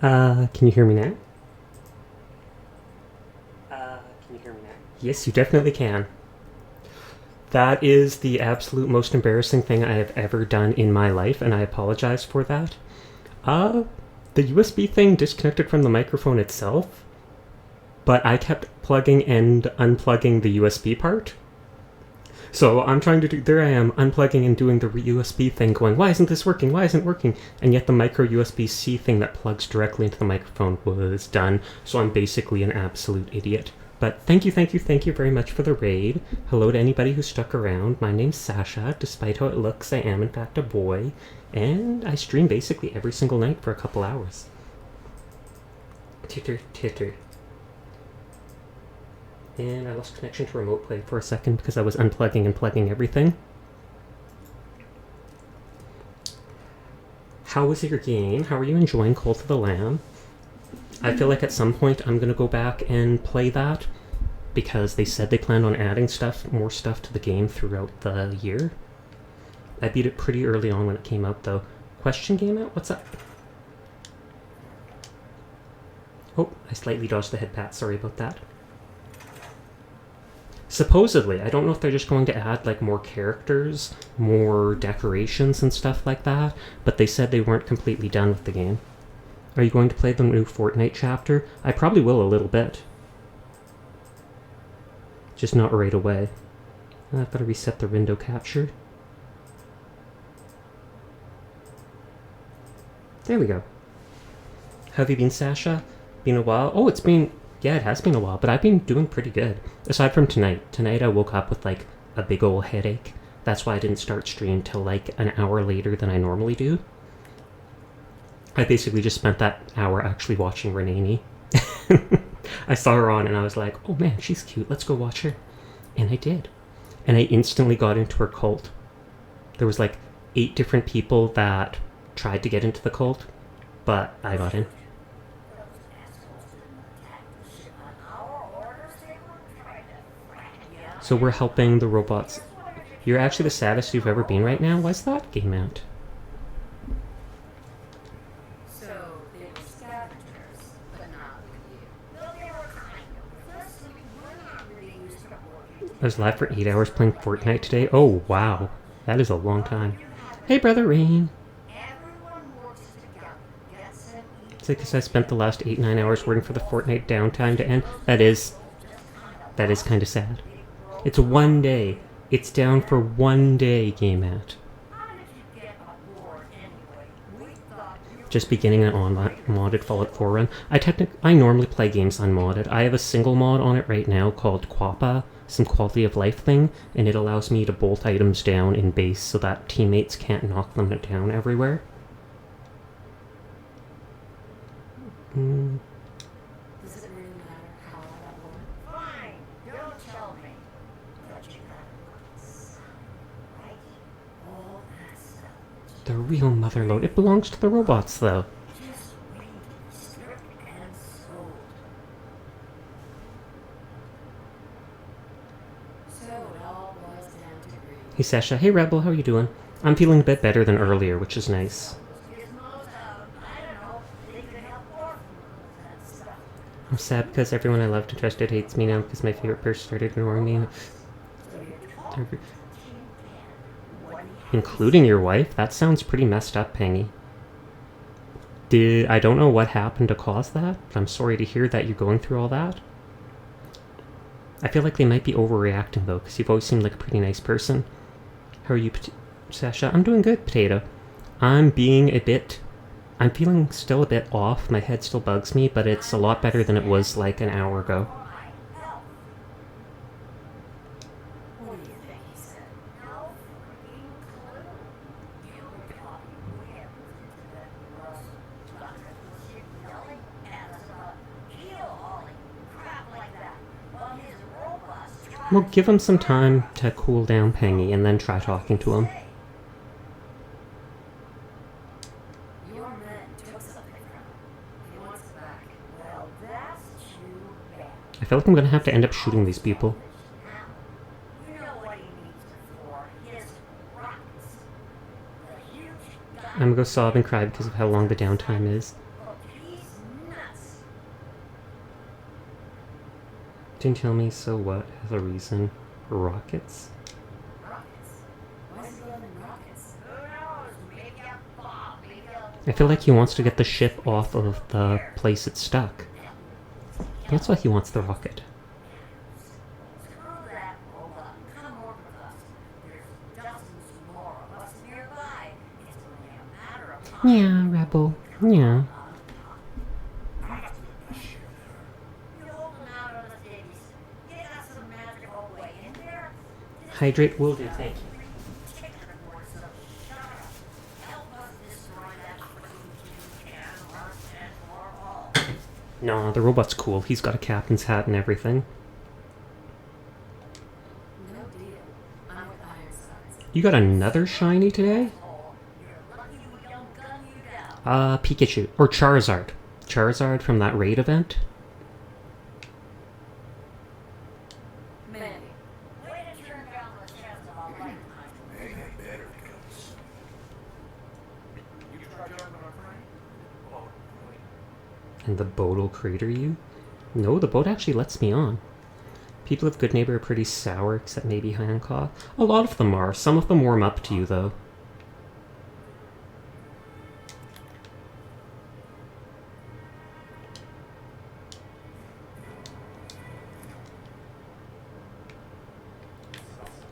Can you hear me now? Yes, you definitely can. That is the absolute most embarrassing thing I have ever done in my life, and I apologize for that. Uh, the USB thing disconnected from the microphone itself, but I kept plugging and unplugging the USB part. So I'm trying to do, there I am, unplugging and doing the USB thing, going, why isn't this working? Why isn't it working? And yet the micro USB-C thing that plugs directly into the microphone was done, so I'm basically an absolute idiot. But thank you very much for the raid. Hello to anybody who stuck around. My name's Sasha. Despite how it looks, I am in fact a boy. And I stream basically every single night for a couple hours. Titter, titter. And I lost connection to remote play for a second because I was unplugging and plugging everything. How was your game? How are you enjoying Cult of the Lamb? I feel like at some point I'm going to go back and play that because they said they planned on adding more stuff to the game throughout the year. I beat it pretty early on when it came out though. Question game out? What's up? Oh, I slightly dodged the head pat. Sorry about that. Supposedly, I don't know if they're just going to add like more characters, more decorations and stuff like that, but they said they weren't completely done with the game. Are you going to play the new Fortnite chapter? I probably will a little bit. Just not right away. I've got to reset the window capture. There we go. How have you been, Sasha? Been a while? Oh, it's been... Yeah, it has been a while, but I've been doing pretty good. Aside from tonight. Tonight I woke up with, like, a big ol' headache. That's why I didn't start stream till, like, an hour later than I normally do. I basically just spent that hour actually watching Renani. I saw her on and I was like, oh man, she's cute, let's go watch her. And I did. And I instantly got into her cult. There was, like, 8 different people that tried to get into the cult, but I got in. So we're helping the robots. You're actually the saddest you've ever been right now? Why's that game out? So they were scavengers, but not with you. I was live for 8 hours playing Fortnite today. Oh, wow. That is a long time. Hey, Brother Rain. It's like because I spent the last 8-9 hours waiting for the Fortnite downtime to end. That is kind of sad. It's 1 day. It's down for 1 day, Game At. Just beginning an modded Fallout 4 run. I normally play games unmodded. I have a single mod on it right now called Quappa, some quality of life thing, and it allows me to bolt items down in base so that teammates can't knock them down everywhere. Does it really matter how that works? Fine, don't tell me. But you got right? All that stuff. The real motherlode. It belongs to the robots, though. Just wait, stripped and sold. So it all boils down to greed. Hey, Sasha. Hey, Rebel. How are you doing? I'm feeling a bit better than earlier, which is nice. I'm sad because everyone I loved and trusted hates me now because my favorite person started ignoring me. Including your wife? That sounds pretty messed up, Pengy. I don't know what happened to cause that, but I'm sorry to hear that you're going through all that. I feel like they might be overreacting, though, because you've always seemed like a pretty nice person. How are you, Sasha? I'm doing good, Potato. I'm feeling still a bit off. My head still bugs me, but it's a lot better than it was like an hour ago. What do you think he said? Well, give him some time to cool down, Pengy, and then try talking to him. I feel like I'm gonna have to end up shooting these people. I'm gonna go sob and cry because of how long the downtime is. Didn't tell me, so what? Has a reason. Rockets? Rockets? Why is he loving rockets? Who knows? Maybe a bomb, maybe a... I feel like he wants to get the ship off of the place it's stuck. That's why he wants the rocket. Screw that robot. Come work with us. There's dozens more of us nearby. It's only a matter of time. Yeah, Rebel. Yeah. You hold them out on us, babies. You got some magical way in there. Hydrate will do, thank you. Particular board, so shut up. Help us destroy that freaking can once and for all. No, the robot's cool. He's got a captain's hat and everything. No deal. I'm with Ironsides. You got another shiny today? You're lucky we don't gun you down. Pikachu. Or Charizard. Charizard from that raid event? Manny. Way to turn down the chance of a lifetime. They had better guns. You tried jumping on Frank? Oh, really? And the boat will crater you? No, the boat actually lets me on. People of Good Neighbor are pretty sour, except maybe Hancock. A lot of them are. Some of them warm up to you, though.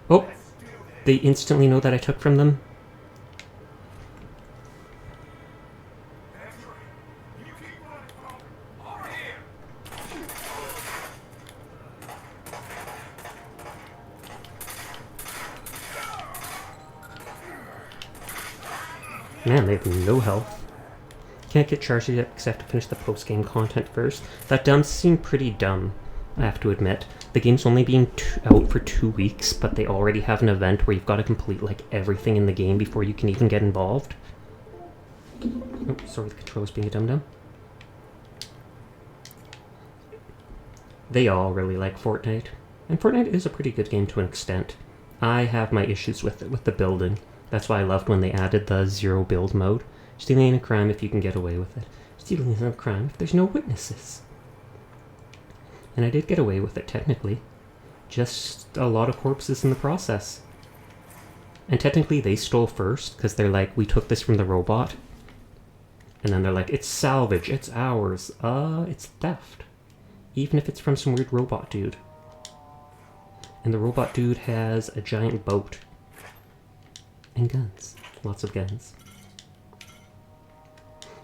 Oh! They instantly know that I took from them. That's right. You keep running, Paul. Over here. Man, they have no health. Can't get charged yet because I have to finish the post-game content first. That does seem pretty dumb, I have to admit. The game's only been out for 2 weeks, but they already have an event where you've got to complete like everything in the game before you can even get involved. Oh, sorry, the controller's being a dum-dum. They all really like Fortnite. And Fortnite is a pretty good game to an extent. I have my issues with it, with the building. That's why I loved when they added the zero build mode. Stealing ain't a crime if you can get away with it. Stealing isn't a crime if there's no witnesses. And I did get away with it, technically. Just a lot of corpses in the process. And technically they stole first, because they're like, we took this from the robot. And then they're like, it's salvage, it's ours. It's theft. Even if it's from some weird robot dude. And the robot dude has a giant boat. And guns. Lots of guns.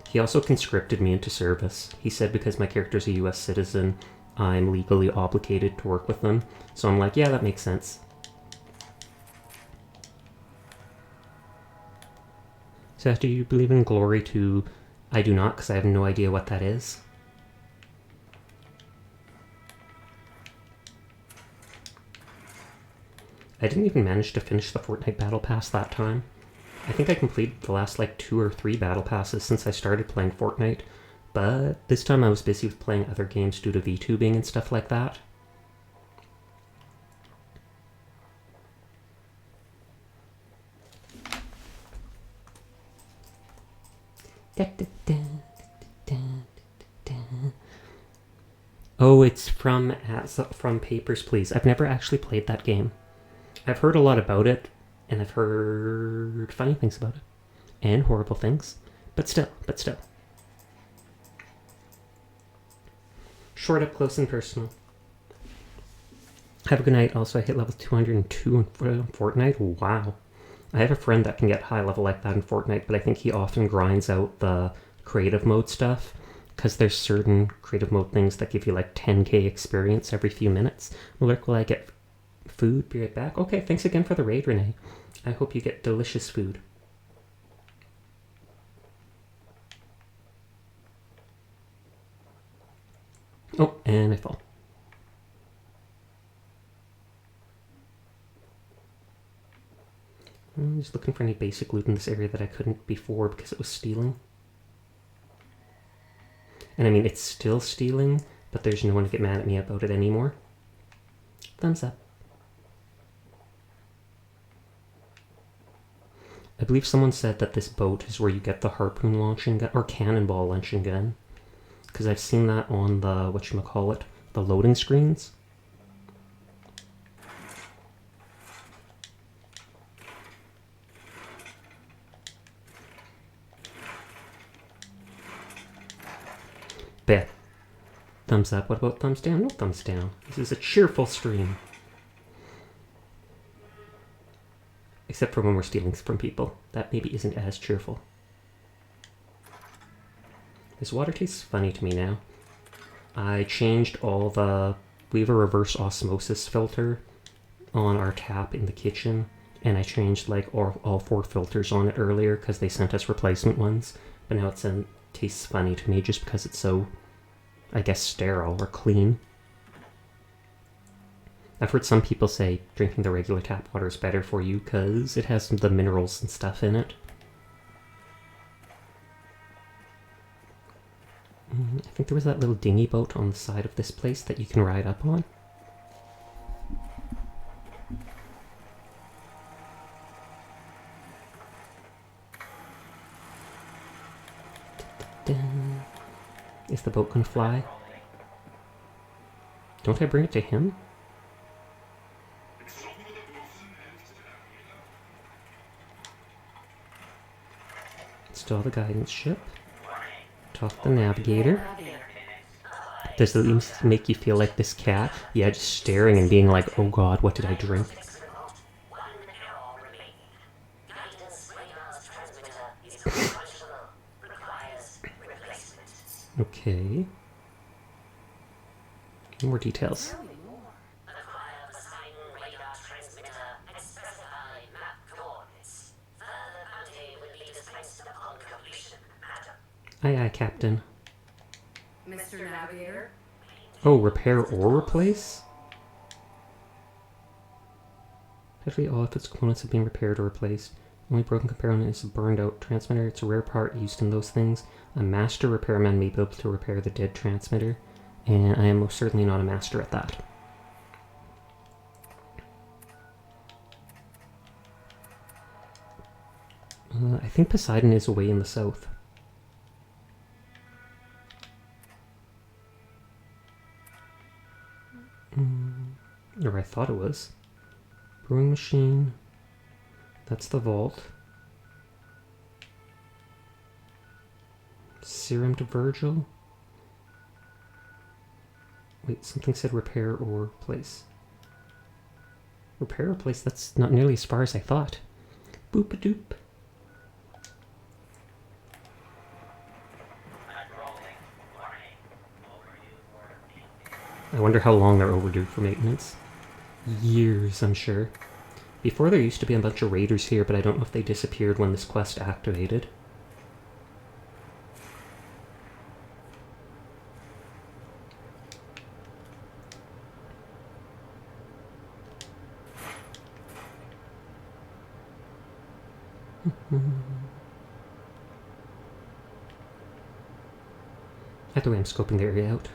He also conscripted me into service. He said because my character's a US citizen, I'm legally obligated to work with them. So I'm like, yeah, that makes sense. So do you believe in glory too? I do not, because I have no idea what that is. I didn't even manage to finish the Fortnite Battle Pass that time. I think I completed the last like 2 or 3 Battle Passes since I started playing Fortnite, but this time I was busy with playing other games due to VTubing and stuff like that. Oh, it's from Papers, Please. I've never actually played that game. I've heard a lot about it, and I've heard funny things about it. And horrible things. But still. Short, up close, and personal. Have a good night. Also, I hit level 202 in Fortnite. Wow. I have a friend that can get high level like that in Fortnite, but I think he often grinds out the creative mode stuff, because there's certain creative mode things that give you like 10k experience every few minutes. Lurk, will I get food? Be right back. Okay, thanks again for the raid, Renee. I hope you get delicious food. Oh, and I fall. I'm just looking for any basic loot in this area that I couldn't before because it was stealing. And I mean, it's still stealing, but there's no one to get mad at me about it anymore. Thumbs up. I believe someone said that this boat is where you get the harpoon launching gun, or cannonball launching gun. Because I've seen that on the, whatchamacallit, the loading screens. Bet. Thumbs up. What about thumbs down? No thumbs down. This is a cheerful stream. Except for when we're stealing from people. That maybe isn't as cheerful. This water tastes funny to me now. I changed all the... We have a reverse osmosis filter on our tap in the kitchen. And I changed like all 4 filters on it earlier because they sent us replacement ones. But now it tastes funny to me just because it's so, I guess, sterile or clean. I've heard some people say drinking the regular tap water is better for you because it has the minerals and stuff in it. I think there was that little dinghy boat on the side of this place that you can ride up on. Is the boat gonna fly? Don't I bring it to him? Install the guidance ship. Talk to the navigator. Does it at least make you feel like this cat? Yeah, just staring and being like, oh god, what did I drink? Okay. More details. Aye, aye, Captain. Mr. Navigator? Oh, repair or replace? Especially all if its components have been repaired or replaced. Only broken component is a burned out transmitter. It's a rare part used in those things. A master repairman may be able to repair the dead transmitter, and I am most certainly not a master at that. I think Poseidon is away in the south. Or I thought it was. Brewing machine. That's the vault. Serum to Virgil. Wait, something said repair or replace. Repair or replace? That's not nearly as far as I thought. Boop-a-doop. I wonder how long they're overdue for maintenance. Years, I'm sure. Before there used to be a bunch of raiders here, but I don't know if they disappeared when this quest activated. Either way, I'm scoping the area out.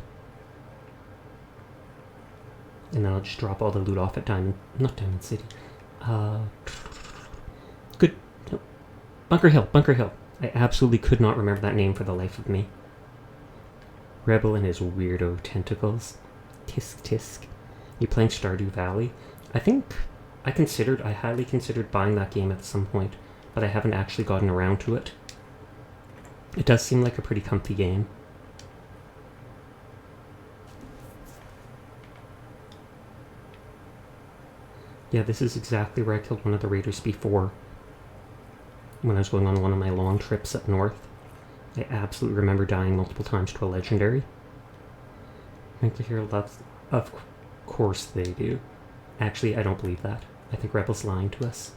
And then I'll just drop all the loot off at not Diamond City. Good. No. Bunker Hill, Bunker Hill. I absolutely could not remember that name for the life of me. Rebel and his weirdo tentacles. Tisk tisk. You playing Stardew Valley? I think I highly considered buying that game at some point, but I haven't actually gotten around to it. It does seem like a pretty comfy game. Yeah, this is exactly where I killed one of the raiders before, when I was going on one of my long trips up north. I absolutely remember dying multiple times to a legendary. Frankly, here loves... Of course they do. Actually, I don't believe that. I think Rebel's lying to us.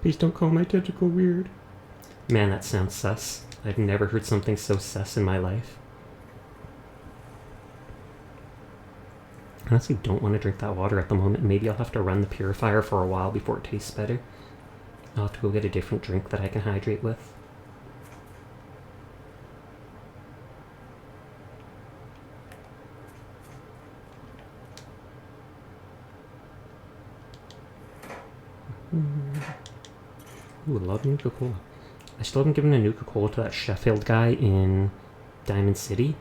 Please don't call my tentacle weird. Man, that sounds sus. I've never heard something so sus in my life. I honestly don't want to drink that water at the moment. Maybe I'll have to run the purifier for a while before it tastes better. I'll have to go get a different drink that I can hydrate with. Ooh, I love Nuka-Cola. I still haven't given a Nuka-Cola to that Sheffield guy in Diamond City.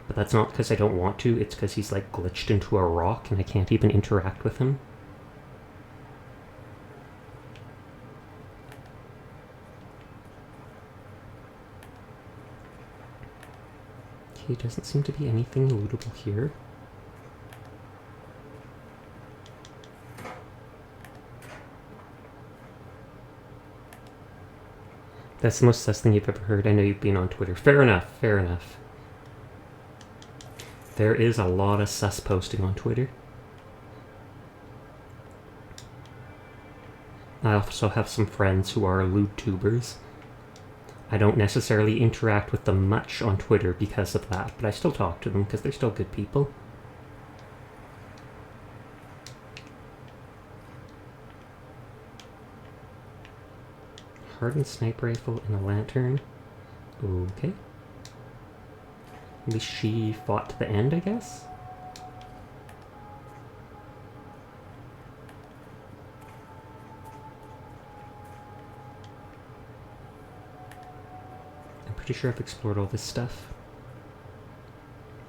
But that's not because I don't want to, it's because he's like glitched into a rock and I can't even interact with him. Okay, doesn't seem to be anything lootable here. That's the most sus thing you've ever heard. I know you've been on Twitter. Fair enough, fair enough. There is a lot of sus posting on Twitter. I also have some friends who are loot tubers. I don't necessarily interact with them much on Twitter because of that, but I still talk to them because they're still good people. Hardened sniper rifle and a lantern. Okay. At least she fought to the end, I guess? I'm pretty sure I've explored all this stuff.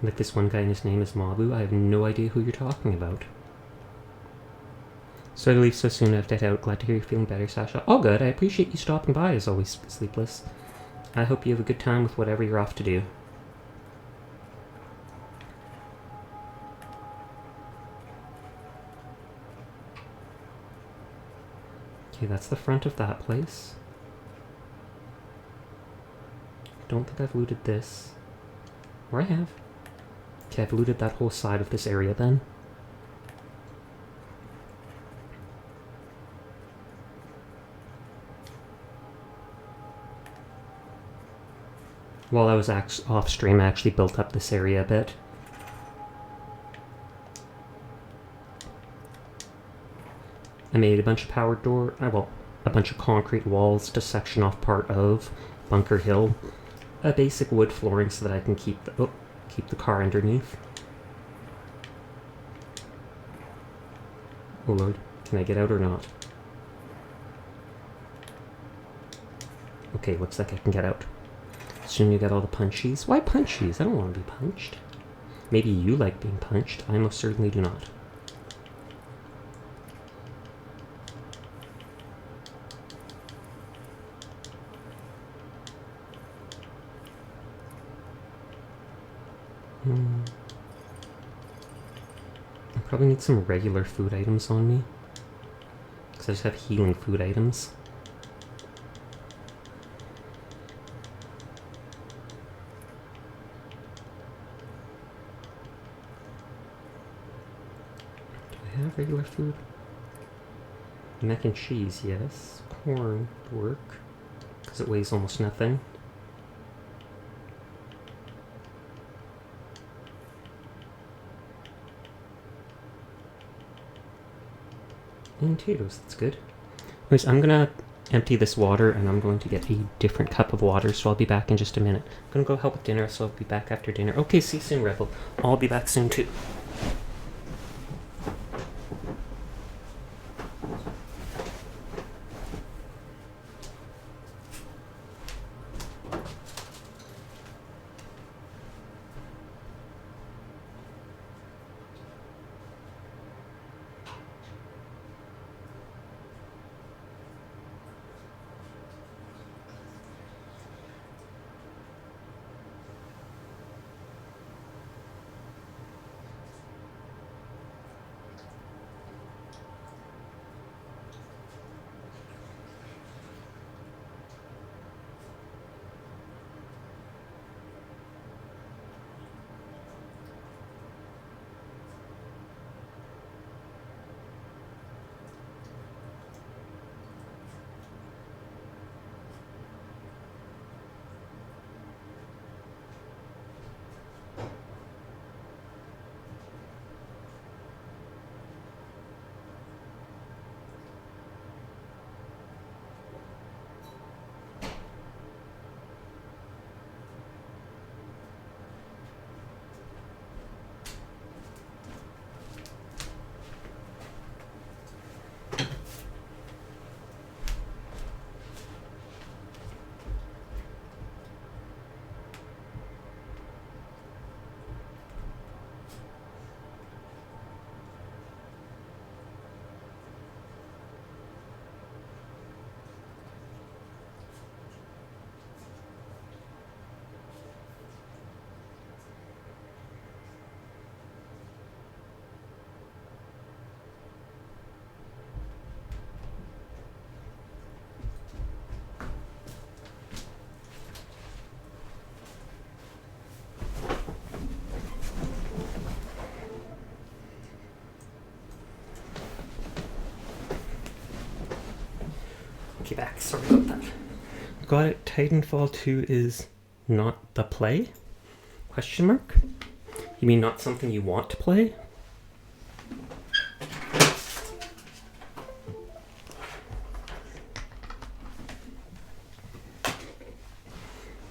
Like this one guy and his name is Mabu. I have no idea who you're talking about. Sorry to leave so soon. I've died out. Glad to hear you're feeling better, Sasha. All good. I appreciate you stopping by as always, Sleepless. I hope you have a good time with whatever you're off to do. Okay, that's the front of that place. Don't think I've looted this. Or I have. Okay, I've looted that whole side of this area then. While I was off stream, I actually built up this area a bit. I made a bunch of power door, well, a bunch of concrete walls to section off part of Bunker Hill. A basic wood flooring so that I can keep the car underneath. Oh lord, can I get out or not? Okay, looks like I can get out. Assume you got all the punchies. Why punchies? I don't want to be punched. Maybe you like being punched. I most certainly do not. I probably need some regular food items on me. Because I just have healing food items. Do I have regular food? Mac and cheese, yes. Corn would work. Because it weighs almost nothing. And potatoes, that's good. Anyways, I'm gonna empty this water and I'm going to get a different cup of water, so I'll be back in just a minute. I'm gonna go help with dinner, so I'll be back after dinner. Okay, see you soon, Rebel. I'll be back soon too. take you back. Sorry about that. Got it. Titanfall 2 is not the play? Question mark? You mean not something you want to play?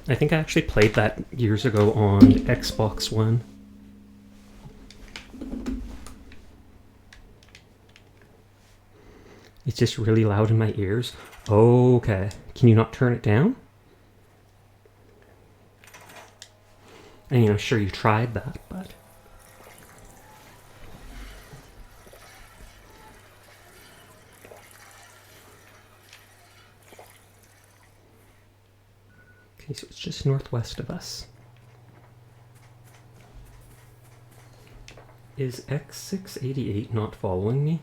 I think I actually played that years ago on Xbox One. It's just really loud in my ears. Okay. Can you not turn it down? I mean, I'm sure you tried that, but... Okay, so it's just northwest of us. Is X688 not following me?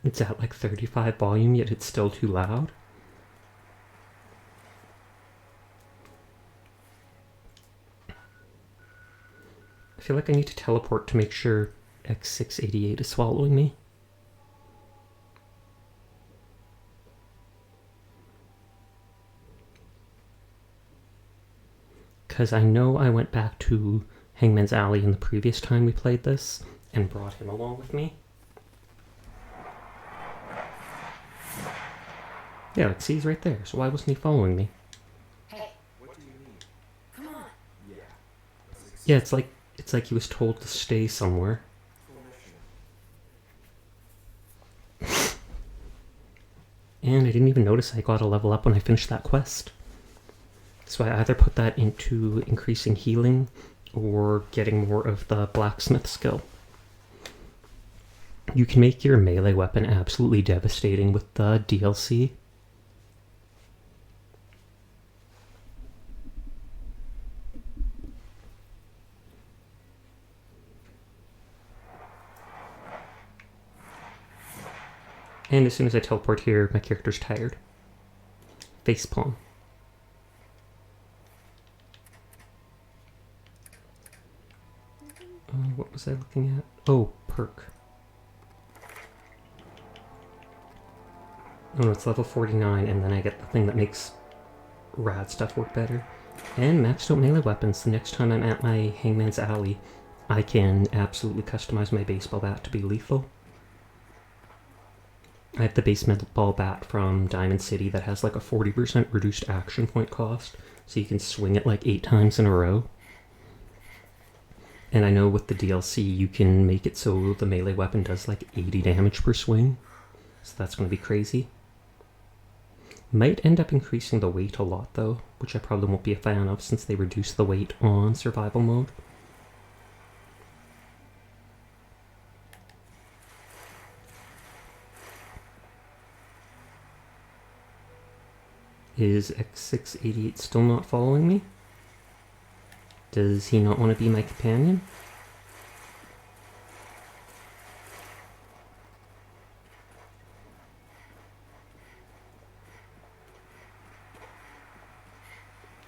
It's at like 35 volume, yet it's still too loud. I feel like I need to teleport to make sure X688 is following me. Because I know I went back to Hangman's Alley in the previous time we played this and brought him along with me. Yeah, like, see, he's right there, so why wasn't he following me? Hey, What do you need? come on. Yeah. Yeah, it's like he was told to stay somewhere. And I didn't even notice I got a level up when I finished that quest. So I either put that into increasing healing or getting more of the blacksmith skill. You can make your melee weapon absolutely devastating with the DLC. And as soon as I teleport here, my character's tired. Facepalm. What was I looking at? Oh, perk. Oh no, it's level 49, and then I get the thing that makes rad stuff work better. And maxed out melee weapons. The next time I'm at my Hangman's Alley, I can absolutely customize my baseball bat to be lethal. I have the baseball bat from Diamond City that has like a 40% reduced action point cost, so you can swing it like 8 times in a row. And I know with the DLC you can make it so the melee weapon does like 80 damage per swing, so that's going to be crazy. Might end up increasing the weight a lot though, which I probably won't be a fan of since they reduce the weight on survival mode. Is X688 still not following me? Does he not want to be my companion?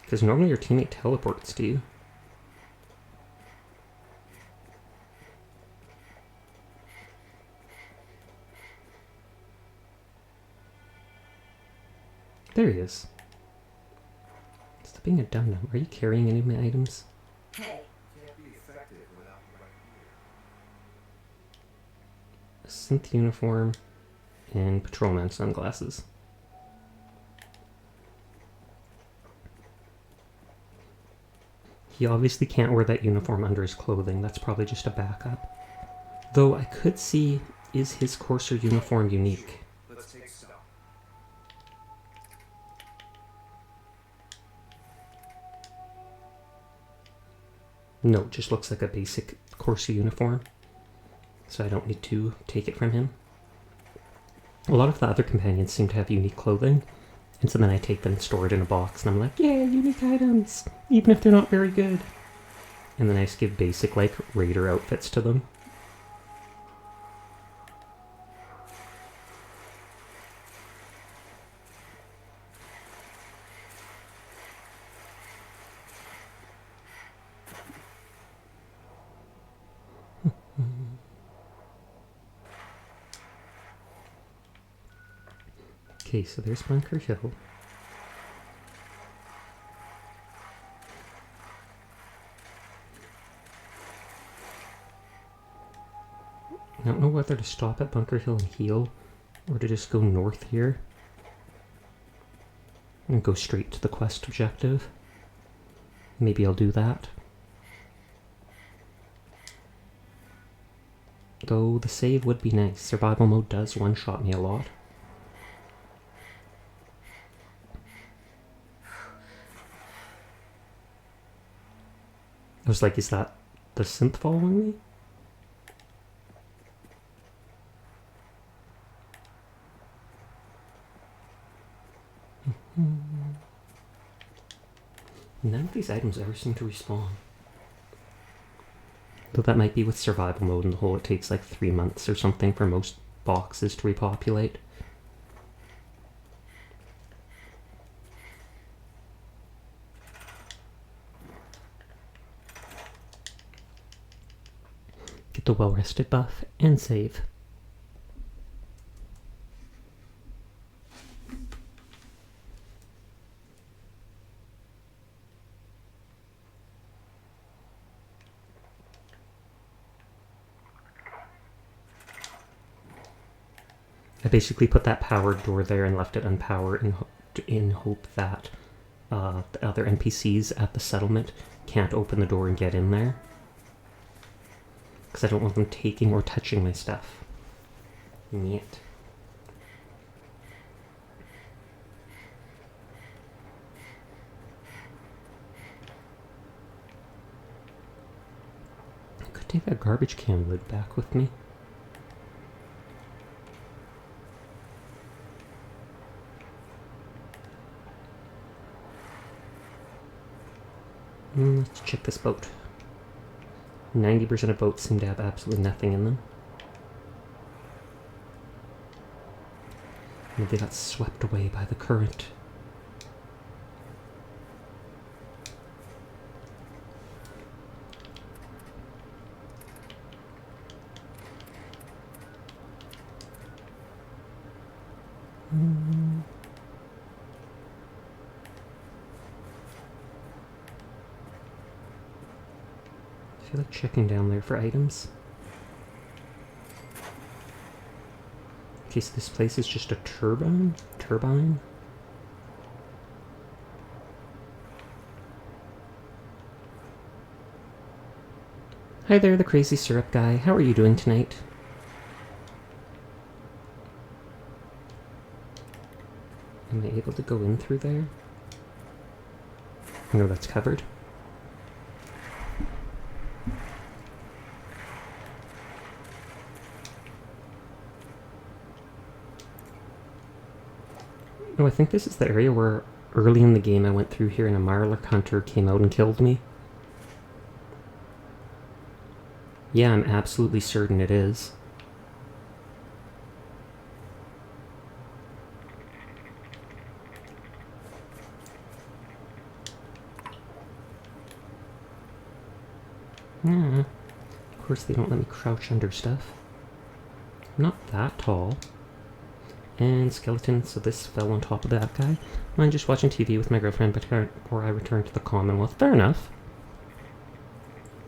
Because normally your teammate teleports to you. There he is. Stop being a dum-dum. Are you carrying any of my items? Hey, Can't be effective without the right gear. A synth uniform and patrolman sunglasses. He obviously can't wear that uniform under his clothing. That's probably just a backup. Though I could see, is his Courser uniform unique? Let's take stock. No, it just looks like a basic Courser uniform. So I don't need to take it from him. A lot of the other companions seem to have unique clothing. And so then I take them and store it in a box, and I'm like, yeah, unique items, even if they're not very good. And then I just give basic, like, raider outfits to them. Okay, so there's Bunker Hill. I don't know whether to stop at Bunker Hill and heal, or to just go north here and go straight to the quest objective. Maybe I'll do that. Though the save would be nice. Survival mode does one-shot me a lot. I was like, is that the synth following me? None of these items ever seem to respawn. Though that might be with survival mode and the whole it takes like 3 months or something for most boxes to repopulate. Get the well-rested buff and save. I basically put that powered door there and left it unpowered in hope that the other NPCs at the settlement can't open the door and get in there. Because I don't want them taking or touching my stuff. Yet. I could take that garbage can lid back with me. Let's check this boat. 90% of boats seem to have absolutely nothing in them. Maybe they got swept away by the current. I feel like checking down there for items. Okay, so this place is just a turbine? Hi there, the crazy syrup guy. How are you doing tonight? Am I able to go in through there? No, that's covered. Oh, I think this is the area where early in the game I went through here and a Marlock hunter came out and killed me. Yeah, I'm absolutely certain it is. Yeah. Of course they don't let me crouch under stuff. I'm not that tall. And skeleton, so this fell on top of that guy. I'm just watching TV with my girlfriend before I return to the Commonwealth. Fair enough.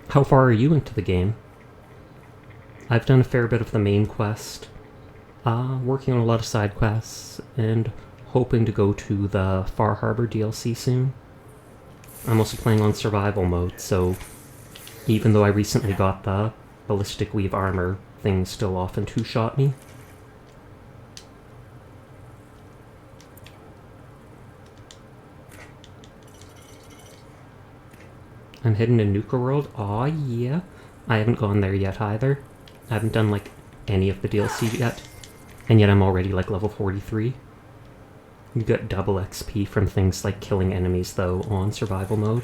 How far are you into the game? I've done a fair bit of the main quest, working on a lot of side quests, and hoping to go to the Far Harbor DLC soon. I'm also playing on survival mode, so even though I recently got the ballistic weave armor, things still often two-shot me. I'm heading to Nuka World. Aw, yeah. I haven't gone there yet either. I haven't done, like, any of the DLC yet. And yet I'm already, like, level 43. You get double XP from things like killing enemies, though, on survival mode.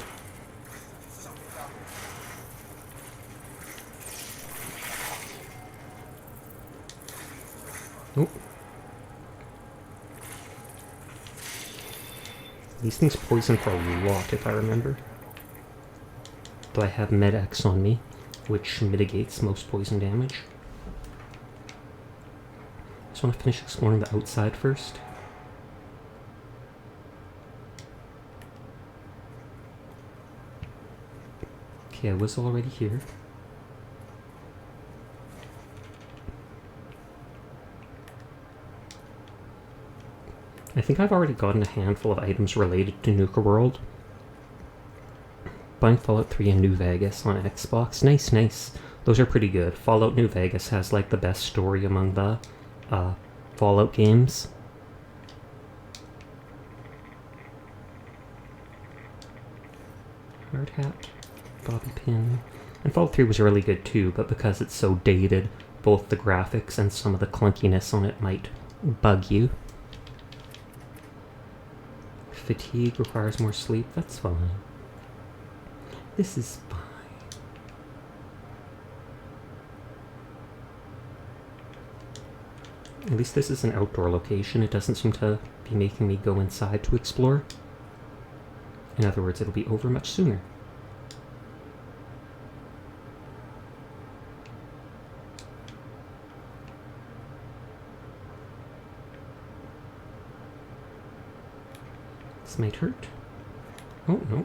Oh. These things poison for a lot, if I remember. Though I have Med-X on me, which mitigates most poison damage. Just want to finish exploring the outside first. Okay, I was already here. I think I've already gotten a handful of items related to Nuka World. Buying Fallout 3 and New Vegas on Xbox. Nice, nice. Those are pretty good. Fallout New Vegas has like the best story among the Fallout games. Hard hat, bobby pin. And Fallout 3 was really good too, but because it's so dated, both the graphics and some of the clunkiness on it might bug you. Fatigue requires more sleep. That's fine. This is fine. At least this is an outdoor location. It doesn't seem to be making me go inside to explore. In other words, it'll be over much sooner. This might hurt. Oh, no.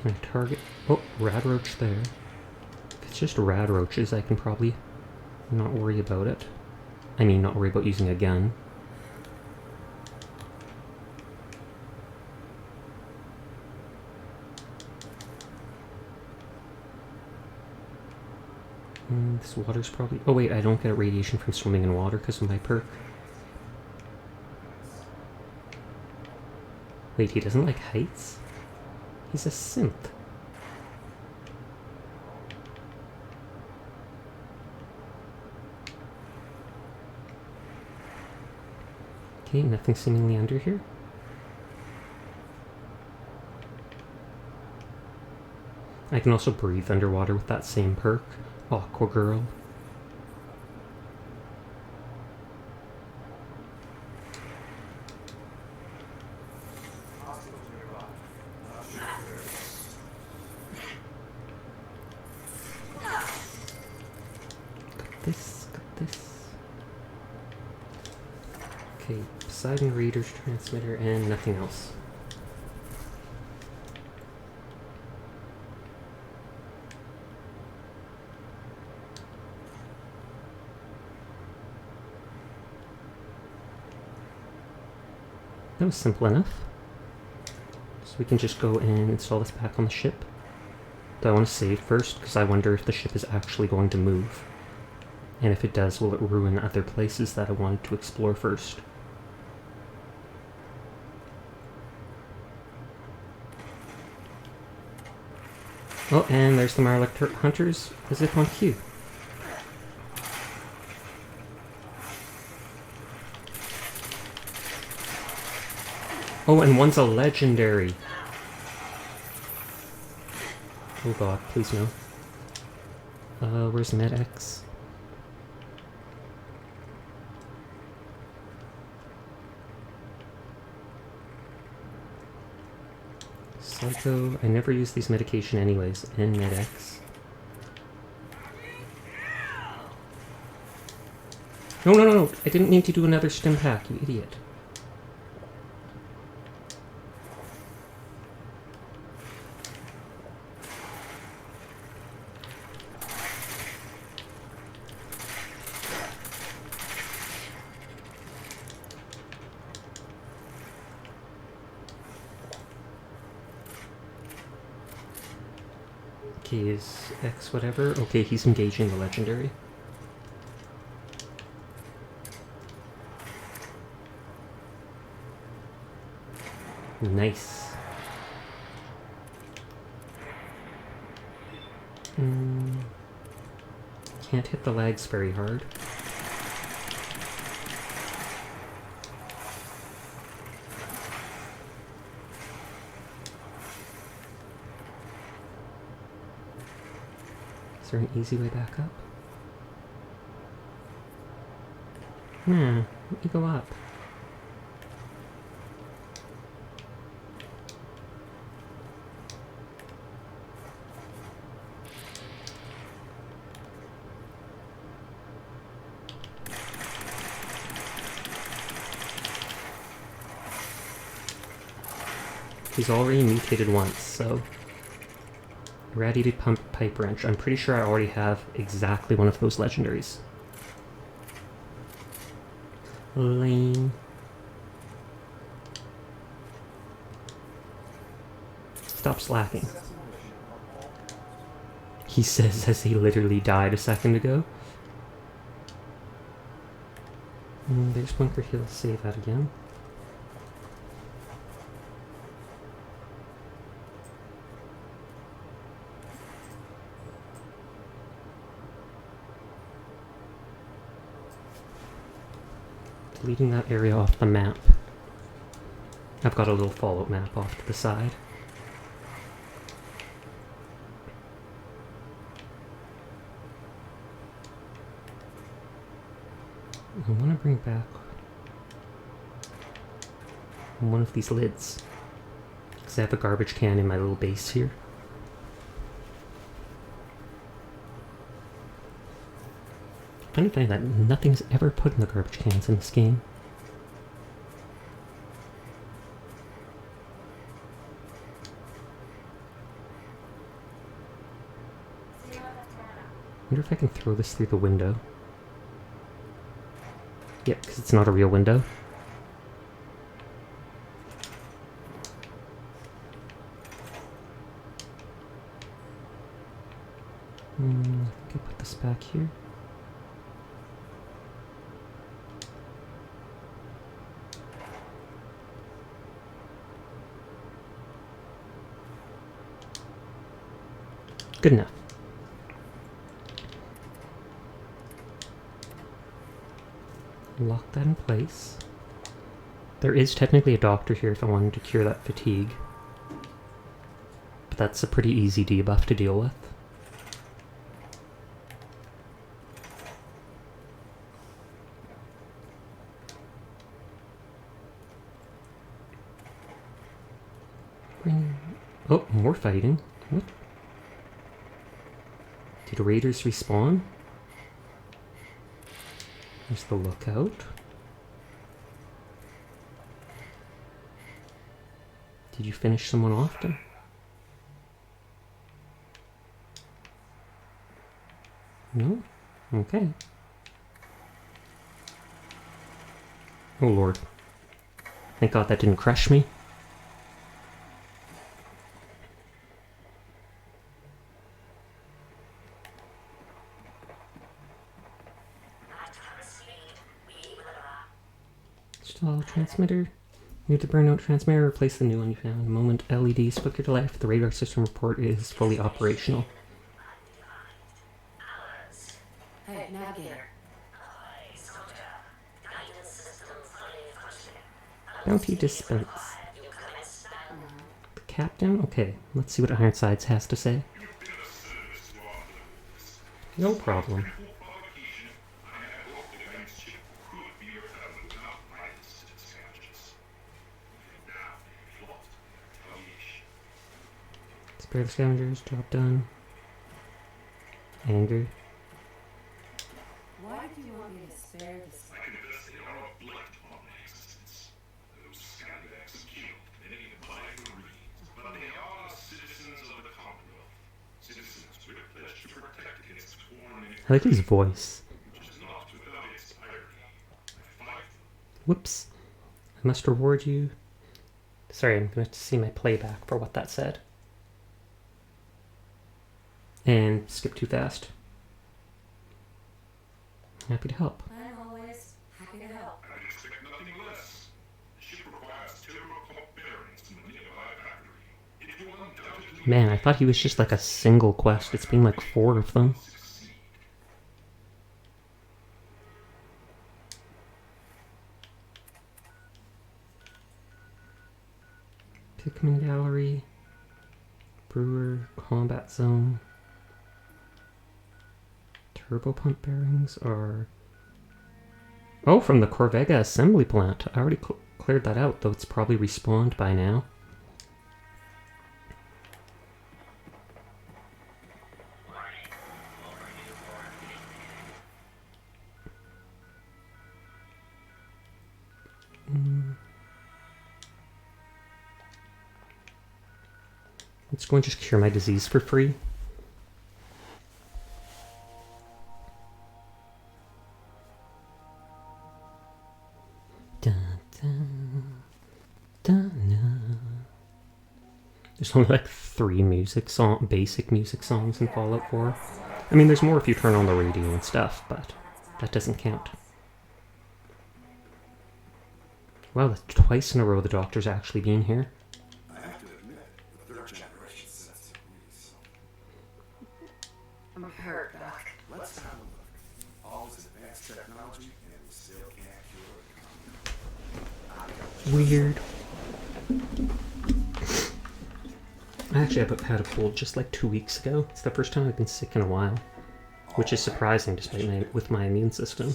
Can I target? Oh, rad roach there. If it's just rad roaches, I can probably not worry about it. I mean, not worry about using a gun. This water's probably... Oh wait, I don't get radiation from swimming in water because of my perk. Wait, he doesn't like heights? He's a synth. Okay, nothing seemingly under here. I can also breathe underwater with that same perk. Aqua Girl. Hostiles nearby. Not sure Got this, got this. Okay, Poseidon Reader's transmitter and nothing else. That was simple enough. So we can just go and install this back on the ship. Do I want to save first? Because I wonder if the ship is actually going to move. And if it does, will it ruin other places that I wanted to explore first? Oh, and there's the Marlick Hunters as if on cue. Oh, and one's a legendary. Oh god, please no. Where's MedX? Psycho. I never use these medication anyways. And MedX. No, no, no, no! I didn't need to do another stim pack, you idiot. Okay, is X whatever? Okay, he's engaging the legendary. Nice. Can't hit the legs very hard. Is there an easy way back up? Nah, let me go up. He's already mutated once, so... Radiated Pump Pipe Wrench. I'm pretty sure I already have exactly one of those legendaries. Lame. Stop slacking. He says as he literally died a second ago. There's Bunker Hill. Say that again. Deleting that area off the map. I've got a little Fallout map off to the side. I want to bring back one of these lids, because I have a garbage can in my little base here. Funny thing that nothing's ever put in the garbage cans in this game. Wonder if I can throw this through the window. Yep, because it's not a real window. I think I'll put this back here. Good enough. Lock that in place. There is technically a doctor here if I wanted to cure that fatigue. But that's a pretty easy debuff to deal with. Oh, more fighting. What? Did raiders respawn? There's the lookout. Did you finish someone off then? No? Okay. Oh lord. Thank God that didn't crush me. Install transmitter. Move the burnout transmitter, replace the new one you found. Moment LEDs flicker to life. The radar system report is fully operational. Hey, navigator. Bounty dispense. The captain? Okay, let's see what Ironsides has to say. No problem. Spare the scavengers, job done. Anger. Why do you want me to spare this? I can investigate our blight on my existence. Those scumbags killed many of my Marines, but they are citizens of the Commonwealth. Citizens with a pledge to protect against foreign I like his voice. which is not without its irony. I fight Whoops. I must reward you. Sorry, I'm going to see my playback for what that said. And skip too fast. Happy to help. I'm always happy to help. I expect nothing less. The ship requires terminal pump bearings from the nearby factory. It will undoubtedly Man, I thought he was just like a single quest. It's been like 4 of them. succeed. Pikmin Gallery. Brewer. Combat Zone. Turbo pump bearings are... Oh, from the Corvega assembly plant. I already cleared that out, though it's probably respawned by now. Let's go and just cure my disease for free. Dun, dun, dun, dun. There's only like 3 basic music songs in Fallout 4. I mean, there's more if you turn on the radio and stuff, but that doesn't count. Wow, that's twice in a row the doctor's actually been here. I have to admit, the third generation sets I'm hurt, Doc. Let's have a look. All this advanced technology, and we still can't cure it. Weird. I actually had a cold just like 2 weeks ago. It's the first time I've been sick in a while, which is surprising despite with my immune system.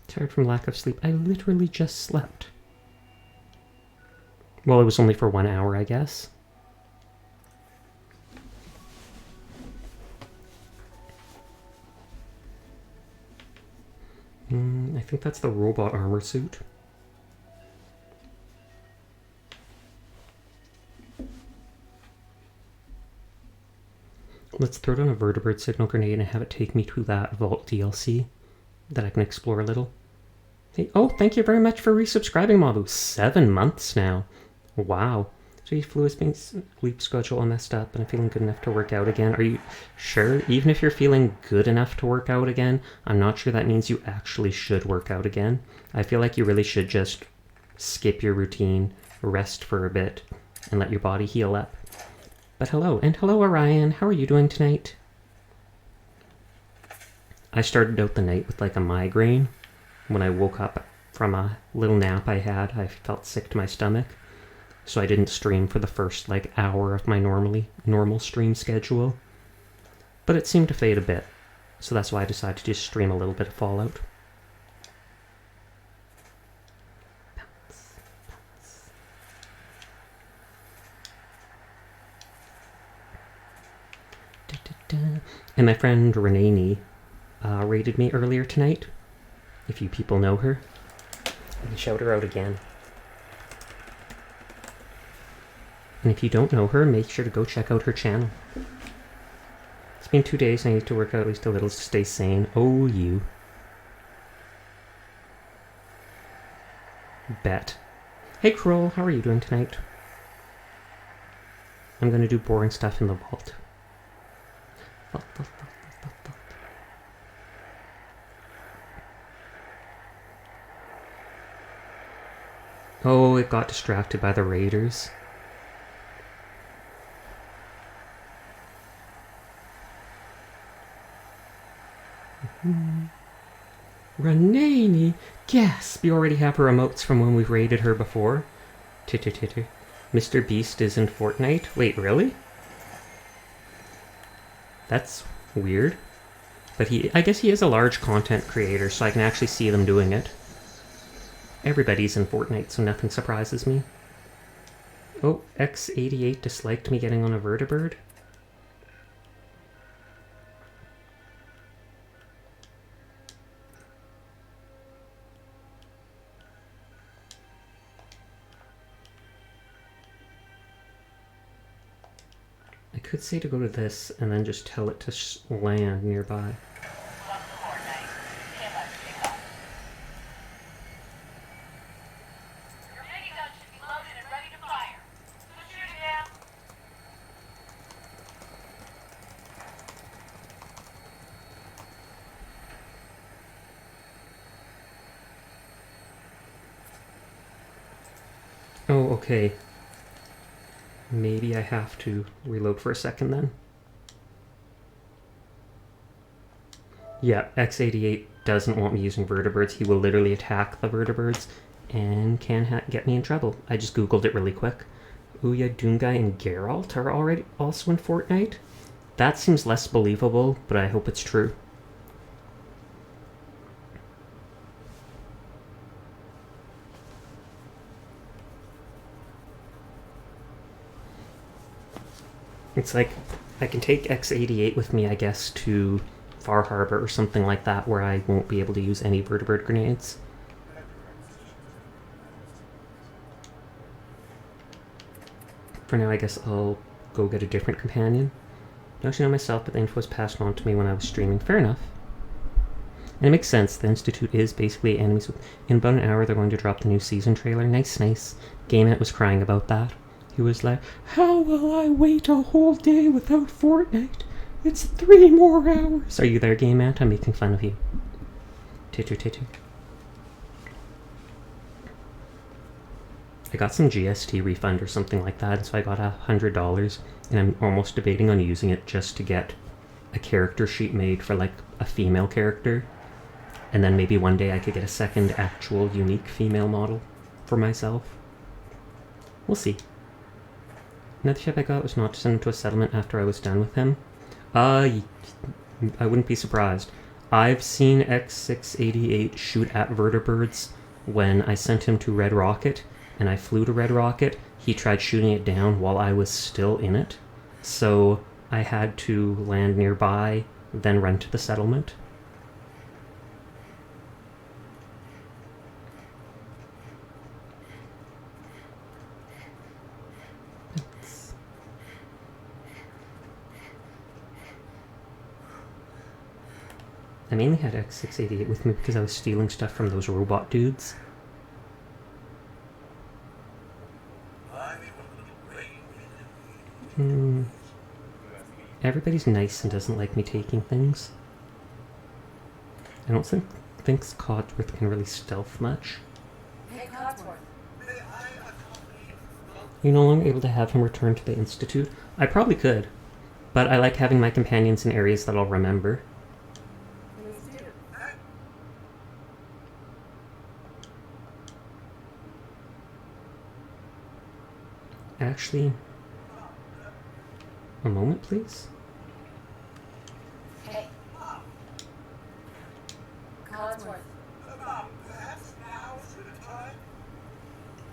Tired from lack of sleep. I literally just slept. Well, it was only for 1 hour, I guess. I think that's the robot armor suit. Let's throw down a vertebrate signal grenade and have it take me to that Vault DLC that I can explore a little. Hey, oh, thank you very much for resubscribing, Mabu. 7 months now. Wow. So your fluid's being sleep schedule all messed up and I'm feeling good enough to work out again. Are you sure? Even if you're feeling good enough to work out again, I'm not sure that means you actually should work out again. I feel like you really should just skip your routine, rest for a bit, and let your body heal up. But hello, and hello Orion, how are you doing tonight? I started out the night with like a migraine. When I woke up from a little nap I had, I felt sick to my stomach. So I didn't stream for the first like hour of my normal stream schedule. But it seemed to fade a bit. So that's why I decided to just stream a little bit of Fallout. Bounce, bounce. Da, da, da. And my friend Renee raided me earlier tonight. If you people know her, let me shout her out again. And if you don't know her, make sure to go check out her channel. It's been 2 days and I need to work out at least a little to stay sane. Oh, you. Bet. Hey, Kroll, how are you doing tonight? I'm gonna do boring stuff in the vault. Vault, vault, vault, vault, vault. Oh, it got distracted by the raiders. Renee! Gasp! You already have her emotes from when we've raided her before. Titter titter. Mr. Beast is in Fortnite? Wait, really? That's weird. But I guess he is a large content creator, so I can actually see them doing it. Everybody's in Fortnite, so nothing surprises me. Oh, X88 disliked me getting on a vertibird. I could say to go to this and then just tell it to land nearby. Oh, okay. Maybe I have to reload for a second then. Yeah, X88 doesn't want me using vertibirds. He will literally attack the vertibirds and can get me in trouble. I just googled it really quick. Ouya, Doomguy, and Geralt are already also in Fortnite? That seems less believable, but I hope it's true. It's like, I can take X88 with me, I guess, to Far Harbor or something like that where I won't be able to use any vertebrate grenades. For now, I guess I'll go get a different companion. Don't know myself, but the info was passed on to me when I was streaming. Fair enough. And it makes sense. The Institute is basically enemies. In about an hour, they're going to drop the new season trailer. Nice, nice. GameNet was crying about that. He was like, how will I wait a whole day without Fortnite? It's 3 more hours. Are you there, GameNet? I'm making fun of you. Titter, titter. I got some GST refund or something like that, so I got $100, and I'm almost debating on using it just to get a character sheet made for like a female character, and then maybe one day I could get a second actual unique female model for myself. We'll see. Another ship I got was not to send him to a settlement after I was done with him. I wouldn't be surprised. I've seen X688 shoot at vertibirds when I sent him to Red Rocket, and I flew to Red Rocket. He tried shooting it down while I was still in it, so I had to land nearby, then run to the settlement. I mainly had X688 with me because I was stealing stuff from those robot dudes. Everybody's nice and doesn't like me taking things. I don't think Codsworth can really stealth much. Hey, Codsworth. You're no longer able to have him return to the Institute. I probably could, but I like having my companions in areas that I'll remember. Actually, a moment, please. Hey. Codsworth.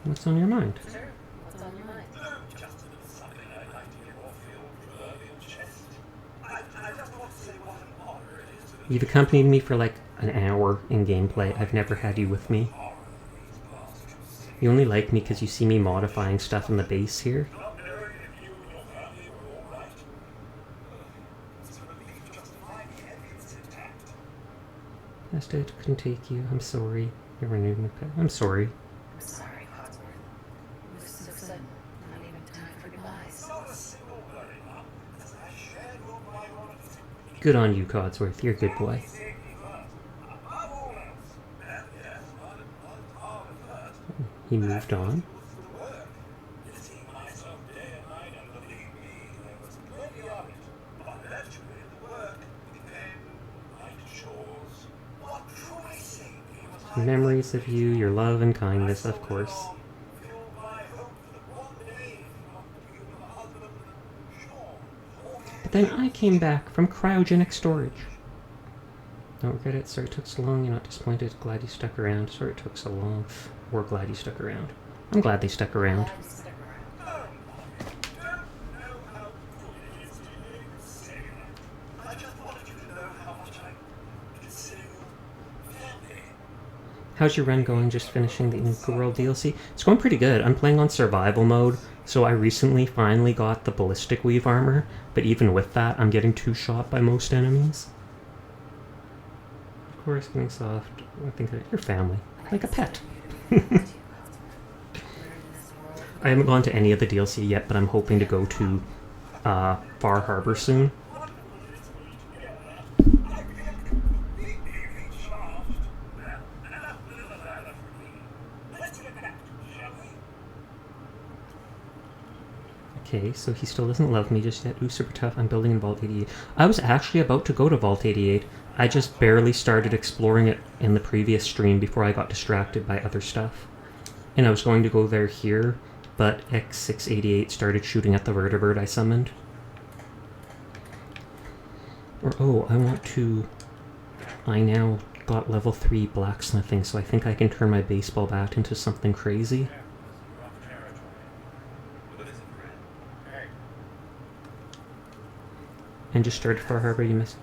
What's on your mind? Sure. What's on your mind? You've accompanied me for like an hour in gameplay. I've never had you with me. You only like me because you see me modifying stuff in the base here. Last day I couldn't take you. I'm sorry. You were new. I'm sorry. I'm sorry, Codsworth. It was so sudden. Not even time for goodbyes. Good on you, Codsworth. You're a good boy. He moved on. Memories of you, your love and kindness, of course. But then I came back from cryogenic storage. Don't regret it. Sorry it took so long. You're not disappointed. Glad you stuck around. Sorry it took so long. We're glad you stuck around. I'm glad they stuck around. How's your run going? Just finishing the Inca World DLC? It's going pretty good. I'm playing on survival mode, so I recently finally got the ballistic weave armor, but even with that, I'm getting 2-shot by most enemies. Of course, getting soft. I think that your family, like a pet. I haven't gone to any of the DLC yet, but I'm hoping to go to Far Harbor soon. Okay, so he still doesn't love me just yet. Ooh, super tough. I'm building in Vault 88. I was actually about to go to Vault 88. I just barely started exploring it in the previous stream before I got distracted by other stuff. And I was going to go there here, but X688 started shooting at the vertibird I summoned. Or, oh, I now got level 3 blacksmithing, so I think I can turn my baseball bat into something crazy. And just started Far Harbor, you missed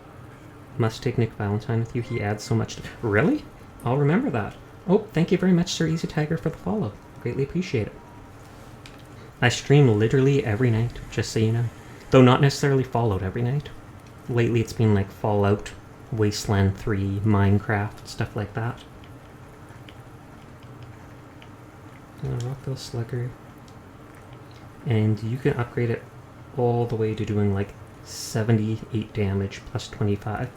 must take Nick Valentine with you. He adds so much to... Really? I'll remember that. Oh, thank you very much, Sir Easy Tiger, for the follow. Greatly appreciate it. I stream literally every night, just so you know. Though not necessarily Fallout every night. Lately it's been like Fallout, Wasteland 3, Minecraft, stuff like that. Rockville Slugger. And you can upgrade it all the way to doing like 78 damage plus 25.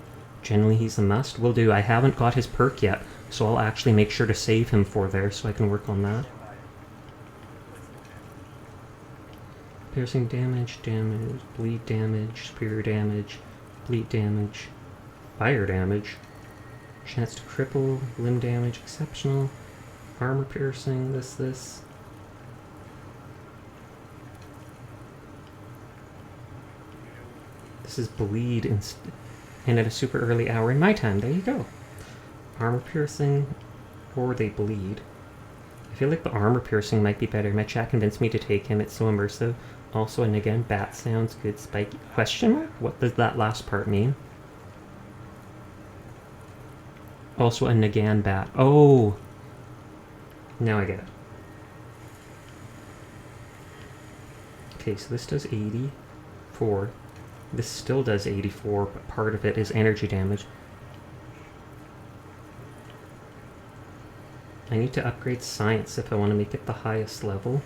Generally he's a must. Will do. I haven't got his perk yet, so I'll actually make sure to save him for there so I can work on that. Piercing damage, bleed damage, superior damage, bleed damage, fire damage, chance to cripple, limb damage, exceptional, armor piercing, this. This is bleed and at a super early hour in my time. There you go. Armor piercing, or they bleed. I feel like the armor piercing might be better. My chat convinced me to take him. It's so immersive. Also, and again, bat sounds good. Spiky question mark? What does that last part mean? Also a Nagan bat. Oh! Now I get it. Okay, so this does 84. This still does 84, but part of it is energy damage. I need to upgrade science if I want to make it the highest level.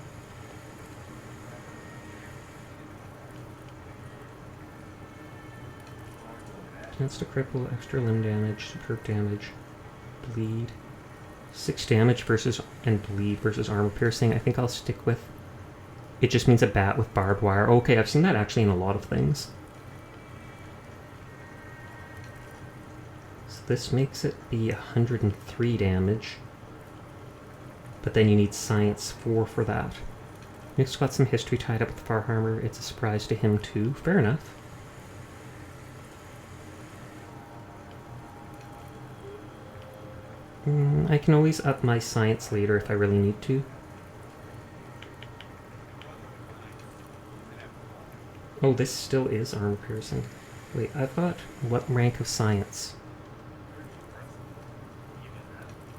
Chance to cripple, extra limb damage, perk damage, bleed. 6 damage versus, and bleed versus armor piercing. I think I'll stick with... It just means a bat with barbed wire. Okay, I've seen that actually in a lot of things. So this makes it be 103 damage. But then you need science 4 for that. Nick's got some history tied up with Farhammer. It's a surprise to him too. Fair enough. I can always up my science later if I really need to. Oh, this still is armor piercing. Wait, I've got what rank of science?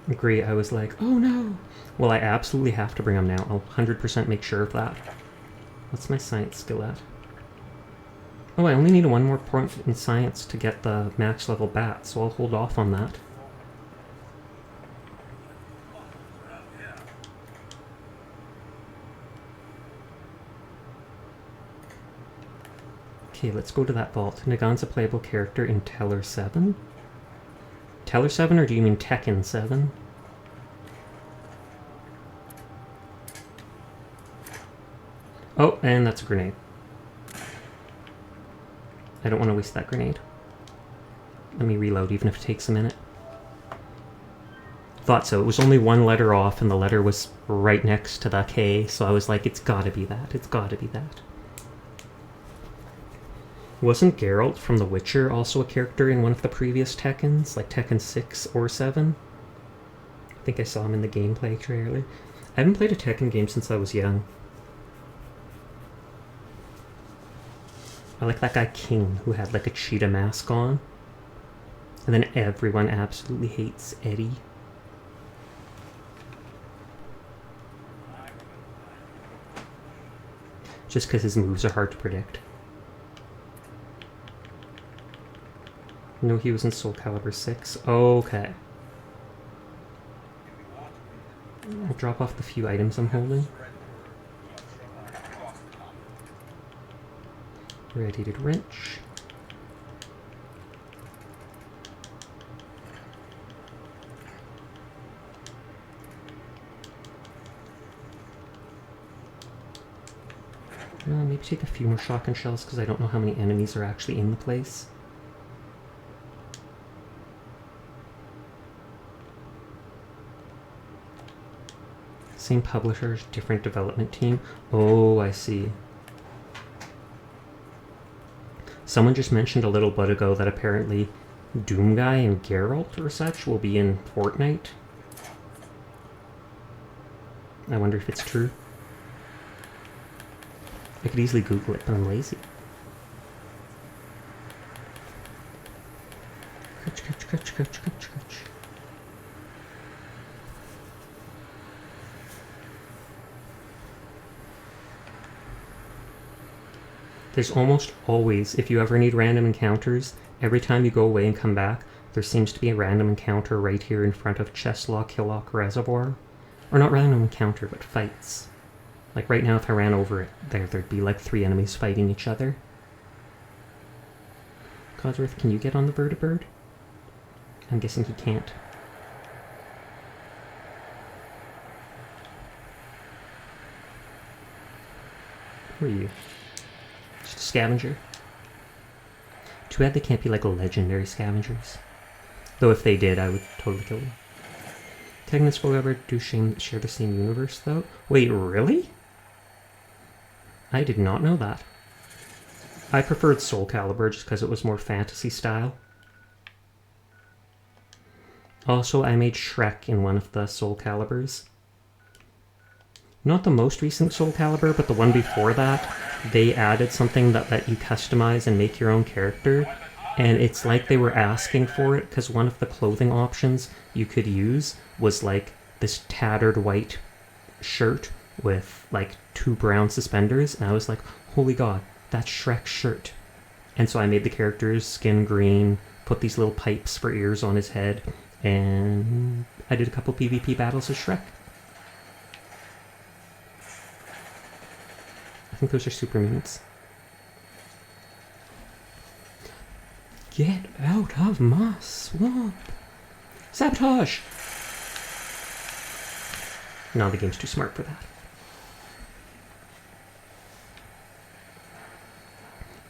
Agree, I was like, oh no! Well, I absolutely have to bring him now. I'll 100% make sure of that. What's my science skill at? Oh, I only need 1 more point in science to get the max level bat, so I'll hold off on that. Okay, let's go to that vault. Nagan's a playable character in Teller 7? Teller 7, or do you mean Tekken 7? Oh, and that's a grenade. I don't want to waste that grenade. Let me reload, even if it takes a minute. Thought so. It was only 1 letter off, and the letter was right next to the K, so I was like, it's gotta be that. It's gotta be that. Wasn't Geralt from The Witcher also a character in one of the previous Tekkens, like Tekken 6 or 7? I think I saw him in the gameplay trailer. I haven't played a Tekken game since I was young. I like that guy King, who had like a cheetah mask on. And then everyone absolutely hates Eddie. Just because his moves are hard to predict. No, he was in Soul Calibur 6. Okay. I'll drop off the few items I'm holding. Radiated wrench. Maybe take a few more shotgun shells because I don't know how many enemies are actually in the place. Same publishers, different development team. Oh, I see. Someone just mentioned a little bit ago that apparently Doomguy and Geralt or such will be in Fortnite. I wonder if it's true. I could easily Google it, but I'm lazy. There's almost always, if you ever need random encounters, every time you go away and come back, there seems to be a random encounter right here in front of Chestlock Hillock Reservoir. Or not random encounter, but fights. Like right now, if I ran over it, there'd be like 3 enemies fighting each other. Codsworth, can you get on the vertibird? I'm guessing he can't. Who are you? Just a scavenger? Too bad they can't be like legendary scavengers. Though if they did, I would totally kill them. Technus forever do share the same universe though? Wait, really? I did not know that. I preferred Soul Calibur just because it was more fantasy style. Also, I made Shrek in one of the Soul Caliburs. Not the most recent Soul Calibur, but the one before that. They added something that let you customize and make your own character. And it's like they were asking for it, because one of the clothing options you could use was like this tattered white shirt with like 2 brown suspenders. And I was like, holy god, that's Shrek's shirt. And so I made the character's skin green, put these little pipes for ears on his head, and I did a couple PvP battles as Shrek. I think those are super mutants. Get out of my swamp! Sabotage! No, the game's too smart for that.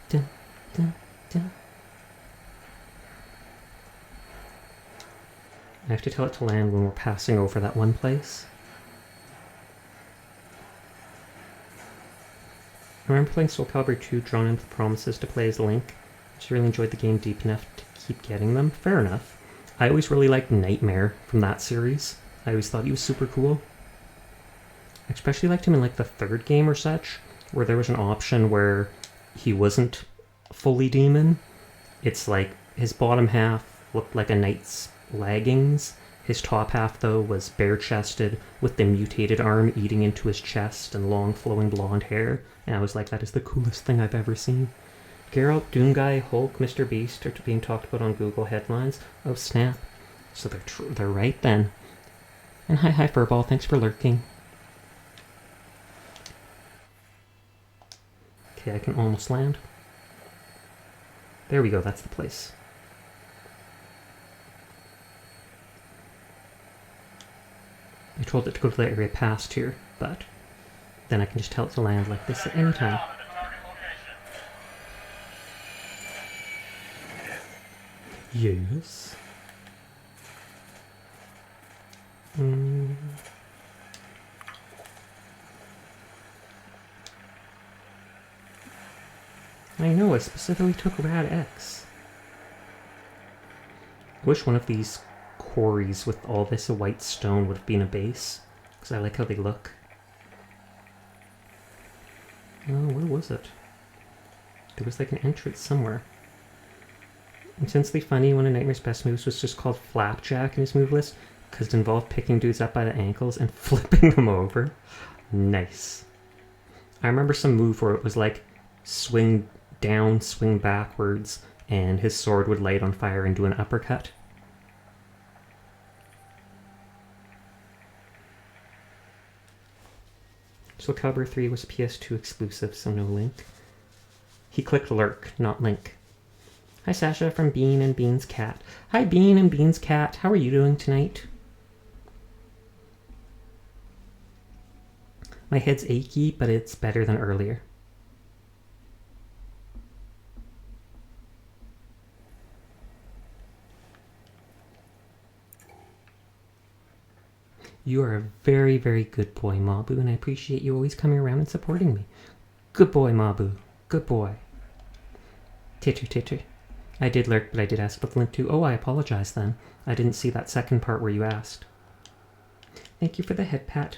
Dun, dun, dun. I have to tell it to land when we're passing over that one place. I remember playing Soul Calibur 2, drawn into the promises to play as Link. I just really enjoyed the game deep enough to keep getting them. Fair enough. I always really liked Nightmare from that series. I always thought he was super cool. I especially liked him in like the 3rd game or such, where there was an option where he wasn't fully demon. It's like his bottom half looked like a knight's leggings. His top half, though, was bare-chested with the mutated arm eating into his chest and long flowing blonde hair. And I was like, that is the coolest thing I've ever seen. Geralt, Doomguy, Hulk, Mr. Beast are being talked about on Google headlines. Oh, snap. So they're right then. And hi Furball, thanks for lurking. Okay, I can almost land. There we go, that's the place. I told it to go to the area past here, but then I can just tell it to land like this at any time. Yes. I know, I specifically took Rad X. I wish one of these quarries with all this white stone would have been a base, because I like how they look. Oh, where was it? There was like an entrance somewhere. Intensely funny, one of Nightmare's best moves was just called Flapjack in his move list, because it involved picking dudes up by the ankles and flipping them over. Nice. I remember some move where it was like swing down, swing backwards, and his sword would light on fire and do an uppercut. Soul Calibur 3 was PS2 exclusive, so no Link. He clicked lurk, not Link. Hi Sasha from Bean and Bean's Cat. Hi Bean and Bean's Cat, how are you doing tonight? My head's achy, but it's better than earlier. You are a very, very good boy, Mabu, and I appreciate you always coming around and supporting me. Good boy, Mabu. Good boy. Titter, titter. I did lurk, but I did ask about the link too. Oh, I apologize then. I didn't see that second part where you asked. Thank you for the head pat.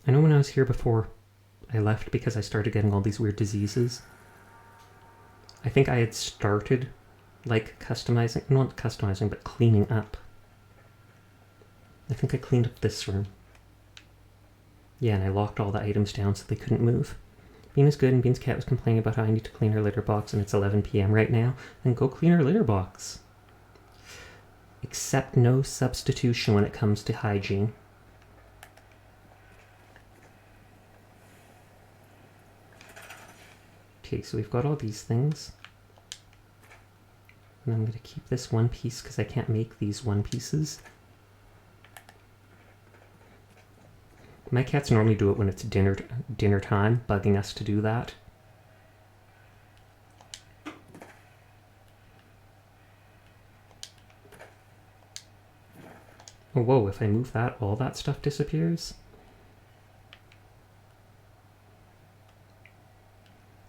I know when I was here before, I left because I started getting all these weird diseases. I think I had started, like, customizing, not customizing, but cleaning up. I think I cleaned up this room. Yeah, and I locked all the items down so they couldn't move. Bean is good, and Bean's cat was complaining about how I need to clean her litter box, and it's 11 p.m. right now. Then go clean her litter box. Accept no substitution when it comes to hygiene. Okay, so we've got all these things. And I'm going to keep this one piece because I can't make these one pieces. My cats normally do it when it's dinner time, bugging us to do that. Oh, whoa, if I move that, all that stuff disappears?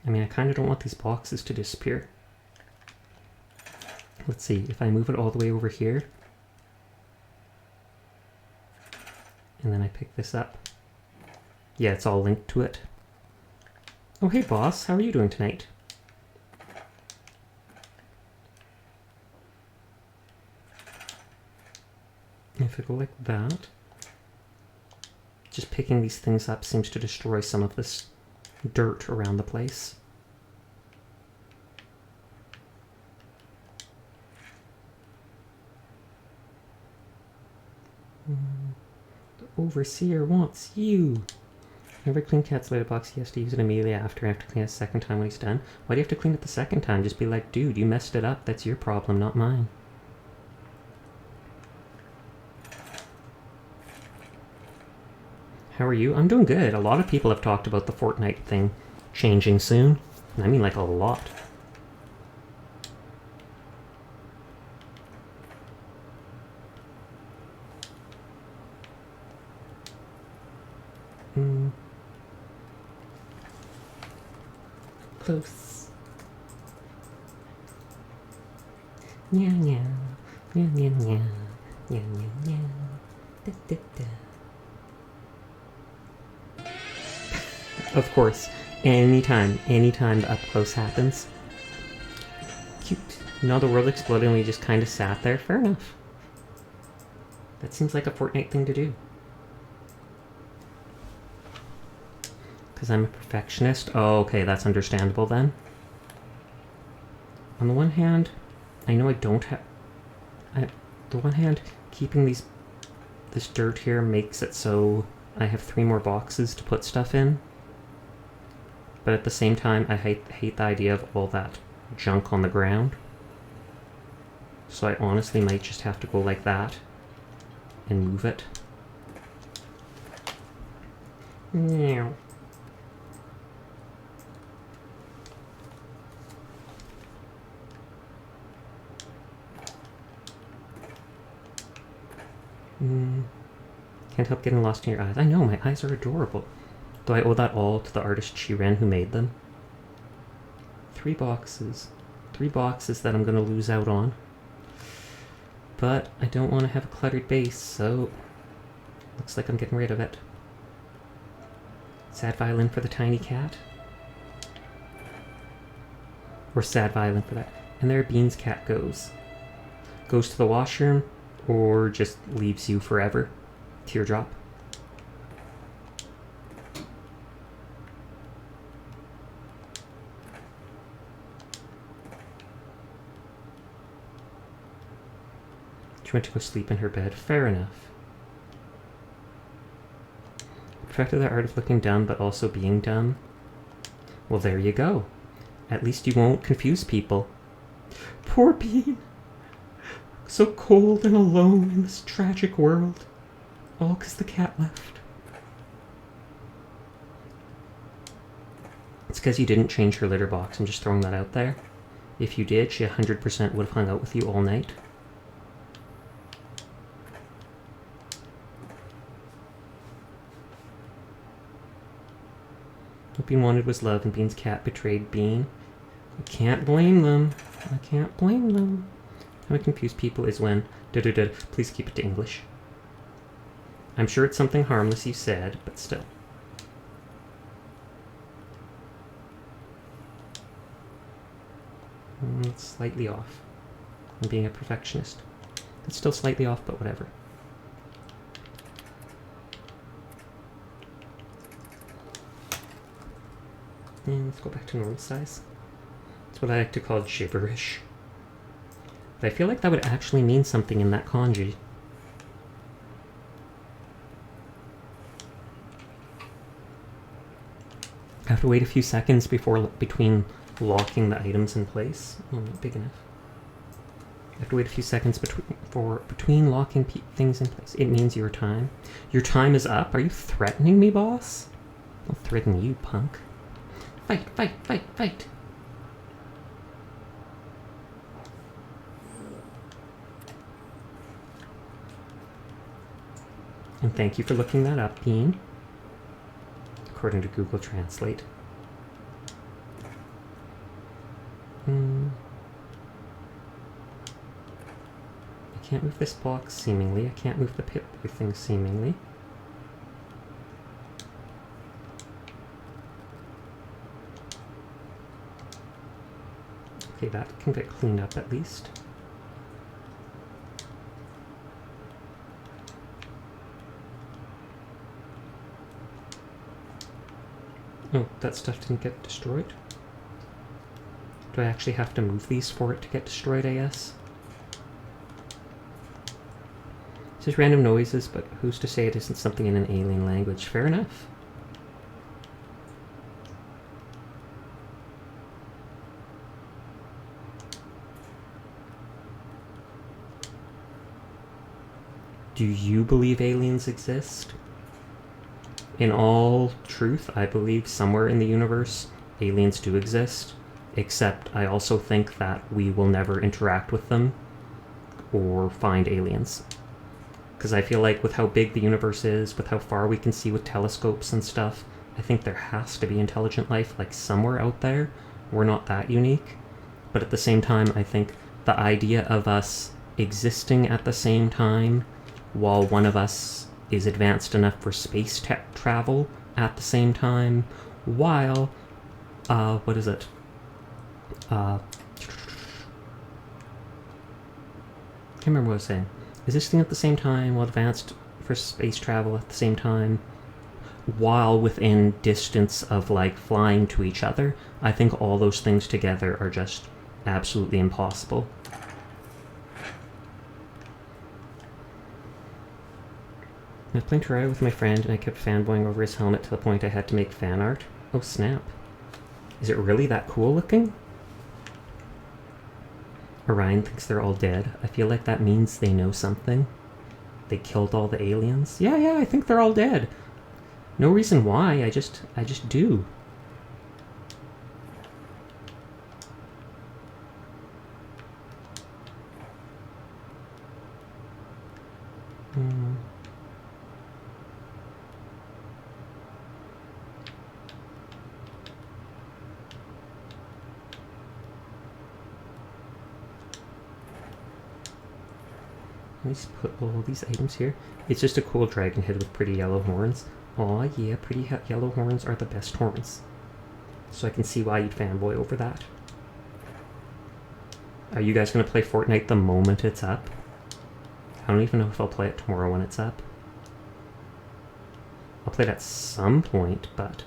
I mean, I kind of don't want these boxes to disappear. Let's see, if I move it all the way over here, and then I pick this up. Yeah, it's all linked to it. Oh, hey boss, how are you doing tonight? If I go like that, just picking these things up seems to destroy some of this dirt around the place. The overseer wants you. Whenever I clean cat's litter box, he has to use it immediately after. I have to clean it a second time when he's done. Why do you have to clean it the second time? Just be like, dude, you messed it up. That's your problem, not mine. How are you? I'm doing good. A lot of people have talked about the Fortnite thing changing soon. And I mean like a lot. Close. Nya nya. Nya nya nya. Nya nya nya. Da da da. Of course, anytime the up close happens. Cute. No, the world exploded and we just kind of sat there. Fair enough. That seems like a Fortnite thing to do. Because I'm a perfectionist? Oh, okay, that's understandable then. On the one hand, I know I don't have... On the one hand, keeping this dirt here makes it so I have 3 more boxes to put stuff in. But at the same time, I hate the idea of all that junk on the ground. So I honestly might just have to go like that and move it. Meow. Can't help getting lost in your eyes. I know, my eyes are adorable. Though I owe that all to the artist Shiren who made them. 3 boxes. 3 boxes that I'm going to lose out on. But I don't want to have a cluttered base, so looks like I'm getting rid of it. Sad violin for the tiny cat. Or sad violin for that. And there Bean's cat goes. Goes to the washroom, or just leaves you forever. Teardrop. She went to go sleep in her bed. Fair enough. Perfected the art of looking dumb, but also being dumb. Well, there you go. At least you won't confuse people. Poor Bean. So cold and alone in this tragic world. All because the cat left. It's because you didn't change her litter box. I'm just throwing that out there. If you did, she 100% would have hung out with you all night. What Bean wanted was love, and Bean's cat betrayed Bean. I can't blame them. I can't blame them. How I confuse people is when... Please keep it to English. I'm sure it's something harmless you said, but still. slightly off. I'm being a perfectionist. It's still slightly off, but whatever. And let's go back to normal size. That's what I like to call gibberish. But I feel like that would actually mean something in that kanji. I have to wait a few seconds between locking the items in place. Oh, not big enough. I have to wait a few seconds between locking things in place. It means your time. Your time is up? Are you threatening me, boss? I'll threaten you, punk. Fight, fight, fight, fight! And thank you for looking that up, Bean. According to Google Translate. I can't move this block seemingly. I can't move the pit-boy thing seemingly. Okay, that can get cleaned up at least. Oh, that stuff didn't get destroyed. Do I actually have to move these for it to get destroyed, I guess? It's just random noises, but who's to say it isn't something in an alien language? Fair enough. Do you believe aliens exist? In all truth, I believe somewhere in the universe aliens do exist, except I also think that we will never interact with them or find aliens. Because I feel like with how big the universe is, with how far we can see with telescopes and stuff, I think there has to be intelligent life like somewhere out there. We're not that unique. But at the same time, I think the idea of us existing at the same time while one of us is advanced enough for space travel at the same time, while, what is it? Can't remember what I was saying. Is this thing at the same time, while advanced for space travel at the same time, while within distance of, like, flying to each other? I think all those things together are just absolutely impossible. I was playing Terraria with my friend, and I kept fanboying over his helmet to the point I had to make fan art. Oh snap. Is it really that cool looking? Orion thinks they're all dead. I feel like that means they know something. They killed all the aliens. Yeah, I think they're all dead. No reason why, I just do. Let's put all these items here. It's just a cool dragon head with pretty yellow horns. Aw, yeah, pretty yellow horns are the best horns. So I can see why you'd fanboy over that. Are you guys going to play Fortnite the moment it's up? I don't even know if I'll play it tomorrow when it's up. I'll play it at some point, but...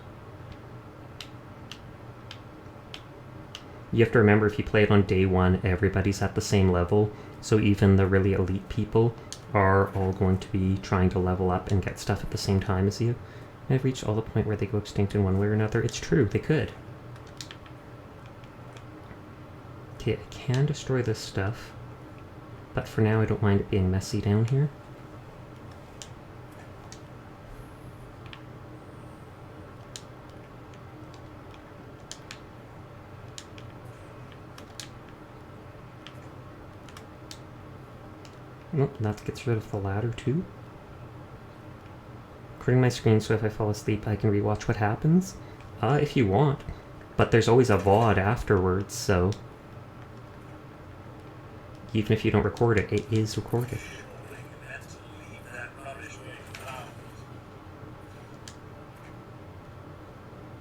You have to remember, if you play it on day one, everybody's at the same level. So even the really elite people are all going to be trying to level up and get stuff at the same time as you. I've reached all the point where they go extinct in one way or another. It's true, they could. Okay, I can destroy this stuff. But for now, I don't mind it being messy down here. Nope, that gets rid of the ladder too. Recording my screen so if I fall asleep I can rewatch what happens. If you want. But there's always a VOD afterwards, so... Even if you don't record it, it is recorded.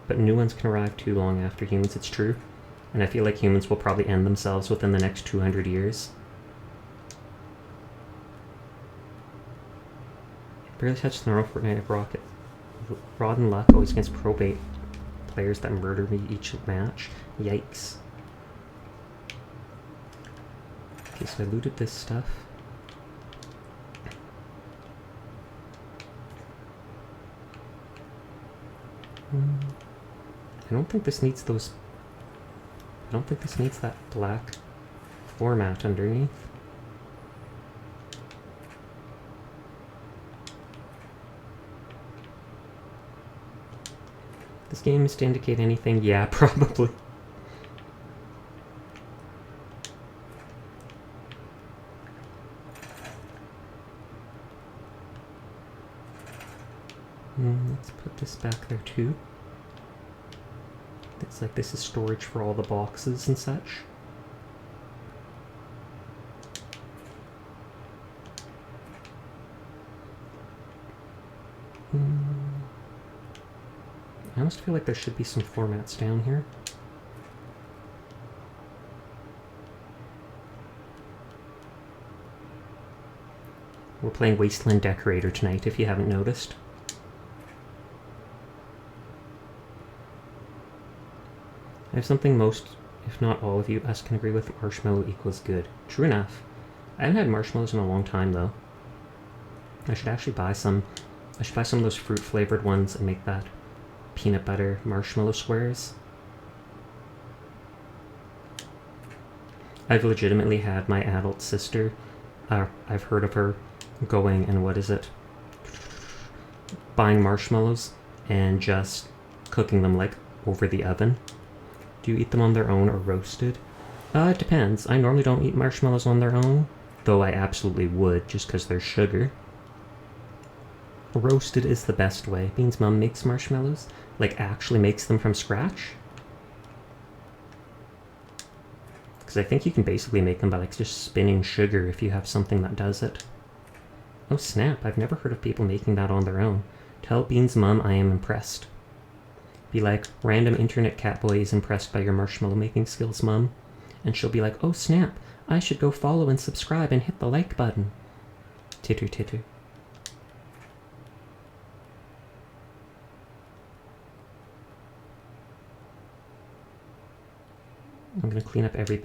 But new ones can arrive too long after humans, it's true. And I feel like humans will probably end themselves within the next 200 years. Barely touched the normal Fortnite rocket. Rod and luck always against probate players that murder me each match. Yikes. Okay, so I looted this stuff. I don't think this needs those... I don't think this needs that black floor mat underneath. This game is to indicate anything? Yeah, probably. Let's put this back there too. It's like this is storage for all the boxes and such. I almost feel like there should be some floor mats down here. We're playing Wasteland Decorator tonight, if you haven't noticed. I have something most, if not all of you, us can agree with. Marshmallow equals good. True enough. I haven't had marshmallows in a long time, though. I should actually buy some. I should buy some of those fruit-flavored ones and make that peanut butter marshmallow squares. I've legitimately had my adult sister, I've heard of her going and what is it? Buying marshmallows and just cooking them like over the oven. Do you eat them on their own or roasted? It depends. I normally don't eat marshmallows on their own, though I absolutely would just because there's sugar. Roasted is the best way. Bean's mom makes marshmallows, like actually makes them from scratch. Because I think you can basically make them by like just spinning sugar if you have something that does it. Oh snap, I've never heard of people making that on their own. Tell Bean's mom I am impressed. Be like, random internet catboy is impressed by your marshmallow making skills, mom. And she'll be like, oh snap, I should go follow and subscribe and hit the like button. Titter titter. I'm going to clean up every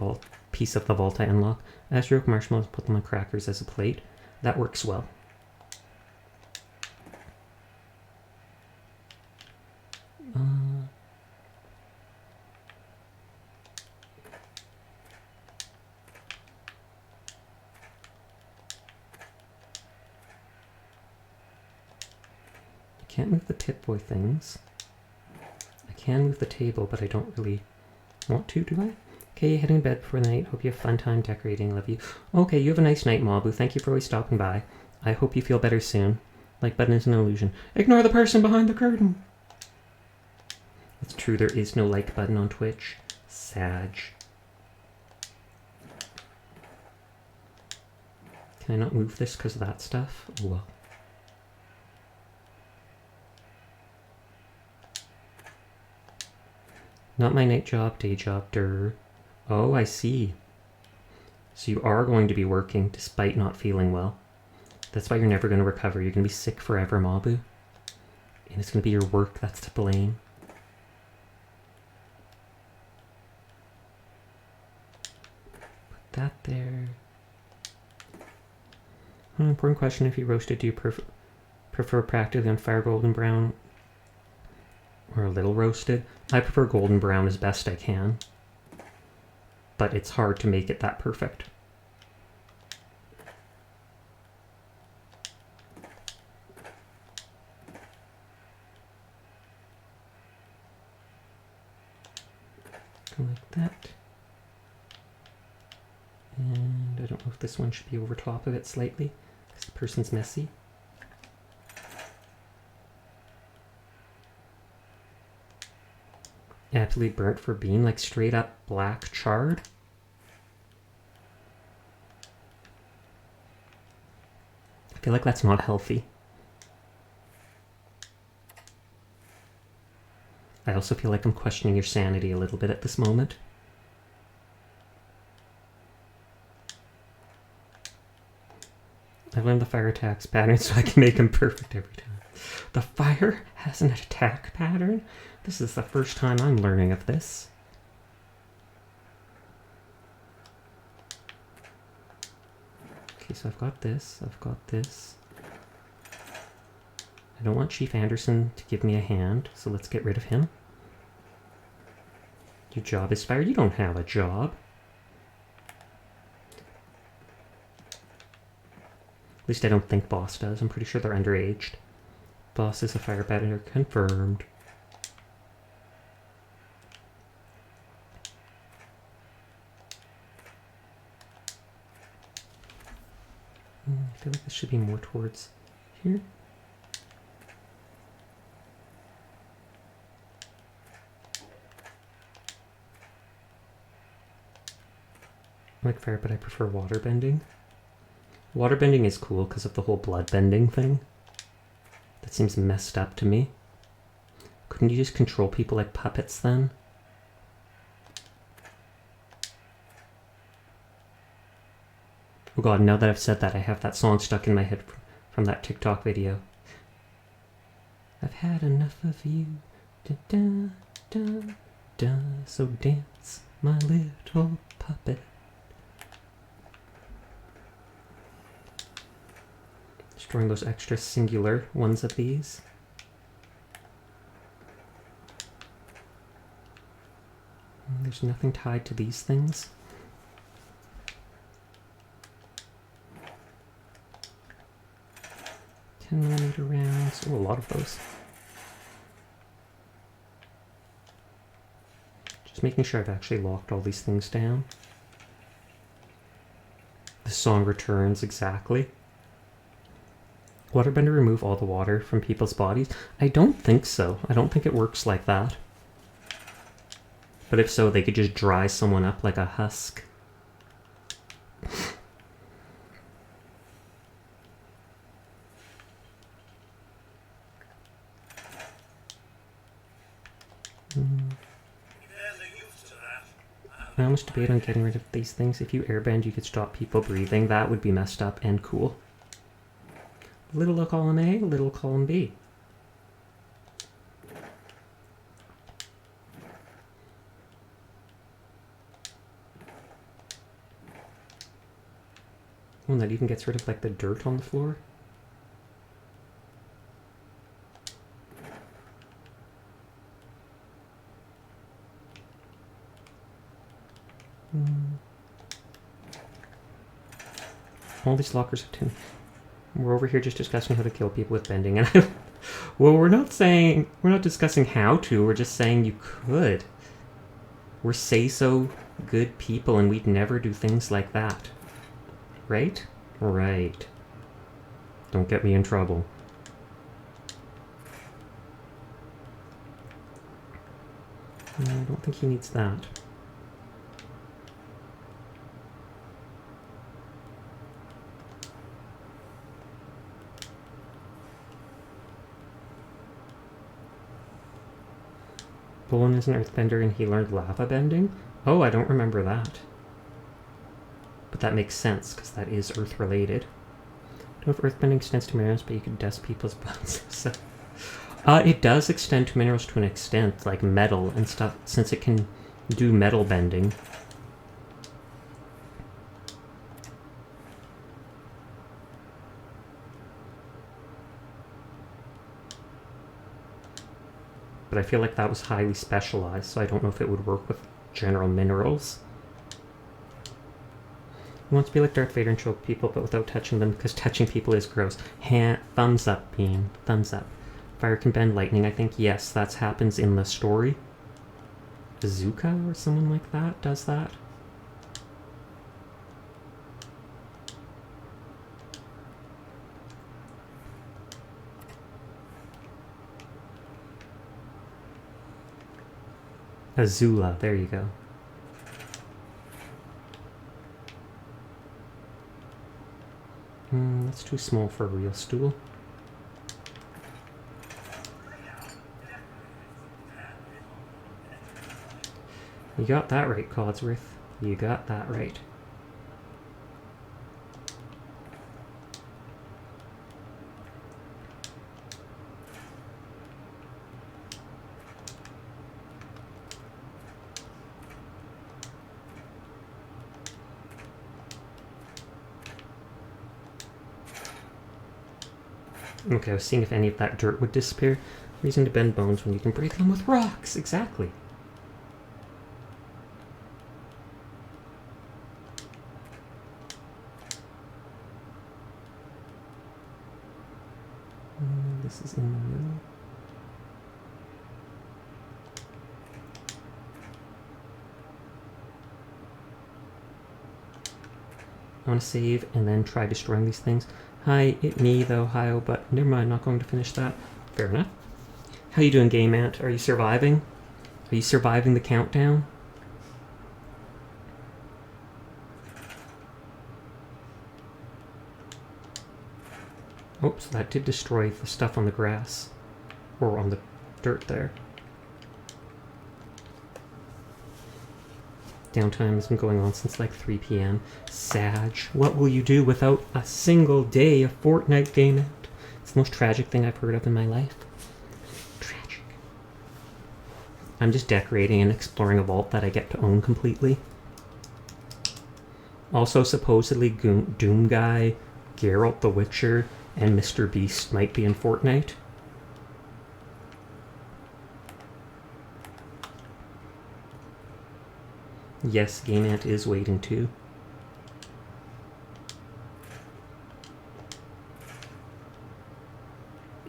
piece of the vault I unlock. I stroke marshmallows, put them on crackers as a plate. That works well. I can't move the Pip-Boy things. I can move the table, but I don't really want to, do I? Okay, heading to bed for the night. Hope you have a fun time decorating. Love you. Okay, you have a nice night, Mabu. Thank you for always stopping by. I hope you feel better soon. Like button is an illusion. Ignore the person behind the curtain. It's true, there is no like button on Twitch. Sag. Can I not move this because of that stuff? Oh well. Not my night job, day job, durr. Oh, I see. So you are going to be working despite not feeling well. That's why you're never going to recover. You're going to be sick forever, Mabu. And it's going to be your work that's to blame. Put that there. An important question, if you roasted, do you prefer practically on fire golden brown or a little roasted? I prefer golden brown as best I can, but it's hard to make it that perfect. Go like that. And I don't know if this one should be over top of it slightly, because the person's messy. Absolutely burnt for being like straight up black charred. I feel like that's not healthy. I also feel like I'm questioning your sanity a little bit at this moment. I learned the fire attacks pattern so I can make them perfect every time. The fire has an attack pattern? This is the first time I'm learning of this. Okay, so I've got this, I've got this. I don't want Chief Anderson to give me a hand, so let's get rid of him. Your job is fire. You don't have a job. At least I don't think Boss does. I'm pretty sure they're underaged. Boss is a firebender. Confirmed. I feel like this should be more towards here. I like fire, but I prefer water bending. Water bending is cool because of the whole blood bending thing. That seems messed up to me. Couldn't you just control people like puppets then? Oh god, now that I've said that, I have that song stuck in my head from that TikTok video. I've had enough of you. Da, da, da, da, so dance, my little puppet. Destroying those extra singular ones of these. There's nothing tied to these things. 10mm rounds. Oh, a lot of those. Just making sure I've actually locked all these things down. The song returns exactly. Waterbender remove all the water from people's bodies? I don't think so. I don't think it works like that. But if so, they could just dry someone up like a husk. I almost debate on getting rid of these things. If you airbend, you could stop people breathing. That would be messed up and cool. Little column A, little column B. Oh, and that even gets rid of like the dirt on the floor. All these lockers have tin. We're over here just discussing how to kill people with bending, and well, we're not discussing how to. We're just saying you could. We're say-so good people, and we'd never do things like that, right? Right. Don't get me in trouble. No, I don't think he needs that. Bolin is an earthbender and he learned lava bending? Oh, I don't remember that. But that makes sense, because that is earth-related. I don't know if earthbending extends to minerals, but you can dust people's bones. So, it does extend to minerals to an extent, like metal and stuff, since it can do metal bending. But I feel like that was highly specialized, so I don't know if it would work with general minerals. He wants to be like Darth Vader and choke people, but without touching them, because touching people is gross. Thumbs up, Bean. Thumbs up. Fire can bend lightning, I think. Yes, that happens in the story. Bazooka or someone like that does that. Azula, there you go. That's too small for a real stool. You got that right, Codsworth. You got that right. Okay, I was seeing if any of that dirt would disappear. Reason to bend bones when you can break them with rocks. Exactly. This is in the middle. I want to save and then try destroying these things. Hi, it me though, hi, but never mind, not going to finish that. Fair enough. How you doing, Game Ant? Are you surviving? Are you surviving the countdown? Oops, that did destroy the stuff on the grass. Or on the dirt there. Downtime has been going on since like 3 p.m. Sag, what will you do without a single day of Fortnite Game Ant? It's the most tragic thing I've heard of in my life. Tragic. I'm just decorating and exploring a vault that I get to own completely. Also, supposedly Doom Guy, Geralt the Witcher, and Mr. Beast might be in Fortnite. Yes, Game Ant is waiting too.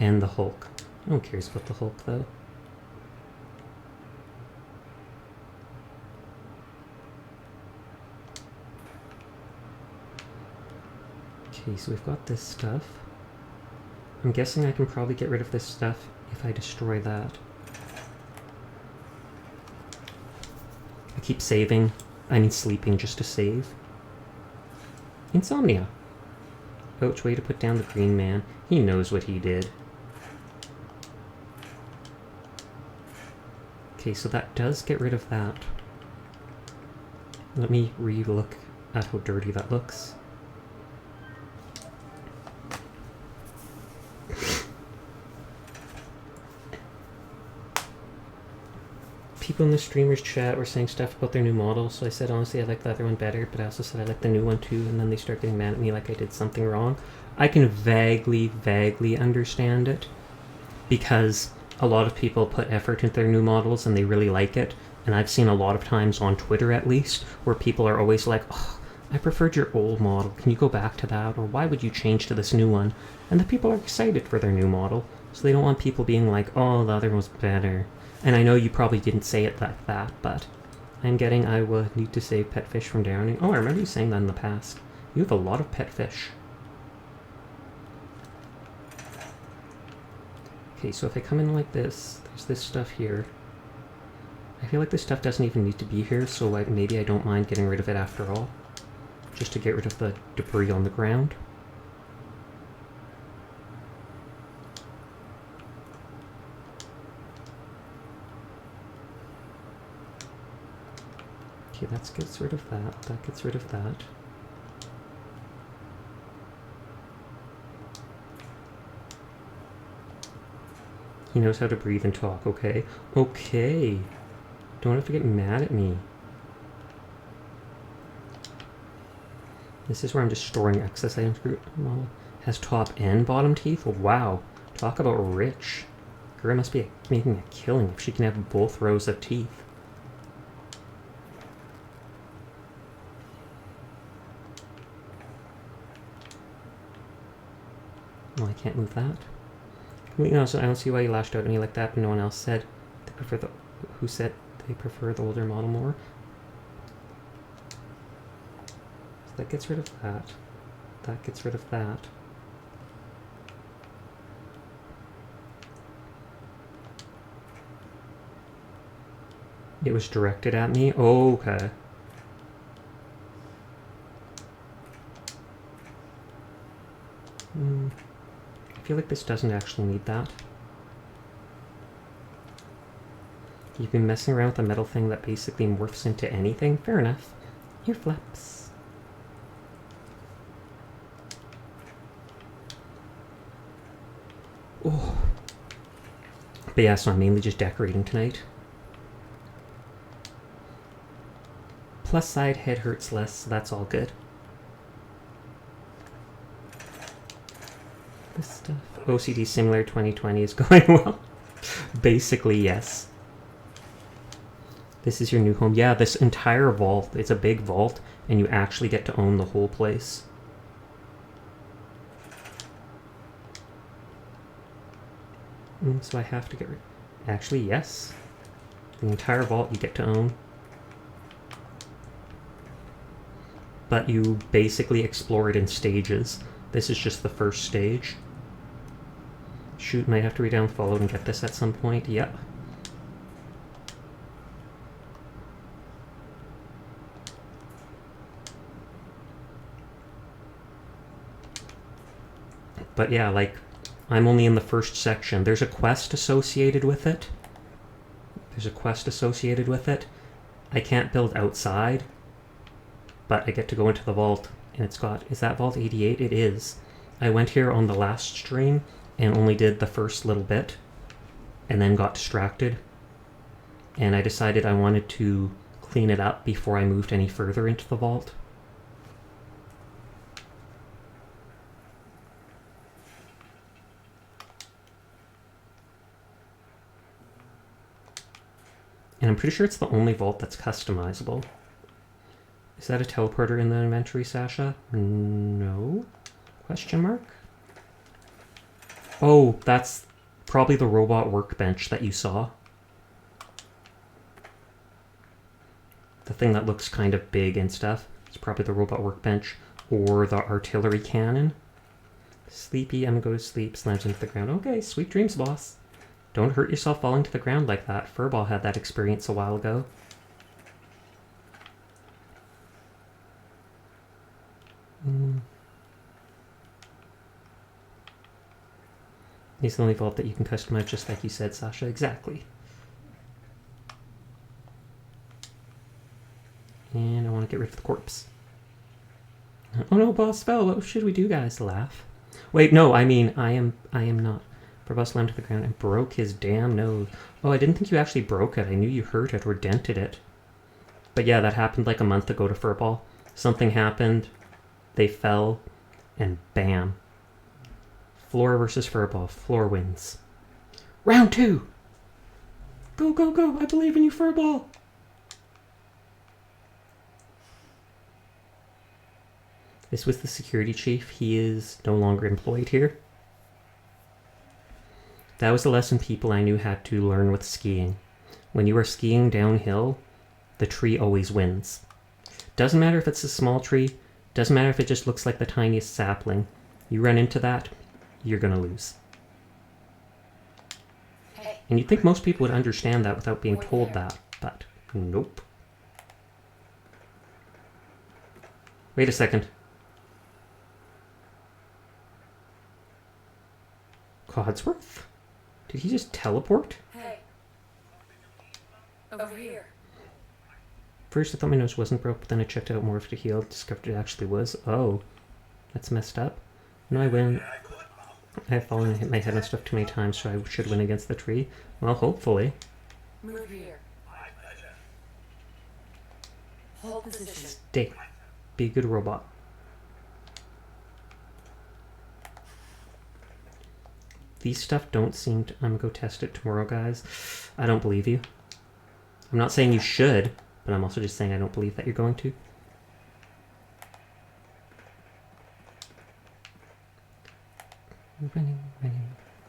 And the Hulk. No one cares about the Hulk though. Okay, so we've got this stuff. I'm guessing I can probably get rid of this stuff if I destroy that. I keep saving. I mean sleeping just to save. Insomnia. Ouch, way to put down the green man. He knows what he did. Okay, so that does get rid of that. Let me re-look at how dirty that looks. People in the streamers chat were saying stuff about their new model, so I said honestly I like the other one better, but I also said I like the new one too, and then they start getting mad at me like I did something wrong. I can vaguely understand it, because a lot of people put effort into their new models and they really like it, and I've seen a lot of times on Twitter at least, where people are always like, oh, I preferred your old model, can you go back to that, or why would you change to this new one? And the people are excited for their new model, so they don't want people being like, oh, the other one was better. And I know you probably didn't say it like that, but I'm getting I will need to save pet fish from drowning. Oh, I remember you saying that in the past. You have a lot of pet fish. Okay, so if I come in like this, there's this stuff here. I feel like this stuff doesn't even need to be here, so maybe I don't mind getting rid of it after all. Just to get rid of the debris on the ground. Okay, that gets rid of that. That gets rid of that. He knows how to breathe and talk, okay? Okay. Don't have to get mad at me. This is where I'm just storing excess items. Model has top and bottom teeth? Wow. Talk about rich. Girl must be making a killing if she can have both rows of teeth. Well, I can't move that. No, so I don't see why you lashed out at me like that, but no one else said they prefer the. Who said they prefer the older model more? So that gets rid of that. That gets rid of that. It was directed at me? Oh, okay. I feel like this doesn't actually need that. You've been messing around with a metal thing that basically morphs into anything? Fair enough. Ear flaps. Oh. But yeah, so I'm mainly just decorating tonight. Plus side, head hurts less, so that's all good. this stuff. OCD Simulator 2020 is going well. Basically, yes. This is your new home. Yeah, this entire vault, it's a big vault, and you actually get to own the whole place. So I have to get rid... Actually, yes. The entire vault you get to own. But you basically explore it in stages. This is just the first stage. Shoot, might have to read down follow and get this at some point. Yep. But yeah, like, I'm only in the first section. There's a quest associated with it. I can't build outside, but I get to go into the vault, and it's got... Is that vault 88? It is. I went here on the last stream and only did the first little bit, and then got distracted. And I decided I wanted to clean it up before I moved any further into the vault. And I'm pretty sure it's the only vault that's customizable. Is that a teleporter in the inventory, Sasha? No? Question mark? Oh, that's probably the robot workbench that you saw. The thing that looks kind of big and stuff. It's probably the robot workbench or the artillery cannon. Sleepy, I'm gonna go to sleep, slams into the ground. Okay, sweet dreams, boss. Don't hurt yourself falling to the ground like that. Furball had that experience a while ago. He's the only vault that you can customize, just like you said, Sasha. Exactly. And I want to get rid of the corpse. Oh no, boss fell. What should we do, guys? Laugh? Wait, no, I mean, I am not. Furball slammed to the ground and broke his damn nose. Oh, I didn't think you actually broke it. I knew you hurt it or dented it. But yeah, that happened like a month ago to Furball. Something happened. They fell. And bam. Floor versus Furball. Floor wins. Round 2! Go, go, go! I believe in you, Furball! This was the security chief. He is no longer employed here. That was a lesson people I knew had to learn with skiing. When you are skiing downhill, the tree always wins. Doesn't matter if it's a small tree. Doesn't matter if it just looks like the tiniest sapling. You run into that, you're gonna lose. And you'd think most people would understand that without being told that, but nope. Wait a second. Codsworth? Did he just teleport? Hey. Over here. First I thought my nose wasn't broke, but then I checked out more if it healed, discovered it actually was. Oh, that's messed up. No, I win. I have fallen and hit my head on stuff too many times, so I should win against the tree. Well, hopefully. Move here. Hold position. Stay. Be a good robot. These stuff don't seem to... I'm gonna go test it tomorrow, guys. I don't believe you. I'm not saying you should, but I'm also just saying I don't believe that you're going to. Running.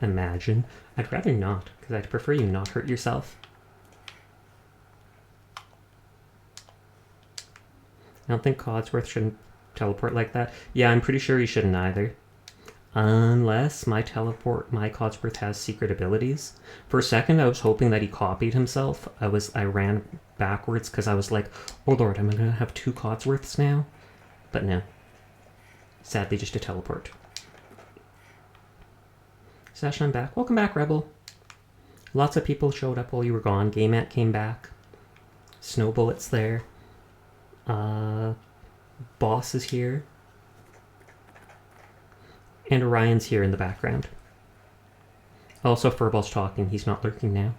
Imagine. I'd rather not, because I'd prefer you not hurt yourself. I don't think Codsworth shouldn't teleport like that. Yeah, I'm pretty sure he shouldn't either. Unless my Codsworth has secret abilities. For a second, I was hoping that he copied himself. I ran backwards because I was like, oh lord, am I going to have 2 Codsworths now? But no. Sadly, just a teleport. Sasha, I'm back. Welcome back, Rebel. Lots of people showed up while you were gone. GameAt came back. Snow Bullet's there. Boss is here. And Orion's here in the background. Also, Furball's talking. He's not lurking now.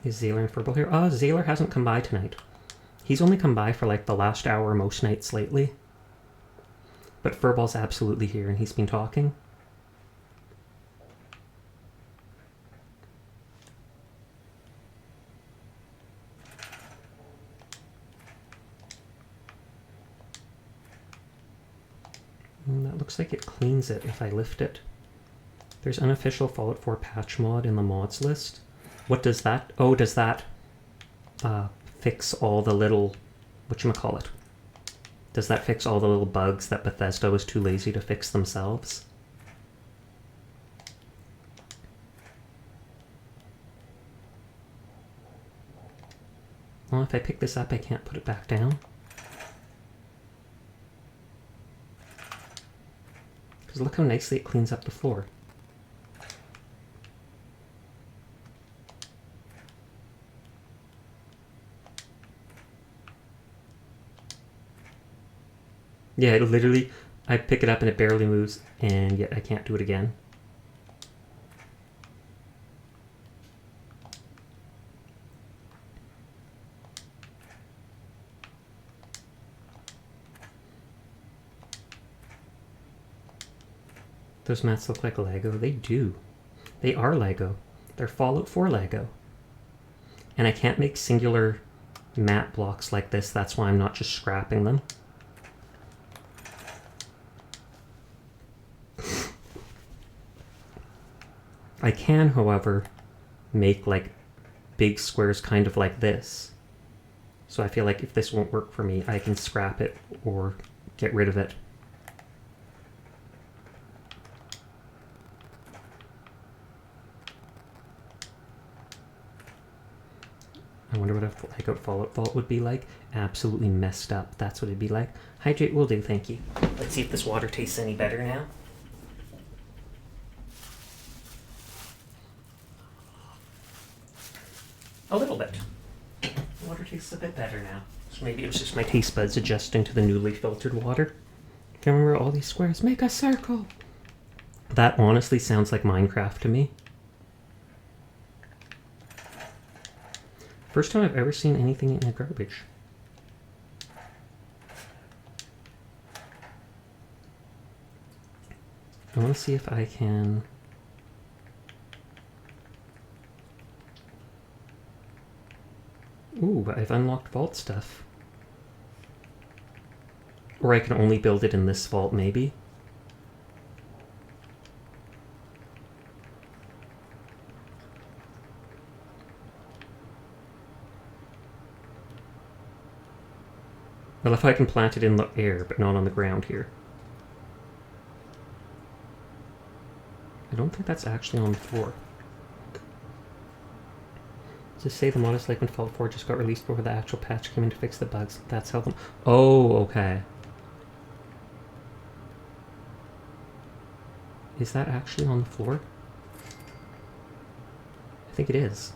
Is Zaylor and Furball here? Oh, Zaylor hasn't come by tonight. He's only come by for like the last hour most nights lately. But Furball's absolutely here and he's been talking. That looks like it cleans it if I lift it. There's unofficial Fallout 4 patch mod in the mods list. What does that... Oh, does that fix all the little... whatchamacallit? Does that fix all the little bugs that Bethesda was too lazy to fix themselves? Well, if I pick this up, I can't put it back down. Because look how nicely it cleans up the floor. Yeah, it literally, I pick it up and it barely moves, and yet I can't do it again. Those mats look like Lego. They do. They are Lego. They're Fallout 4 Lego. And I can't make singular mat blocks like this. That's why I'm not just scrapping them. I can, however, make like big squares kind of like this. So I feel like if this won't work for me, I can scrap it or get rid of it. I wonder what a Lego Fallout vault would be like. Absolutely messed up. That's what it'd be like. Hydrate will do, thank you. Let's see if this water tastes any better now. A little bit. Water tastes a bit better now. So maybe it was just my taste buds adjusting to the newly filtered water. Remember all these squares? Make a circle! That honestly sounds like Minecraft to me. First time I've ever seen anything in the garbage. I want to see if I can... Ooh, I've unlocked vault stuff. Or I can only build it in this vault, maybe. Well, if I can plant it in the air, but not on the ground here. I don't think that's actually on the floor. Does it say the mod is like when Fallout 4 just got released before the actual patch came in to fix the bugs? That's how them... Oh, okay. Is that actually on the floor? I think it is.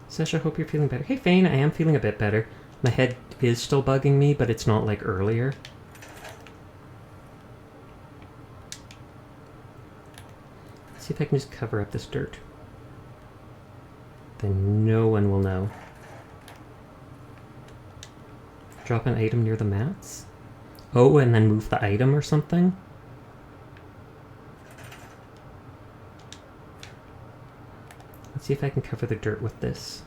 Sesh, I hope you're feeling better. Hey, Fane, I am feeling a bit better. My head is still bugging me, but it's not like earlier. Let's see if I can just cover up this dirt. Then no one will know. Drop an item near the mats? Oh, and then move the item or something? Let's see if I can cover the dirt with this.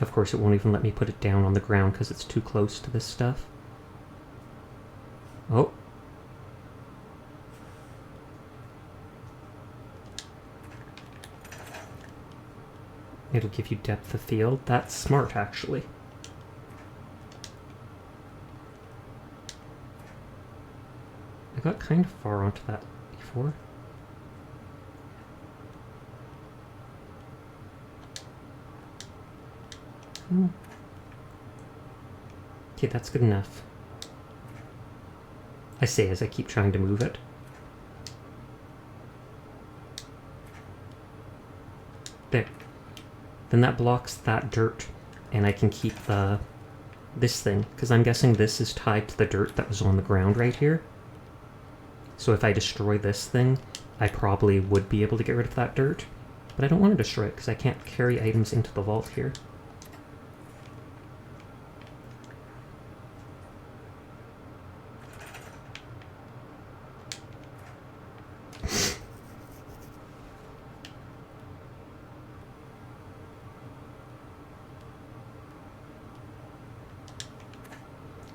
Of course, it won't even let me put it down on the ground because it's too close to this stuff. Oh. It'll give you depth of field. That's smart, actually. I got kind of far onto that before. Okay, that's good enough. I say as I keep trying to move it. There. Then that blocks that dirt, and I can keep this thing, because I'm guessing this is tied to the dirt that was on the ground right here. So if I destroy this thing, I probably would be able to get rid of that dirt, but I don't want to destroy it because I can't carry items into the vault here.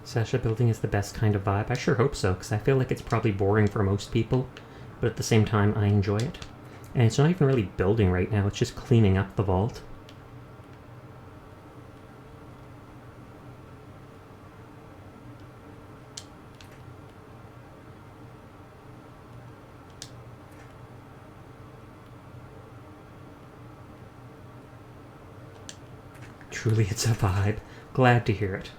Sasha building is the best kind of vibe. I sure hope so, because I feel like it's probably boring for most people, but at the same time, I enjoy it. And it's not even really building right now, it's just cleaning up the vault. Truly, it's a vibe. Glad to hear it.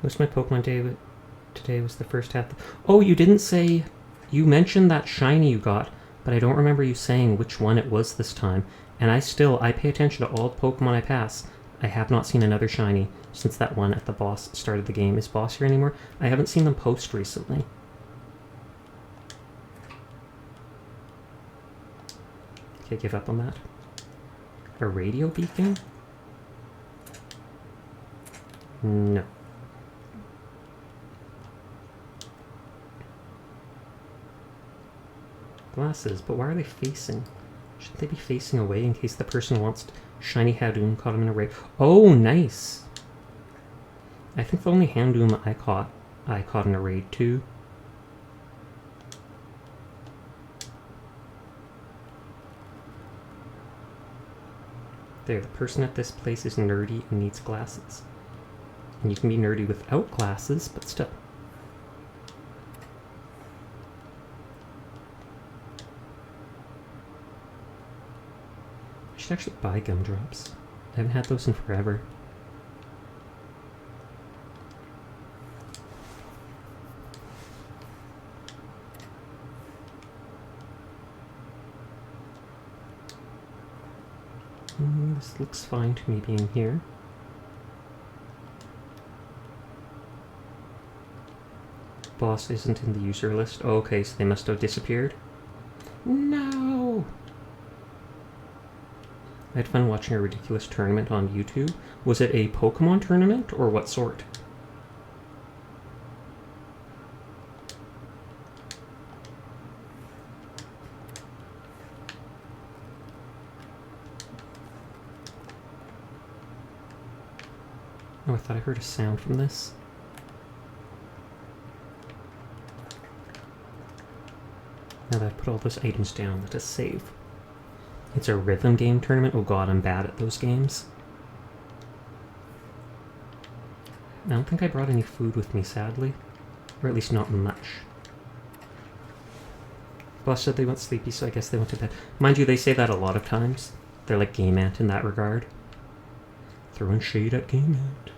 Most of my Pokemon day today was the first half. Oh, you didn't say... You mentioned that shiny you got, but I don't remember you saying which one it was this time. And I pay attention to all the Pokemon I pass. I have not seen another shiny since that one at the boss started the game. Is boss here anymore? I haven't seen them post recently. Okay, give up on that. A radio beacon? No. Glasses, but why are they facing? Shouldn't they be facing away in case the person wants shiny Houndoom caught him in a raid? Oh, nice! I think the only Houndoom I caught in a raid too. There, the person at this place is nerdy and needs glasses. And you can be nerdy without glasses, but still. I should actually buy gumdrops. I haven't had those in forever. This looks fine to me being here. Boss isn't in the user list. Oh, okay, so they must have disappeared. No! I had fun watching a ridiculous tournament on YouTube. Was it a Pokemon tournament, or what sort? Oh, I thought I heard a sound from this. Now that I've put all those items down, let us save. It's a rhythm game tournament. Oh god, I'm bad at those games. I don't think I brought any food with me, sadly. Or at least not much. Boss said they went sleepy, so I guess they went to bed. Mind you, they say that a lot of times. They're like Game Ant in that regard. Throwing shade at Game Ant.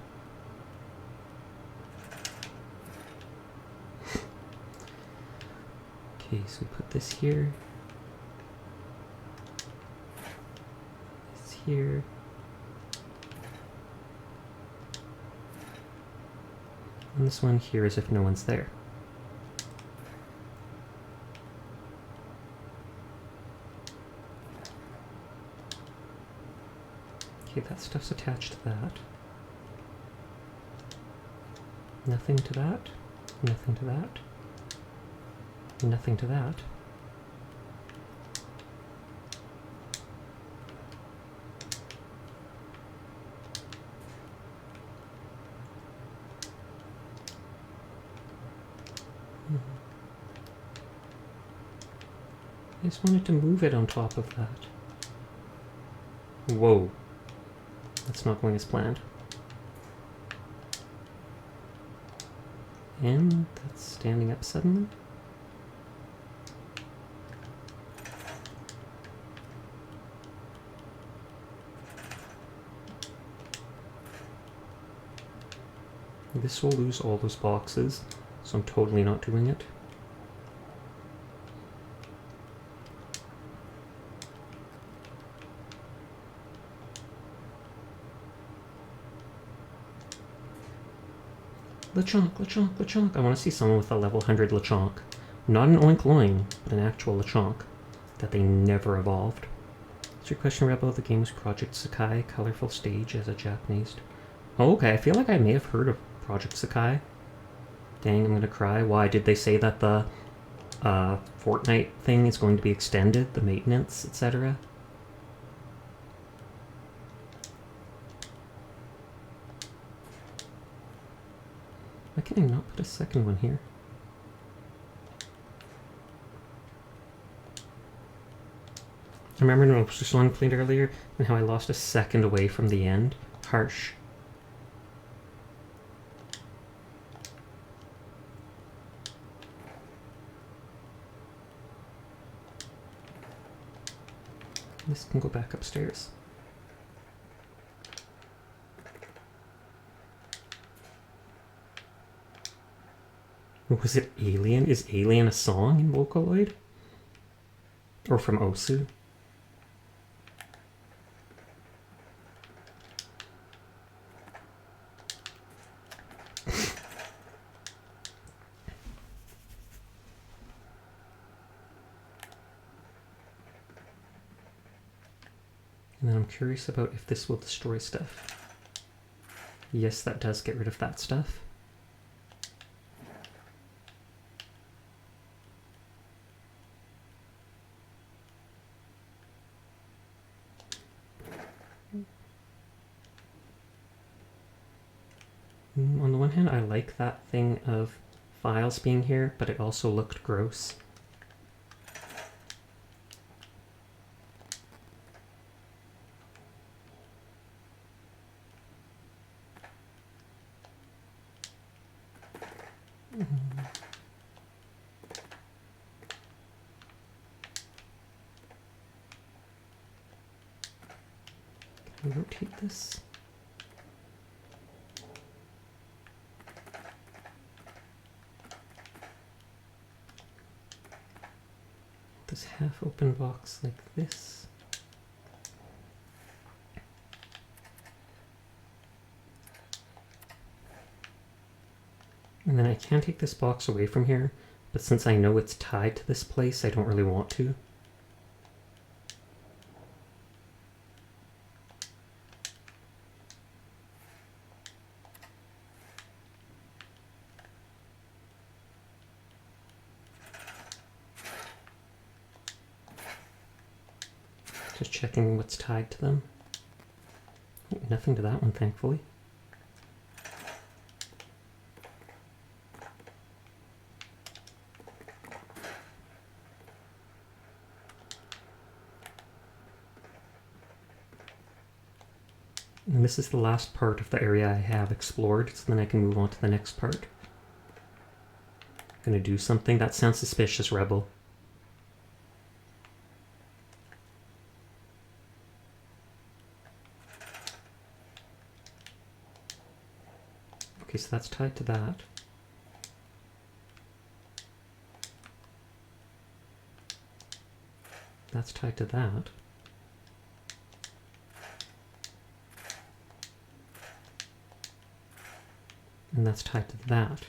Okay, so we put this here. This here. And this one here as if no one's there. Okay, that stuff's attached to that. Nothing to that. Nothing to that. Nothing to that. I just wanted to move it on top of that. Whoa. That's not going as planned. And that's standing up suddenly. This will lose all those boxes, so I'm totally not doing it. Lechonk, Lechonk, Lechonk. I want to see someone with a level 100 Lechonk. Not an Oink Loing, but an actual Lechonk that they never evolved. What's your question, Rebel? The game is Project Sakai, colorful stage as a Japanese. Oh, okay, I feel like I may have heard of Project Sakai. Dang, I'm gonna cry. Why did they say that the Fortnite thing is going to be extended, the maintenance, etc.? Why can I not put a second one here? I remember when I was just played earlier and how I lost a second away from the end. Harsh. This can go back upstairs. Was it Alien? Is Alien a song in Vocaloid? Or from Osu? And then I'm curious about if this will destroy stuff. Yes, that does get rid of that stuff. On the one hand, I like that thing of files being here, but it also looked gross. Can I rotate this? This half-open box like this. And then I can take this box away from here, but since I know it's tied to this place, I don't really want to. Just checking what's tied to them. Oh, nothing to that one, thankfully. And this is the last part of the area I have explored, so then I can move on to the next part. I'm gonna do something. That sounds suspicious, Rebel. Okay, so that's tied to that. That's tied to that. And that's tied to that.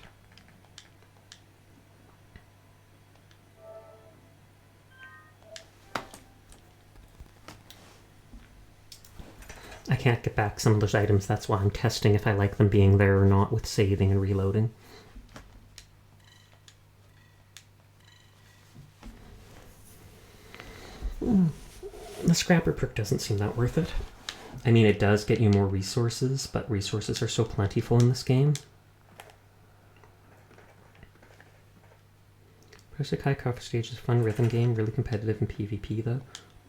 I can't get back some of those items, that's why I'm testing if I like them being there or not with saving and reloading. The scrapper perk doesn't seem that worth it. I mean, it does get you more resources, but resources are so plentiful in this game. Project High Coffee Stage is a fun rhythm game, really competitive in PvP though.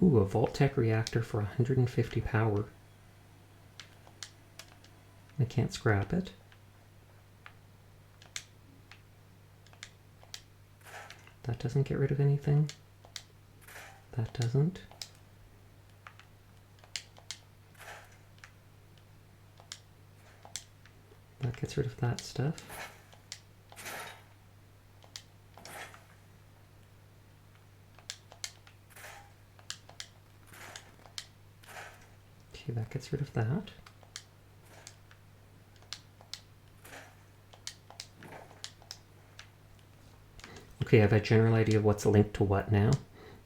Ooh, a Vault-Tec reactor for 150 power. I can't scrap it. That doesn't get rid of anything. That doesn't. That gets rid of that stuff. Okay, that gets rid of that. Okay, I have a general idea of what's linked to what now.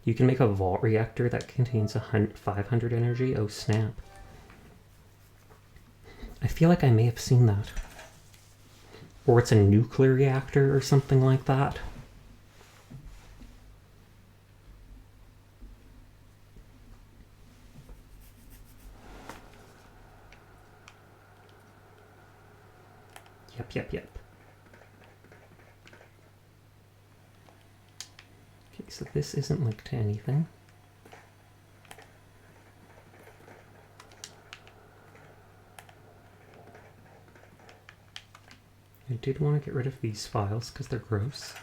You can make a vault reactor that contains 500 energy. Oh, snap. I feel like I may have seen that. Or it's a nuclear reactor or something like that. Yep. Okay, so this isn't linked to anything. I did want to get rid of these files because they're gross.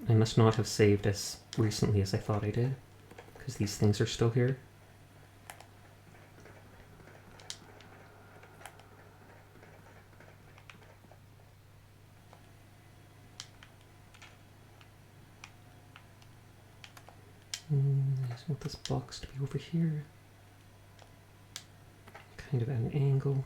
I must not have saved as recently as I thought I did, because these things are still here. I just want this box to be over here. Kind of at an angle.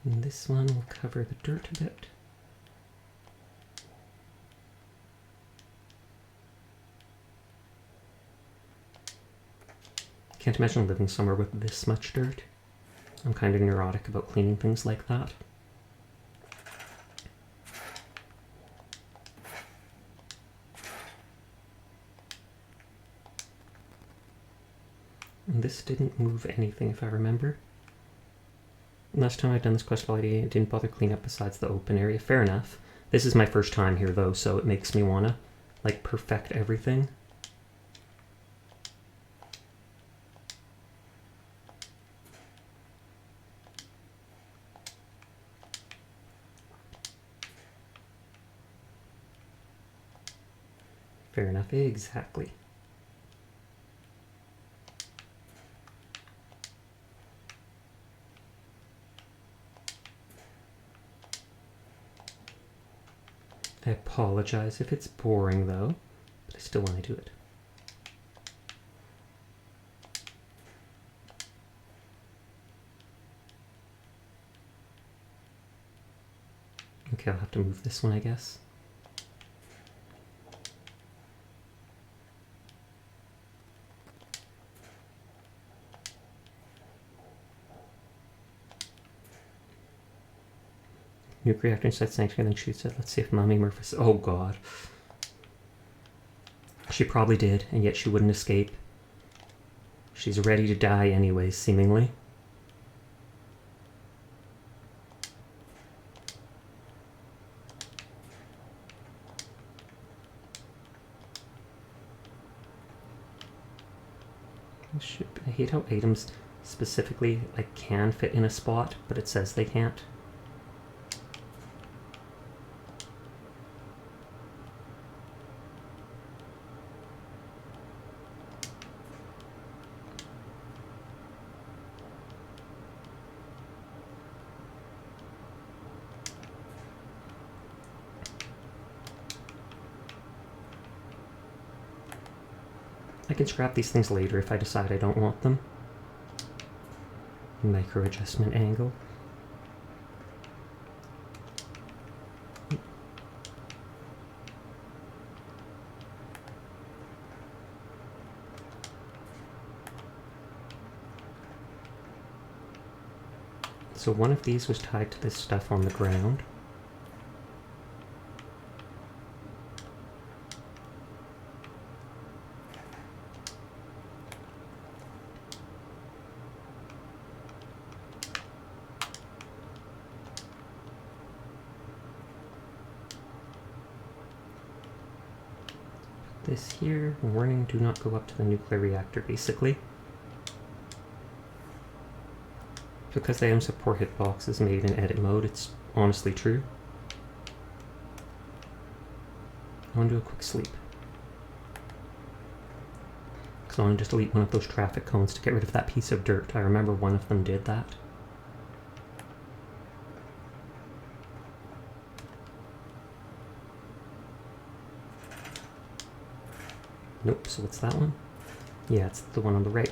And this one will cover the dirt a bit. Can't imagine living somewhere with this much dirt. I'm kind of neurotic about cleaning things like that. And this didn't move anything, if I remember. Last time I've done this quest I didn't bother cleaning up besides the open area. Fair enough. This is my first time here, though, so it makes me want to, like, perfect everything. Fair enough, exactly. I apologize if it's boring, though, but I still want to do it. Okay, I'll have to move this one, I guess. Nuclear reactor inside sanctuary, then shoots it. Let's see if Mommy Murphy... Oh, God. She probably did, and yet she wouldn't escape. She's ready to die anyways, seemingly. I hate how items specifically, like, can fit in a spot, but it says they can't. I can scrap these things later if I decide I don't want them. Micro adjustment angle. So one of these was tied to this stuff on the ground. This here, warning, do not go up to the nuclear reactor, basically. Because they have support hitboxes made in edit mode, it's honestly true. I want to do a quick sleep. Because I want to just delete one of those traffic cones to get rid of that piece of dirt. I remember one of them did that. Nope, so what's that one? Yeah, it's the one on the right.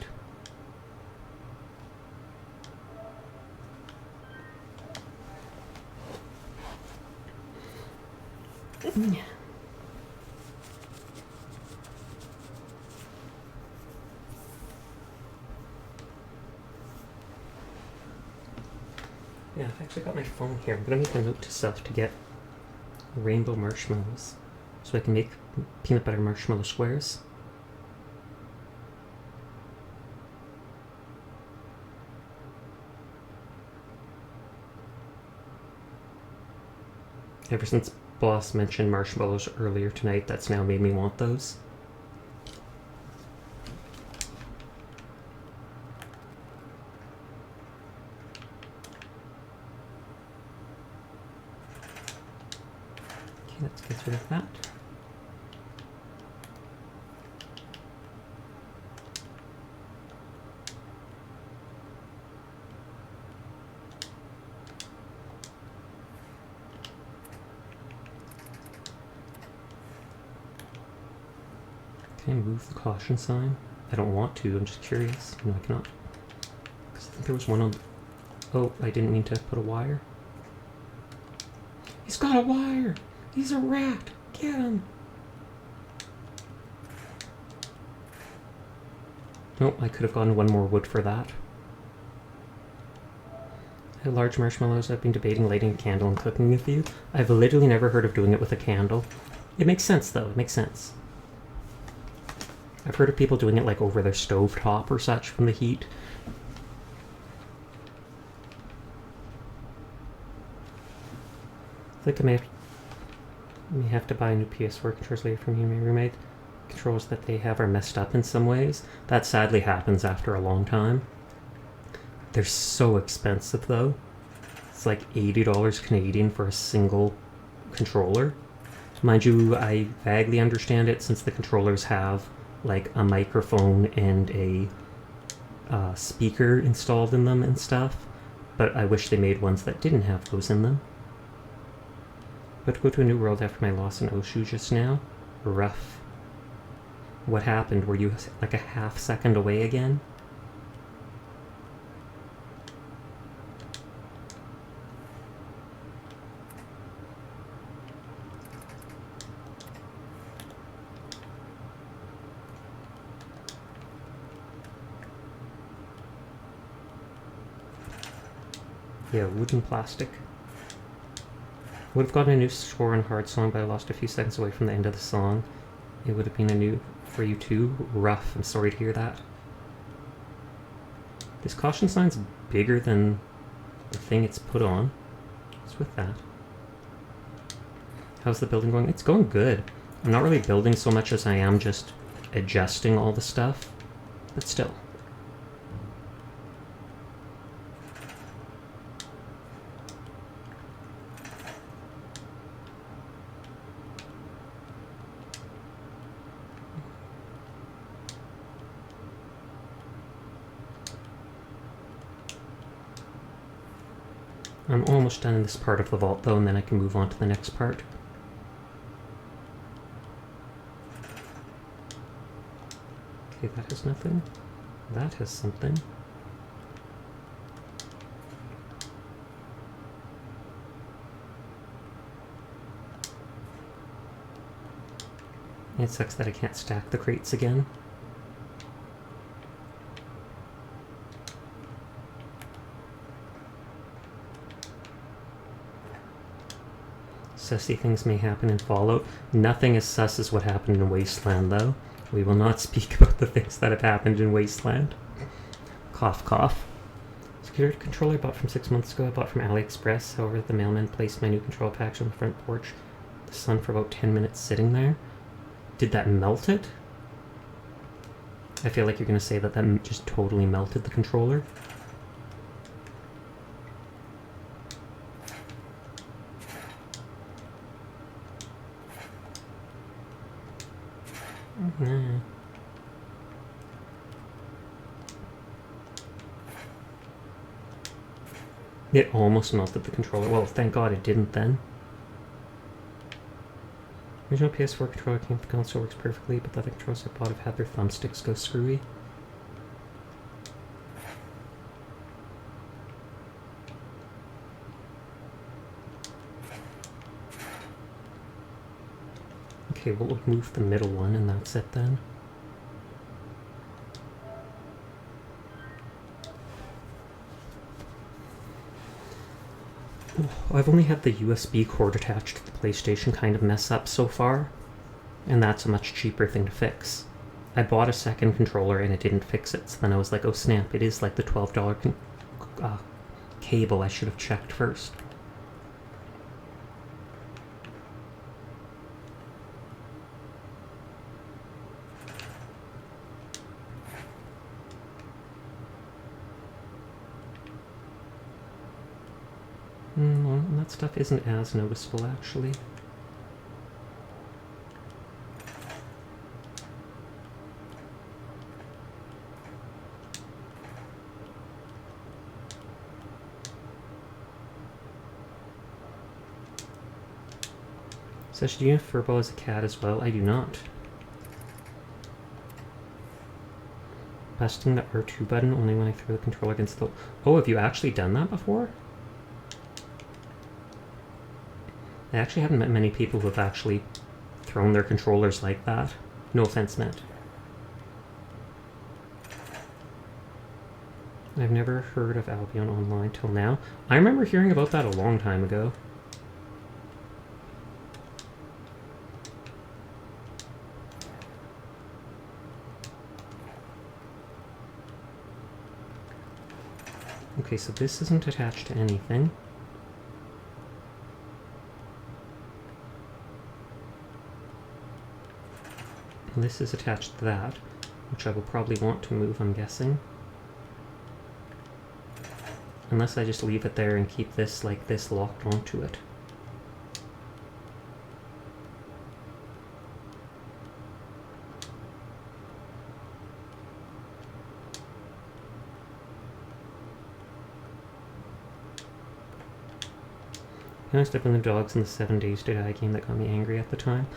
Yeah, I've actually got my phone here. I'm gonna make a note to self to get rainbow marshmallows so I can make peanut butter marshmallow squares. Ever since Boss mentioned marshmallows earlier tonight, that's now made me want those. Okay, let's get rid of that. Can I move the caution sign? I don't want to, I'm just curious. No, I cannot. Because I think there was one on... Oh, I didn't mean to put a wire. He's got a wire! He's a rat! Get him! Nope, I could have gotten one more wood for that. Large marshmallows, I've been debating lighting a candle and cooking with you. I've literally never heard of doing it with a candle. It makes sense, though. It makes sense. I've heard of people doing it like over their stove top or such from the heat. I think I may have to buy a new PS4 controllers later from you, my roommate. Controls that they have are messed up in some ways. That sadly happens after a long time. They're so expensive though. It's like $80 Canadian for a single controller. Mind you, I vaguely understand it since the controllers have like a microphone and a speaker installed in them and stuff, but I wish they made ones that didn't have those in them. But to go to a new world after my loss in Oshu just now? Rough. What happened? Were you like a half second away again? Yeah, wood and plastic. Would have gotten a new score on Hard Song, but I lost a few seconds away from the end of the song. It would have been a new for you too. Rough. I'm sorry to hear that. This caution sign's bigger than the thing it's put on. What's with that? How's the building going? It's going good. I'm not really building so much as I am just adjusting all the stuff, but still. I'm almost done in this part of the vault though, and then I can move on to the next part. Okay, that has nothing. That has something. It sucks that I can't stack the crates again. Sussy things may happen in Fallout. Nothing as sus as what happened in Wasteland, though. We will not speak about the things that have happened in Wasteland. Cough, cough. Security controller I bought from 6 months ago. I bought from AliExpress. However, the mailman placed my new control package on the front porch. The sun for about 10 minutes sitting there. Did that melt it? I feel like you're going to say that that just totally melted the controller. Nah. It almost melted the controller. Well, thank God it didn't then. Original PS4 controller came with the console, works perfectly, but the other controllers I bought have had their thumbsticks go screwy. Okay, we'll move the middle one and that's it then. Oh, I've only had the USB cord attached to the PlayStation kind of mess up so far, and that's a much cheaper thing to fix. I bought a second controller and it didn't fix it, so then I was like, oh snap, it is like the $12 cable. I should have checked first. Well, that stuff isn't as noticeable, actually. Sash, do you have Furball as a cat as well? I do not. Pressing the R2 button only when I throw the controller against the... Oh, have you actually done that before? I actually haven't met many people who have actually thrown their controllers like that. No offense meant. I've never heard of Albion Online till now. I remember hearing about that a long time ago. Okay, so this isn't attached to anything. And this is attached to that, which I will probably want to move, I'm guessing. Unless I just leave it there and keep this like this locked onto it. Can I step in the dogs in the 7 Days to Die game that got me angry at the time?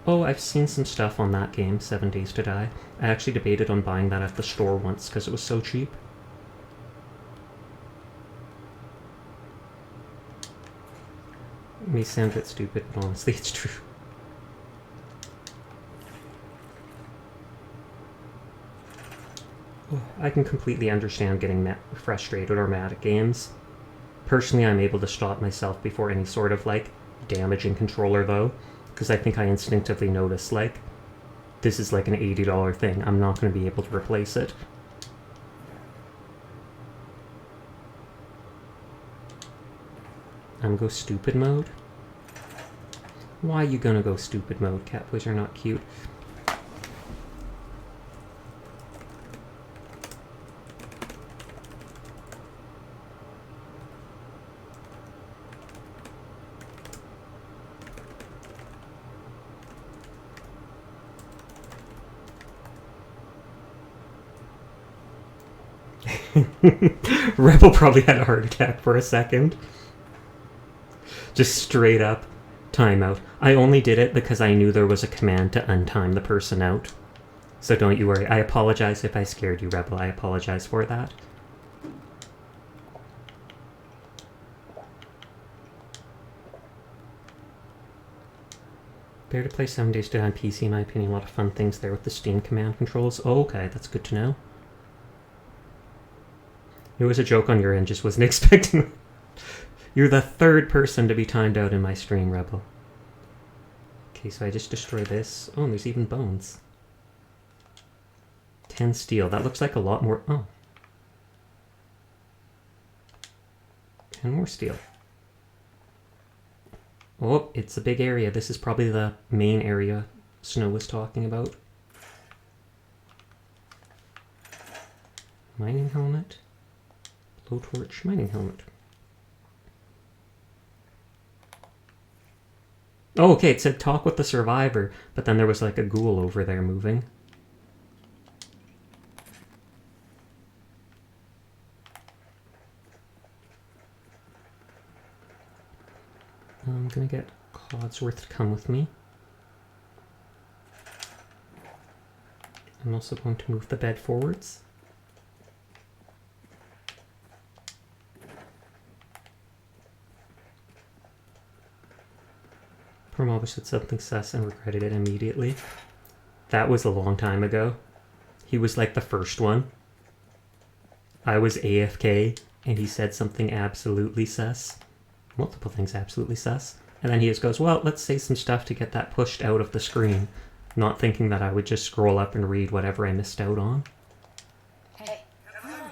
Oh, I've seen some stuff on that game, 7 Days to Die. I actually debated on buying that at the store once because it was so cheap. It may sound a bit stupid, but honestly it's true. Oh, I can completely understand getting frustrated or mad at games. Personally, I'm able to stop myself before any sort of, like, damaging controller, though, because I think I instinctively notice, like, this is like an $80 thing. I'm not going to be able to replace it. I'm go stupid mode? Why you gonna go stupid mode? Catboys are not cute. Rebel probably had a heart attack for a second. Just straight up timeout. I only did it because I knew there was a command to untime the person out. So don't you worry. I apologize if I scared you, Rebel. I apologize for that. Better to play 7 Days to Die on PC, in my opinion. A lot of fun things there with the Steam command controls. Oh, okay, that's good to know. It was a joke on your end, just wasn't expecting. You're the third person to be timed out in my stream, Rebel. Okay, so I just destroy this. Oh, and there's even bones. 10 steel. That looks like a lot more. Oh. 10 more steel. Oh, it's a big area. This is probably the main area Snow was talking about. Mining helmet. Blowtorch mining helmet. Oh, okay, it said talk with the survivor, but then there was like a ghoul over there moving. I'm gonna get Codsworth to come with me. I'm also going to move the bed forwards. Poor Mama said something sus and regretted it immediately. That was a long time ago. He was like the first one. I was AFK, and he said something absolutely sus. Multiple things absolutely sus. And then he just goes, well, let's say some stuff to get that pushed out of the screen. Not thinking that I would just scroll up and read whatever I missed out on. Hey, come on.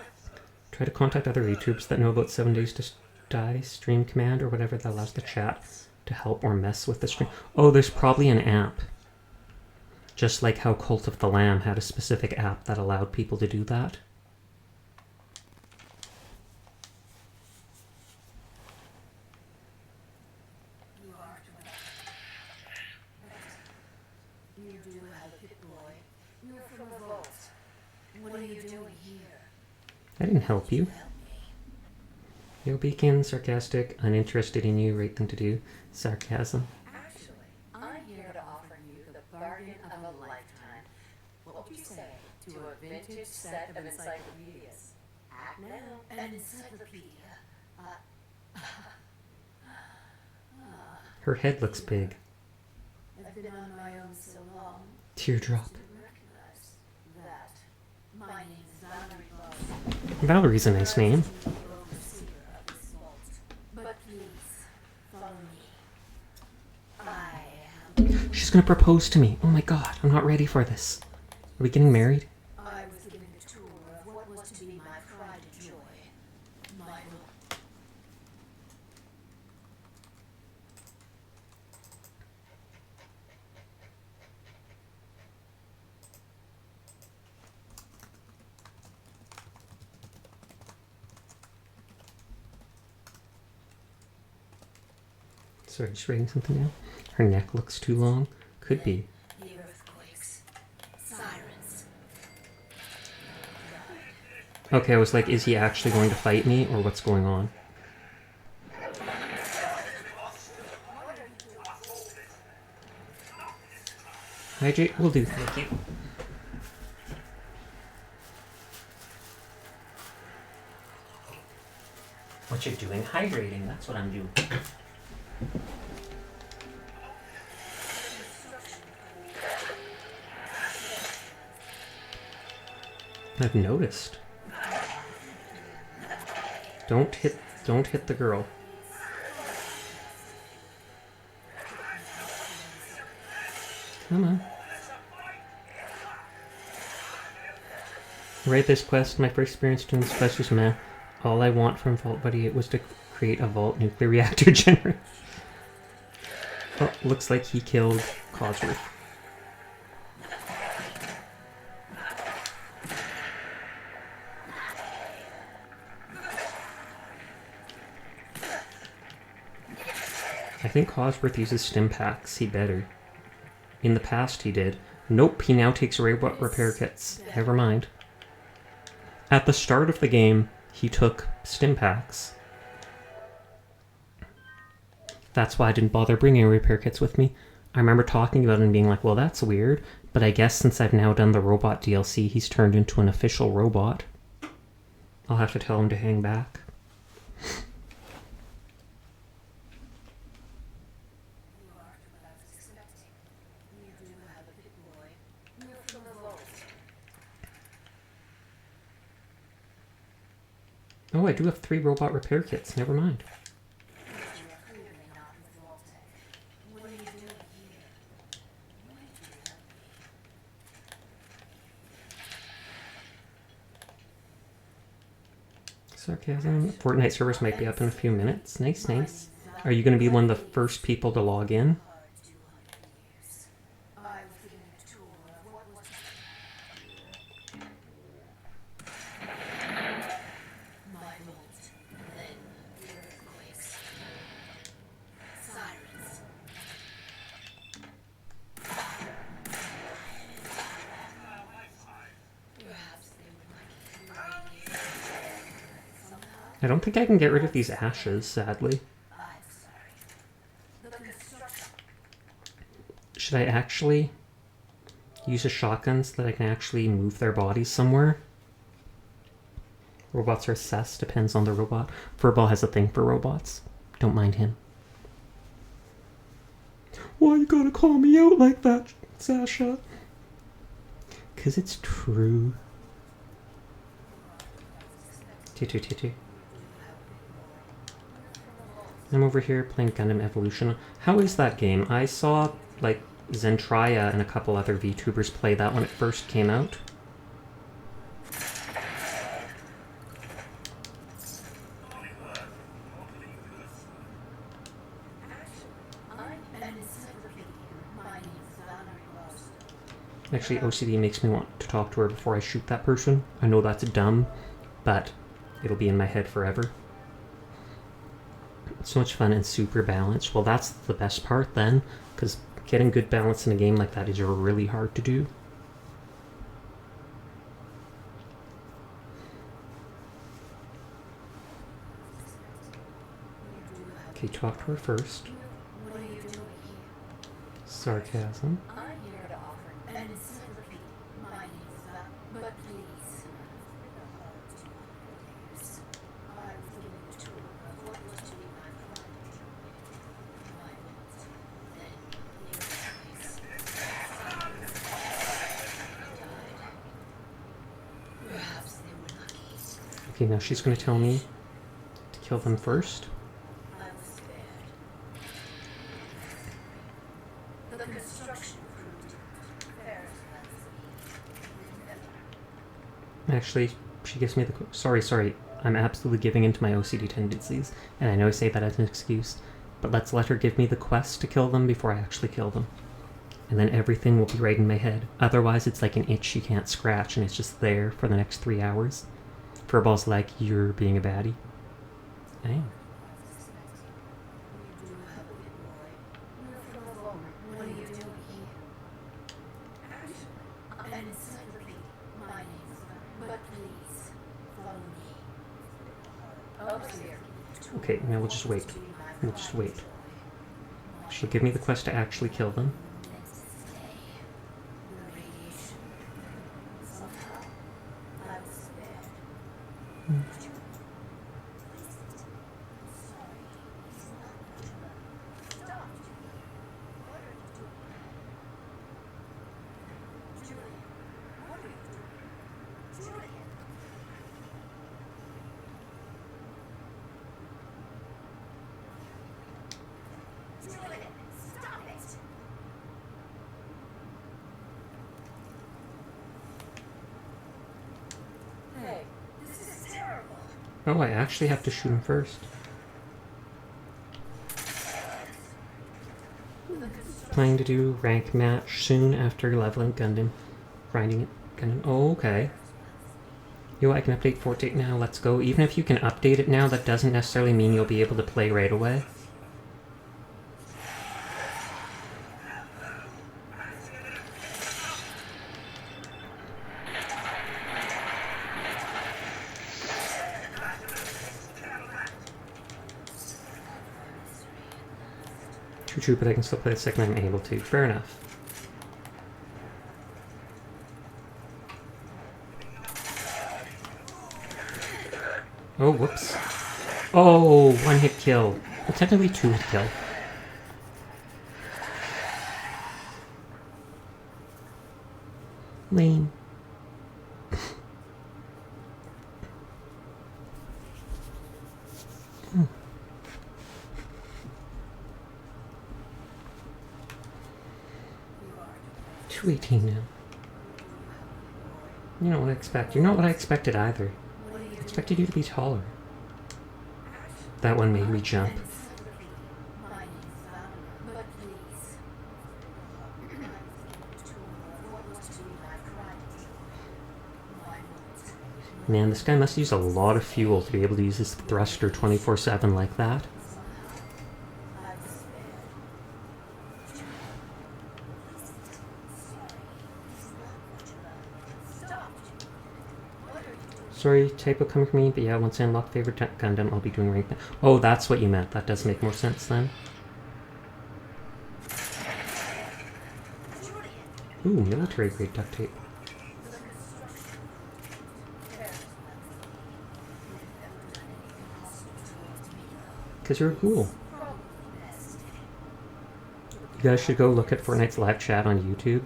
Try to contact other YouTubers that know about 7 days to die stream command or whatever that allows the chat to help or mess with the stream. Oh, there's probably an app. Just like how Cult of the Lamb had a specific app that allowed people to do that. You do have a pit boy. You're from a vault. What are you doing here? I didn't help you. Help me. Yo, Beacon, sarcastic, uninterested in you, right thing to do. Sarcasm. Actually, I'm here to offer you the bargain of a lifetime. What would you say to a vintage set of encyclopedias? Act now. An encyclopedia. Her head looks big. I've been on my own so long. Teardrop. I recognize that. My name is Valerie Boss. Valerie's a nice name. The overseer of this vault. But please, follow me. I am. She's gonna propose to me. Oh my god, I'm not ready for this. Are we getting married? I was given a tour of what was to be my pride and joy. My vault. Sorry, just reading something now. Her neck looks too long. Could be. The earthquakes. Sirens. Okay, I was like, is he actually going to fight me, or what's going on? Hydrate will do, thank you. What you're doing? Hydrating, that's what I'm doing. I've noticed. Don't hit the girl. Come on. Write this quest. My first experience doing this quest was meh. All I want from Vault Buddy was to create a Vault nuclear reactor generator. Oh, looks like he killed Cosworth. I think Cosworth uses stim packs. He better. In the past he did. Nope, he now takes robot repair kits. Never mind. At the start of the game, he took stim packs. That's why I didn't bother bringing repair kits with me. I remember talking about it and being like, well, that's weird. But I guess since I've now done the robot DLC, he's turned into an official robot. I'll have to tell him to hang back. You are what I was expecting. You do have a pit boy. You're from the vault. Oh, I do have 3 robot repair kits. Never mind. You are clearly not with Vault-Tec. What are you doing here? Why did you help me? Sarcasm. Fortnite servers might be up in a few minutes. Nice, nice. Are you going to be one of the first people to log in? Hard 200 years. I was given a tour of what was my vault. Then the earthquakes. Sirens. Perhaps they would like it somehow. I don't think I can get rid of these ashes, sadly. I'm sorry. The construction. Should I actually use a shotgun so that I can actually move their bodies somewhere. Robots are sus, depends on the robot. Furball has a thing for robots. Don't mind him. Why you gotta call me out like that, Sasha? 'Cause it's true. Tutu. I'm over here playing Gundam Evolution. How is that game? I saw, like, Zentraya and a couple other VTubers play that when it first came out. Actually, OCD makes me want to talk to her before I shoot that person. I know that's dumb, but it'll be in my head forever. So much fun and super balanced. Well, that's the best part then, because getting good balance in a game like that is really hard to do. Okay, talk to her first. What are you doing here? Sarcasm. I'm here to offer an encyclopedia. My name is but please. I was given a tour of what was to be my pride. My vote. Then died. Perhaps they were lucky. Okay, now she's going to tell me to kill them first. I was spared. The construction crew fares Actually, she gives me the... Sorry. I'm absolutely giving into my OCD tendencies, and I know I say that as an excuse, but let's let her give me the quest to kill them before I actually kill them. And then everything will be right in my head. Otherwise, it's like an itch you can't scratch, and it's just there for the next 3 hours. Furball's like, you're being a baddie. I am. What are you doing here? An encyclopedia. My name is but please follow me. Over here. Okay, now we'll just wait. We'll just wait. She'll give me the quest to actually kill them. Hey, this is terrible. Oh, I actually have to shoot him first. Planning to do rank match soon after leveling Gundam. Grinding it. Gundam. Oh, okay. Yo, I can update Fortnite now. Let's go. Even if you can update it now, that doesn't necessarily mean you'll be able to play right away. True, but I can still play the second I'm able to. Fair enough. Oh, whoops. Oh, one hit kill. Well, technically 2 hit kill. Lame. Hmm. 218 now. You know what I expect. You're not what I expected either. I expected you to be taller. That one made me jump. Man, this guy must use a lot of fuel to be able to use his thruster 24/7 like that. Sorry, typo coming from me, but yeah, once I unlock favorite Gundam, I'll be doing rank. Oh, that's what you meant. That does make more sense then. Ooh, military grade duct tape. Because you're a ghoul. You guys should go look at Fortnite's live chat on YouTube.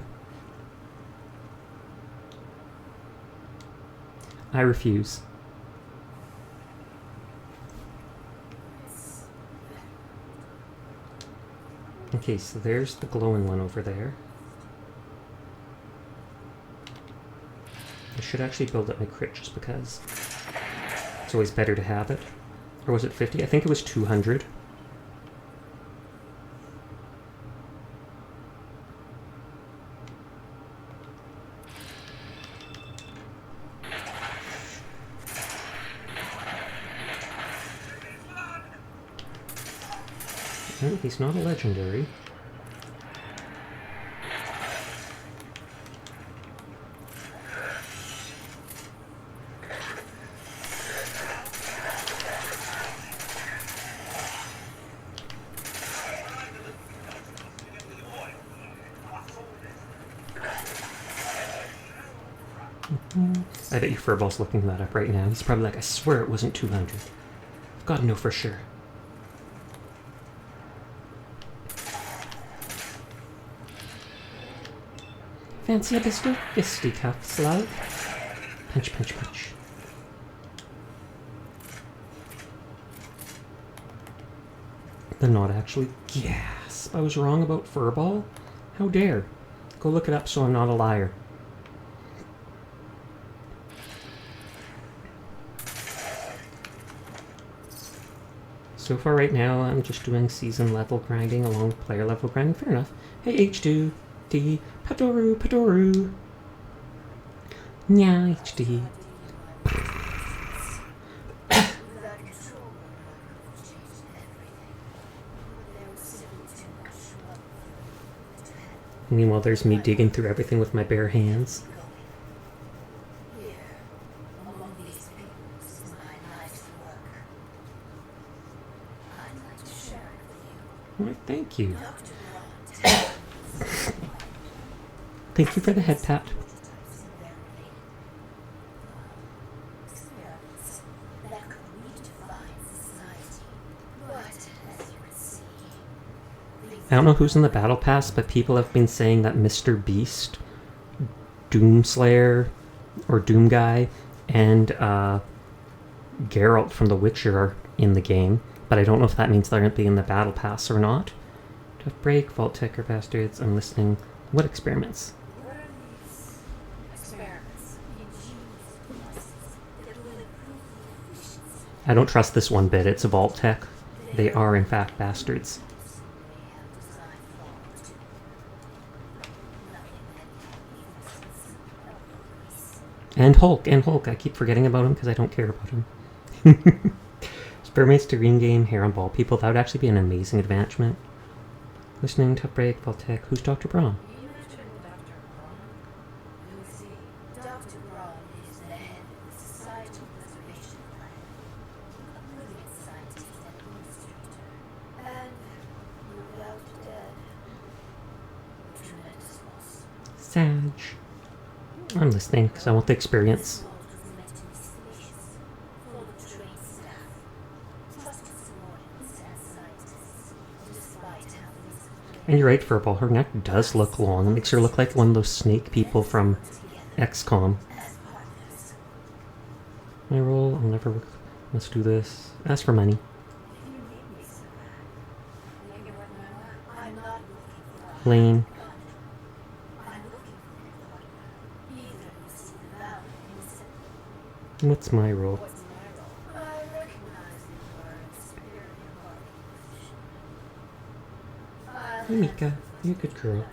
I refuse. Okay, so there's the glowing one over there. I should actually build up my crit just because it's always better to have it. Or was it 50? I think it was 200. No, he's not a legendary. I bet your Furball's looking that up right now. He's probably like, I swear it wasn't 200. I've got to know for sure. Fancy a pistol? Fisticuffs, love. Punch, punch, punch. They're not actually. Gasp! I was wrong about Furball? How dare? Go look it up so I'm not a liar. So far right now, I'm just doing season level grinding along with player level grinding. Fair enough. Hey, H2D. Padoru, Padoru. Nya, HD. Meanwhile, there's me digging through everything with my bare hands. Why, thank you. Thank you for the head pat. I don't know who's in the battle pass, but people have been saying that Mr. Beast, Doomslayer, or Doom Guy, and Geralt from The Witcher are in the game, but I don't know if that means they're going to be in the battle pass or not. Tough break, Vault Ticker bastards, I'm listening. What experiments? I don't trust this one bit, it's a Vault Tech. They are in fact bastards. And Hulk, I keep forgetting about him because I don't care about him. Experiments to game hair on ball people, that would actually be an amazing advancement. Listening to break, Voltec, who's Dr. Braun? You mentioned Dr. Braun. You see, Dr. Braun is the head of the Societal Preservation Plan, a brilliant scientist and administrator, and without dead, a tremendous loss. Sage. I'm listening because I want the experience. And you're right, Furball, her neck does look long. It makes her look like one of those snake people from XCOM. My role, I'll never work. Let's do this. Ask for money. Lane. What's my role? Hey, Mika. You're a good girl.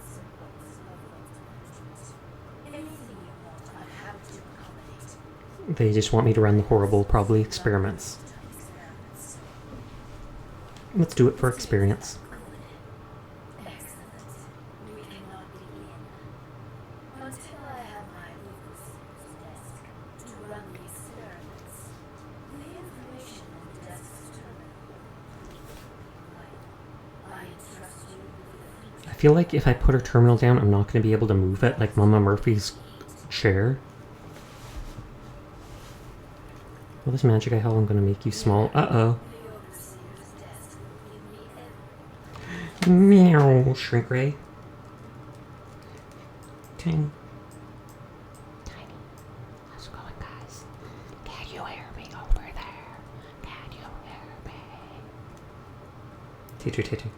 They just want me to run the horrible, probably, experiments. Let's do it for experience. feel like if I put her terminal down, I'm not going to be able to move it like Mama Murphy's chair. Well, this magic I hell, I'm going to make you small. Uh-oh. The overseer's desk will give me every Meow. Shrink ray. Ting. Tiny, how's it going, guys? Can you hear me over there? Can you hear me? Teeter.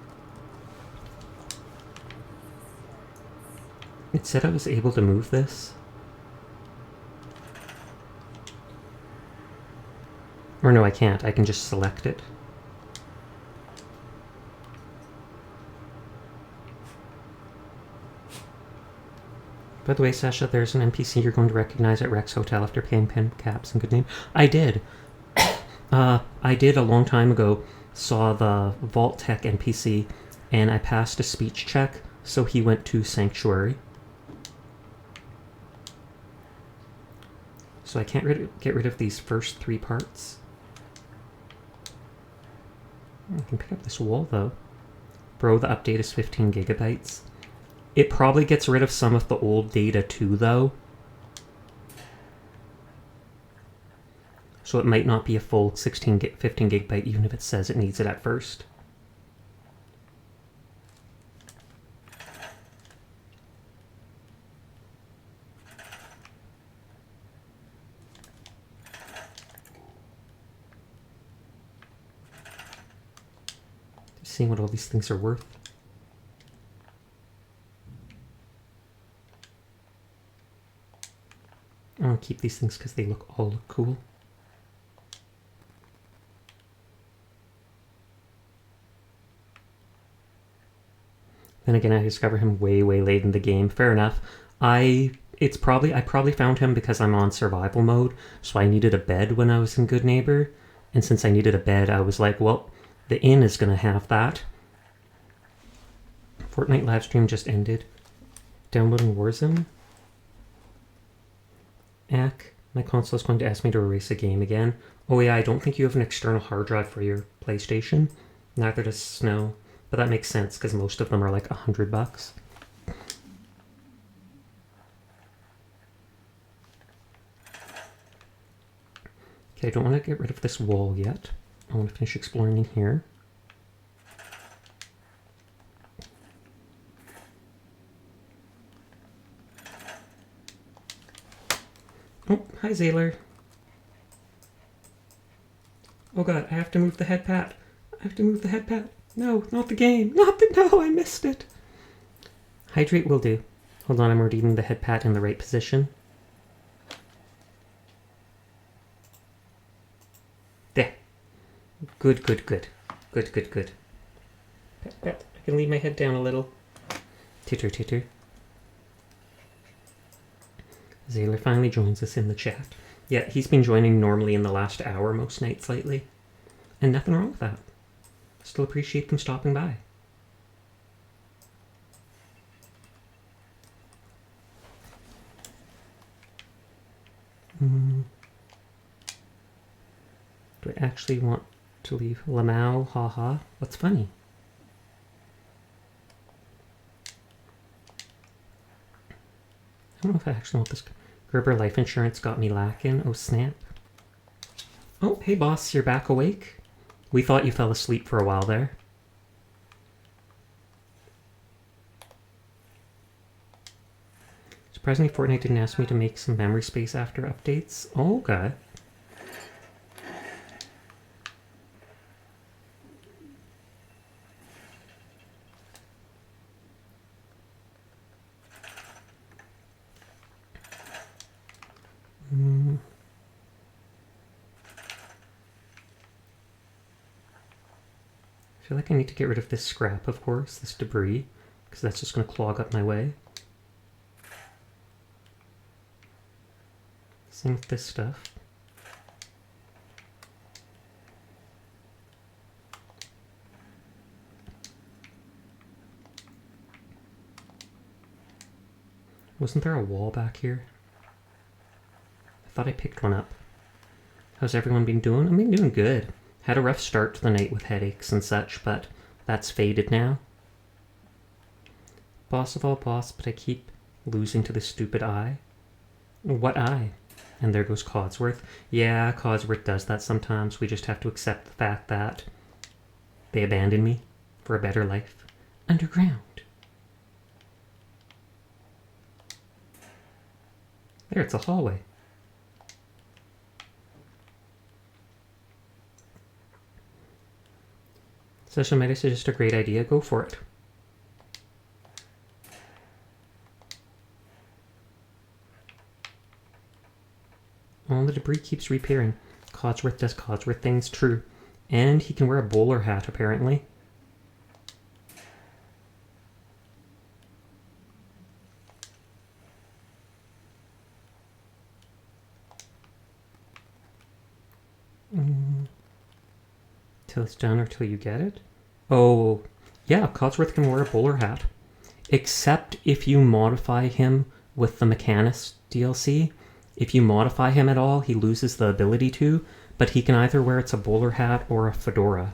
It said I was able to move this. Or no, I can't. I can just select it. By the way, Sasha, there's an NPC you're going to recognize at Rex Hotel after paying pen caps and good name. I did. I did a long time ago. Saw the Vault Tech NPC, and I passed a speech check, so he went to Sanctuary. So I can't get rid of these first 3 parts. I can pick up this wall, though. Bro, the update is 15 gigabytes. It probably gets rid of some of the old data, too, though. So it might not be a full 15 gigabyte, even if it says it needs it at first. Seeing what all these things are worth. I want to keep these things because they all look cool. Then again, I discover him way late in the game. Fair enough. I probably found him because I'm on survival mode, so I needed a bed when I was in Good Neighbor. And since I needed a bed, I was like, well, the inn is going to have that. Fortnite livestream just ended. Downloading Warzone. Ack, my console is going to ask me to erase a game again. Oh yeah, I don't think you have an external hard drive for your PlayStation. Neither does Snow. But that makes sense, because most of them are like $100. Okay, I don't want to get rid of this wall yet. I want to finish exploring in here. Oh, hi Zaylor. Oh god, I have to move the head pat. I have to move the head pat. No, not the game. No, I missed it. Hydrate will do. Hold on, I'm redeeming the head pat in the right position. There. Good. Good. Pat. I can leave my head down a little. Titter. Zaylor finally joins us in the chat. Yeah, he's been joining normally in the last hour most nights lately. And nothing wrong with that. Still appreciate them stopping by. Do I actually want to leave Lamau? Haha. What's funny? I don't know if I actually want this. Gerber life insurance got me lacking. Oh, snap. Oh, hey boss, you're back awake? We thought you fell asleep for a while there. Surprisingly, Fortnite didn't ask me to make some memory space after updates. Oh, okay. I feel like I need to get rid of this scrap, of course, this debris, because that's just going to clog up my way. Same with this stuff. Wasn't there a wall back here? I thought I picked one up. How's everyone been doing? I've been doing good. Had a rough start to the night with headaches and such, but that's faded now. Boss of all boss, but I keep losing to the stupid eye. What eye? And there goes Codsworth. Yeah, Codsworth does that sometimes. We just have to accept the fact that they abandoned me for a better life underground. There, it's a hallway. Social media is just a great idea. Go for it. All the debris keeps reappearing. Codsworth does Codsworth things, true. And he can wear a bowler hat, apparently. Till it's done or till you get it? Oh, yeah, Codsworth can wear a bowler hat. Except if you modify him with the Mechanist DLC. If you modify him at all, he loses the ability to, but he can either wear it's a bowler hat or a fedora.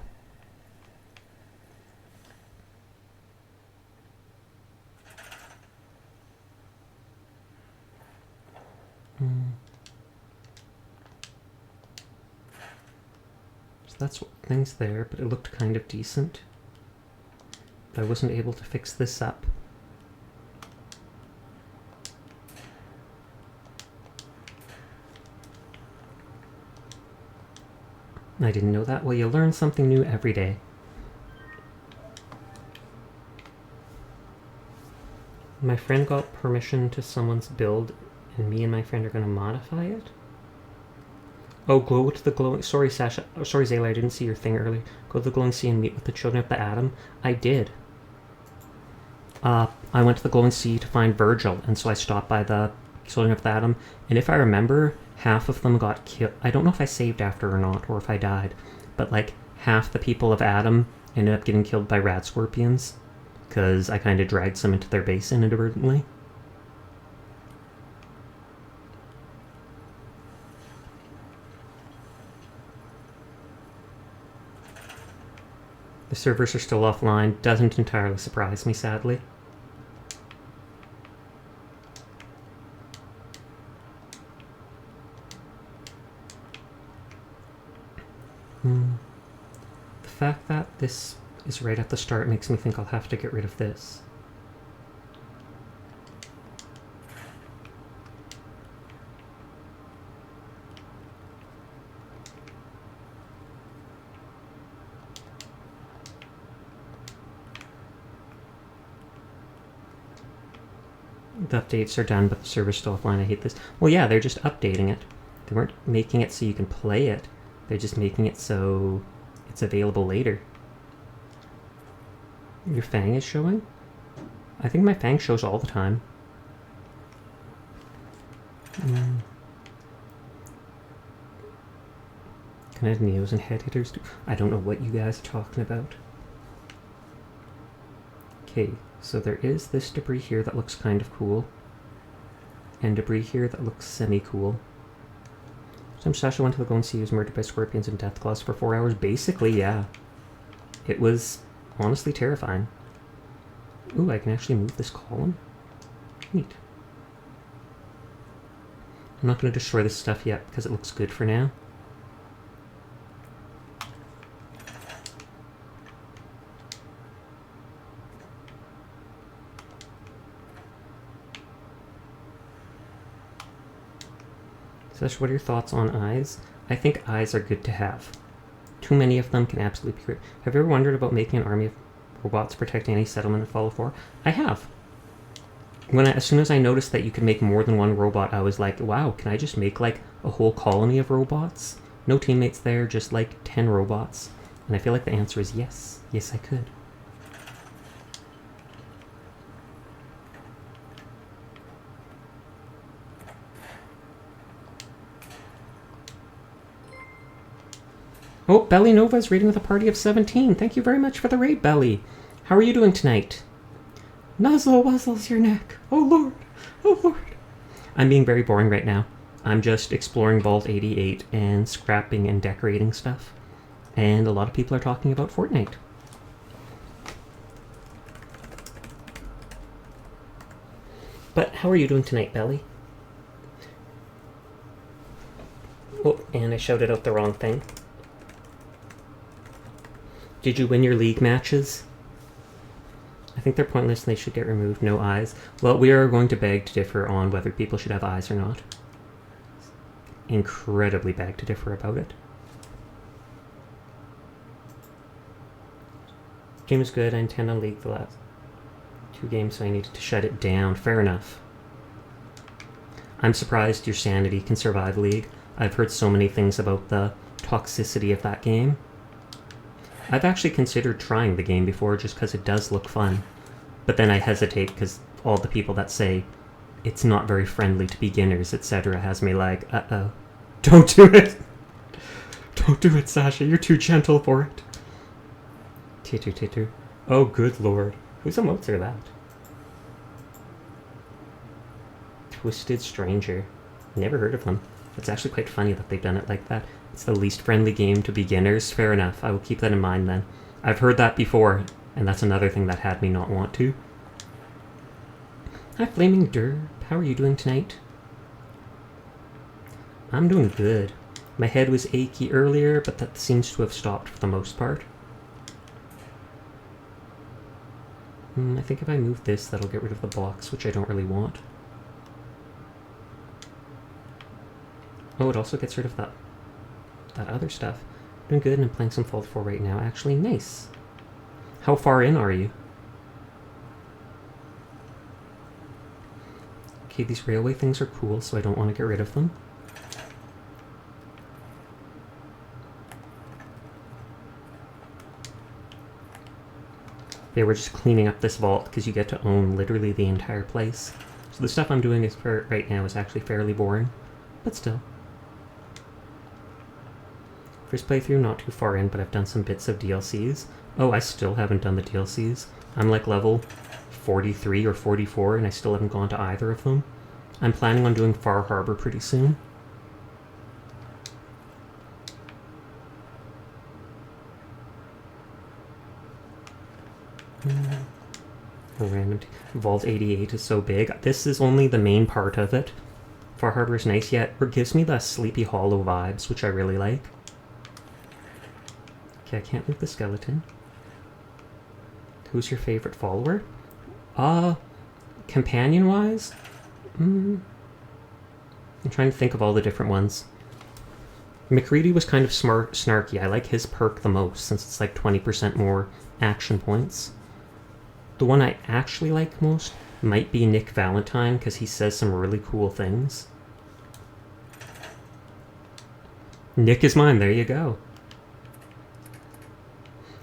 So that's what things there, but it looked kind of decent. But I wasn't able to fix this up. I didn't know that. Well, you learn something new every day. My friend got permission to someone's build, and me and my friend are going to modify it. Oh, go to the glowing... Sorry, Sasha. Oh, sorry, Zayla, I didn't see your thing earlier. Go to the glowing sea and meet with the children of the atom. I did. I went to the glowing sea to find Virgil, and so I stopped by the children of the atom, and if I remember, half of them got killed. I don't know if I saved after or not, or if I died, but like half the people of Adam ended up getting killed by rad scorpions, because I kind of dragged some into their base inadvertently. The servers are still offline. Doesn't entirely surprise me, sadly. The fact that this is right at the start makes me think I'll have to get rid of this. The updates are done, but the server's still offline. I hate this. Well, yeah, they're just updating it. They weren't making it so you can play it. They're just making it so it's available later. Your Fang is showing? I think my Fang shows all the time. Can I have Neos and head hitters too? I don't know what you guys are talking about. Okay, so there is this debris here that looks kind of cool. And debris here that looks semi-cool. Some Sasha went to the Golden Sea, was murdered by scorpions and death claws for 4 hours. Basically, yeah. It was honestly terrifying. Ooh, I can actually move this column. Neat. I'm not going to destroy this stuff yet because it looks good for now. Sash, what are your thoughts on eyes? I think eyes are good to have. Too many of them can absolutely be great. Have you ever wondered about making an army of robots protecting any settlement in Fallout 4? I have. As soon as I noticed that you could make more than one robot, I was like, wow, can I just make like a whole colony of robots? No teammates there, just like 10 robots. And I feel like the answer is yes. Yes, I could. Oh, Belly Nova's raiding with a party of 17. Thank you very much for the raid, Belly. How are you doing tonight? Nuzzle wuzzles your neck. Oh, Lord. Oh, Lord. I'm being very boring right now. I'm just exploring Vault 88 and scrapping and decorating stuff. And a lot of people are talking about Fortnite. But how are you doing tonight, Belly? Oh, and I shouted out the wrong thing. Did you win your league matches? I think they're pointless and they should get removed. No eyes. Well, we are going to beg to differ on whether people should have eyes or not. Incredibly beg to differ about it. Game is good. I intend on league the last 2 games, so I needed to shut it down. Fair enough. I'm surprised your sanity can survive league. I've heard so many things about the toxicity of that game. I've actually considered trying the game before just because it does look fun. But then I hesitate because all the people that say it's not very friendly to beginners, etc. has me like, uh-oh. Don't do it! Don't do it, Sasha. You're too gentle for it. Titter, titter. Oh, good lord. Whose emotes are that? Twisted Stranger. Never heard of them. It's actually quite funny that they've done it like that. It's the least friendly game to beginners. Fair enough. I will keep that in mind then. I've heard that before, and that's another thing that had me not want to. Hi, Flaming Derp. How are you doing tonight? I'm doing good. My head was achy earlier, but that seems to have stopped for the most part. I think if I move this, that'll get rid of the box, which I don't really want. Oh, it also gets rid of that other stuff. Doing good, and I'm playing some Fallout 4 right now. Actually, nice. How far in are you? Okay, these railway things are cool, so I don't want to get rid of them. They were just cleaning up this vault because you get to own literally the entire place. So the stuff I'm doing is right now is actually fairly boring, but still. First playthrough, not too far in, but I've done some bits of DLCs. Oh, I still haven't done the DLCs. I'm like level 43 or 44, and I still haven't gone to either of them. I'm planning on doing Far Harbor pretty soon. Random Vault 88 is so big. This is only the main part of it. Far Harbor is nice, yet it gives me the Sleepy Hollow vibes, which I really like. Okay, I can't move the skeleton. Who's your favorite follower? Companion-wise? I'm trying to think of all the different ones. McCready was kind of snarky. I like his perk the most, since it's like 20% more action points. The one I actually like most might be Nick Valentine, because he says some really cool things. Nick is mine, there you go.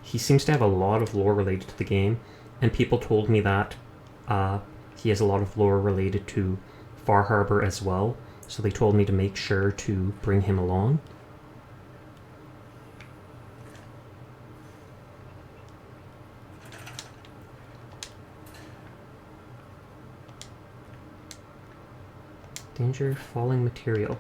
He seems to have a lot of lore related to the game, and people told me that he has a lot of lore related to Far Harbor as well, so they told me to make sure to bring him along. Danger, falling material.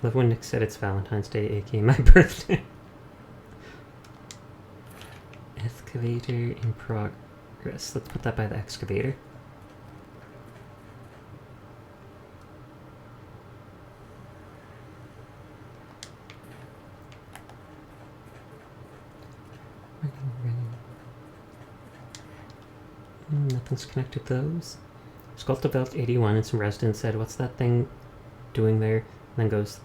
Love when Nick said it's Valentine's Day, aka my birthday. Excavator in progress. Let's put that by the excavator. Nothing's connected to those. Sculpted Belt 81 and some residents said, "What's that thing doing there?" And then goes,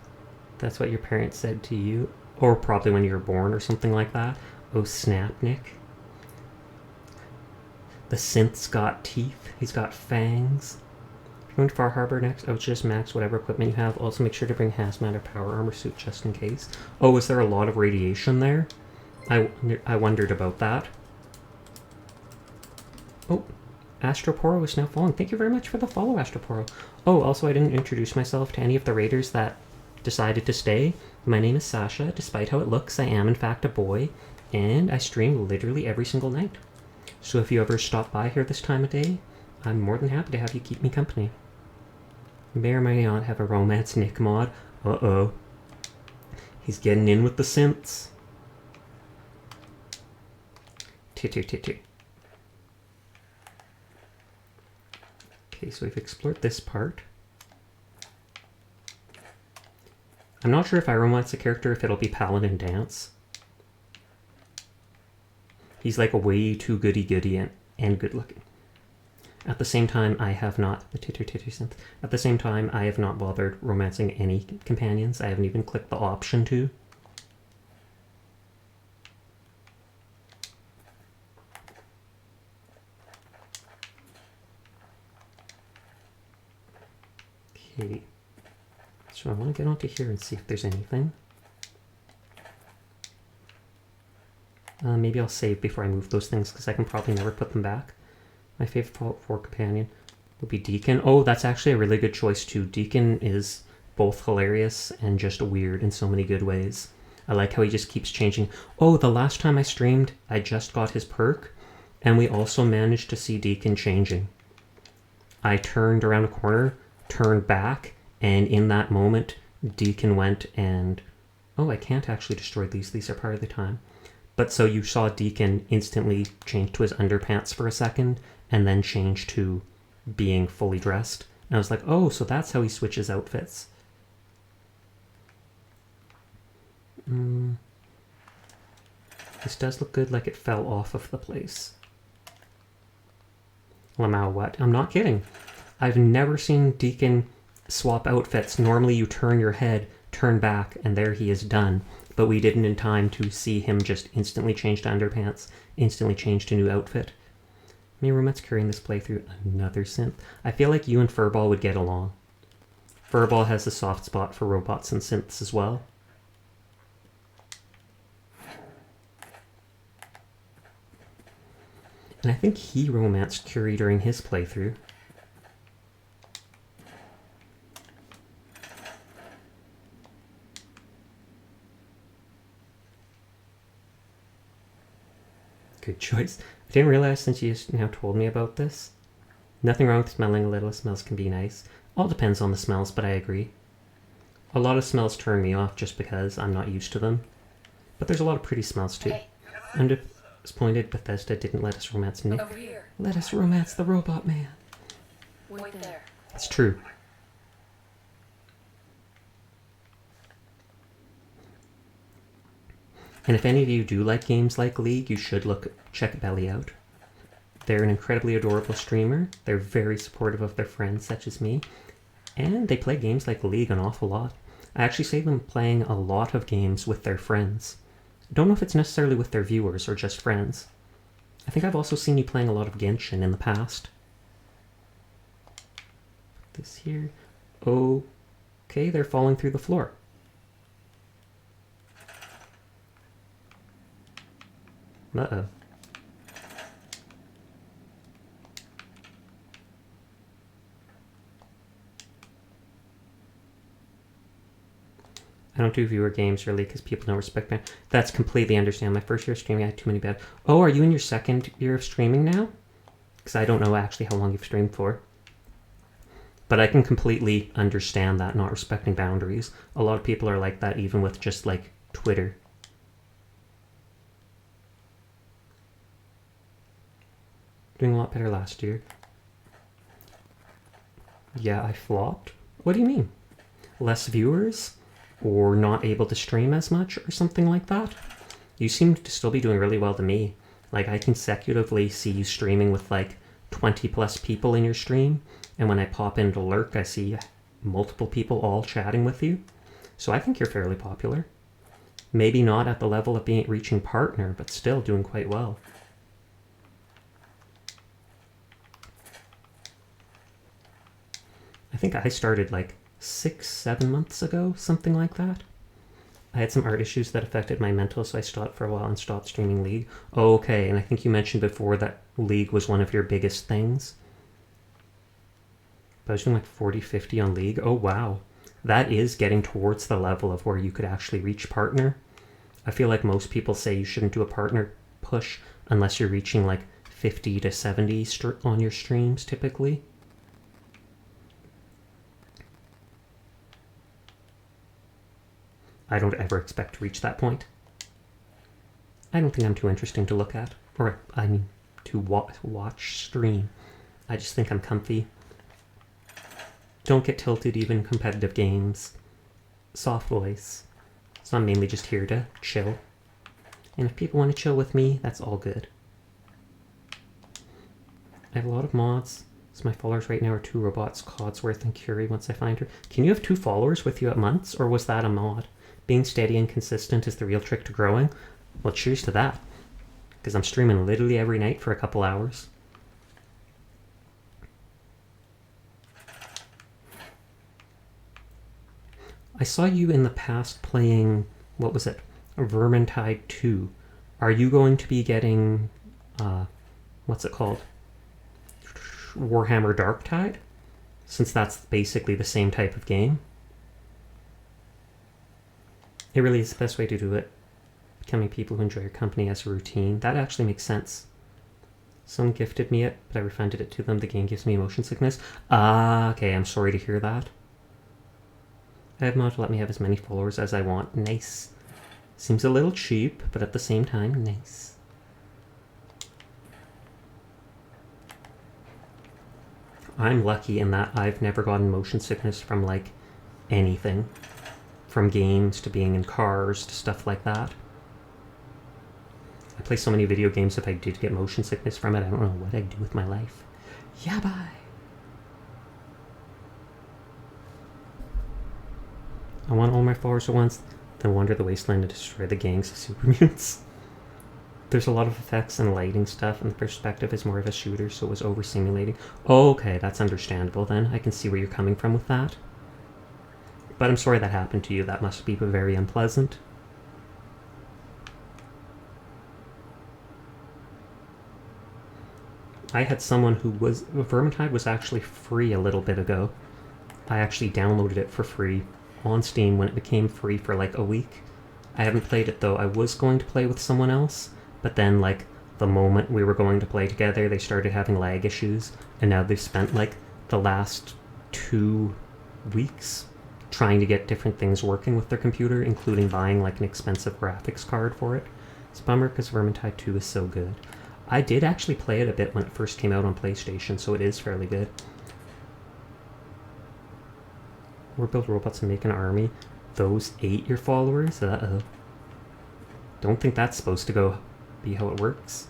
"That's what your parents said to you." Or probably when you were born or something like that. Oh snap, Nick. The synth's got teeth. He's got fangs. If you're going to Far Harbor next, I would just max whatever equipment you have. Also make sure to bring hazmat or power armor suit just in case. Oh, is there a lot of radiation there? I wondered about that. Oh, Astroporo is now following. Thank you very much for the follow, Astroporo. Oh, also I didn't introduce myself to any of the raiders that decided to stay. My name is Sasha. Despite how it looks, I am in fact a boy, and I stream literally every single night. So if you ever stop by here this time of day, I'm more than happy to have you keep me company. May or may not have a romance Nick mod. Uh-oh. He's getting in with the synths. Titu. Okay, so we've explored this part. I'm not sure if I romance a character, if it'll be Paladin Dance. He's like a way too goody-goody and good-looking. At the same time, I have not... The titter synth. At the same time, I have not bothered romancing any companions. I haven't even clicked the option to. Okay. So I want to get onto here and see if there's anything. Maybe I'll save before I move those things, because I can probably never put them back. My favorite Fallout 4 companion would be Deacon. Oh, that's actually a really good choice too. Deacon is both hilarious and just weird in so many good ways. I like how he just keeps changing. Oh, the last time I streamed, I just got his perk, and we also managed to see Deacon changing. I turned around a corner, turned back, and in that moment, Deacon went and... Oh, I can't actually destroy these. These are part of the time. But so you saw Deacon instantly change to his underpants for a second, and then change to being fully dressed. And I was like, oh, so that's how he switches outfits. This does look good, like it fell off of the place. Lamau what? I'm not kidding. I've never seen Deacon swap outfits. Normally you turn your head, turn back, and there he is done. But we didn't in time to see him just instantly change to underpants, instantly change to new outfit. My roommate's carrying this playthrough. Another synth. I feel like you and Furball would get along. Furball has a soft spot for robots and synths as well. And I think he romanced Curie during his playthrough. Good choice. I didn't realize since you now told me about this. Nothing wrong with smelling a little. Smells can be nice. All depends on the smells, but I agree. A lot of smells turn me off just because I'm not used to them. But there's a lot of pretty smells too. I'm disappointed Bethesda didn't let us romance Nick. Over here. Let us romance the robot man. Wait there. It's true. And if any of you do like games like League, you should check Belly out. They're an incredibly adorable streamer. They're very supportive of their friends, such as me. And they play games like League an awful lot. I actually see them playing a lot of games with their friends. Don't know if it's necessarily with their viewers or just friends. I think I've also seen you playing a lot of Genshin in the past. This here. Okay, they're falling through the floor. Uh-oh. I don't do viewer games really because people don't respect me. That's completely understand. My first year of streaming, I had too many bad... Oh, are you in your second year of streaming now? Because I don't know actually how long you've streamed for. But I can completely understand that, not respecting boundaries. A lot of people are like that even with just like Twitter. Doing a lot better last year. Yeah, I flopped? What do you mean? Less viewers? Or not able to stream as much or something like that? You seem to still be doing really well to me. Like, I consecutively see you streaming with like 20 plus people in your stream, and when I pop into Lurk, I see multiple people all chatting with you. So I think you're fairly popular. Maybe not at the level of reaching partner, but still doing quite well. I think I started like 6-7 months ago, something like that. I had some art issues that affected my mental, so I stopped for a while and stopped streaming League. Oh, okay, and I think you mentioned before that League was one of your biggest things. But I was doing like 40-50 on League. Oh, wow. That is getting towards the level of where you could actually reach partner. I feel like most people say you shouldn't do a partner push unless you're reaching like 50 to 70 on your streams, typically. I don't ever expect to reach that point. I don't think I'm too interesting to look at Or, I mean, to watch stream. I just think I'm comfy. Don't get tilted even in competitive games. Soft voice. So I'm mainly just here to chill. And if people want to chill with me, that's all good. I have a lot of mods. So my followers right now are 2 robots, Codsworth and Curie once I find her. Can you have 2 followers with you at months, or was that a mod? Being steady and consistent is the real trick to growing? Well, cheers to that. Because I'm streaming literally every night for a couple hours. I saw you in the past playing, what was it? Vermintide 2. Are you going to be getting, what's it called? Warhammer Darktide? Since that's basically the same type of game. It really is the best way to do it. Becoming people who enjoy your company as a routine. That actually makes sense. Someone gifted me it, but I refunded it to them. The game gives me motion sickness. Ah, okay, I'm sorry to hear that. I have mod to let me have as many followers as I want. Nice. Seems a little cheap, but at the same time, nice. I'm lucky in that I've never gotten motion sickness from, like, anything. From games to being in cars to stuff like that. I play so many video games, if I did get motion sickness from it, I don't know what I'd do with my life. Yeah, bye. I want all my followers at once, then wander the wasteland and destroy the gangs of super mutants. There's a lot of effects and lighting stuff, and the perspective is more of a shooter, so it was over-simulating. Oh, okay, that's understandable then. I can see where you're coming from with that. But I'm sorry that happened to you. That must be very unpleasant. I had someone who was... Vermintide was actually free a little bit ago. I actually downloaded it for free on Steam when it became free for like a week. I haven't played it though. I was going to play with someone else, but then like the moment we were going to play together, they started having lag issues, and now they've spent like the last 2 weeks trying to get different things working with their computer, including buying like an expensive graphics card for it. It's a bummer because Vermintide 2 is so good. I did actually play it a bit when it first came out on PlayStation, so it is fairly good. Or build robots and make an army. Those 8 your followers? Uh-oh. Don't think that's supposed to be how it works.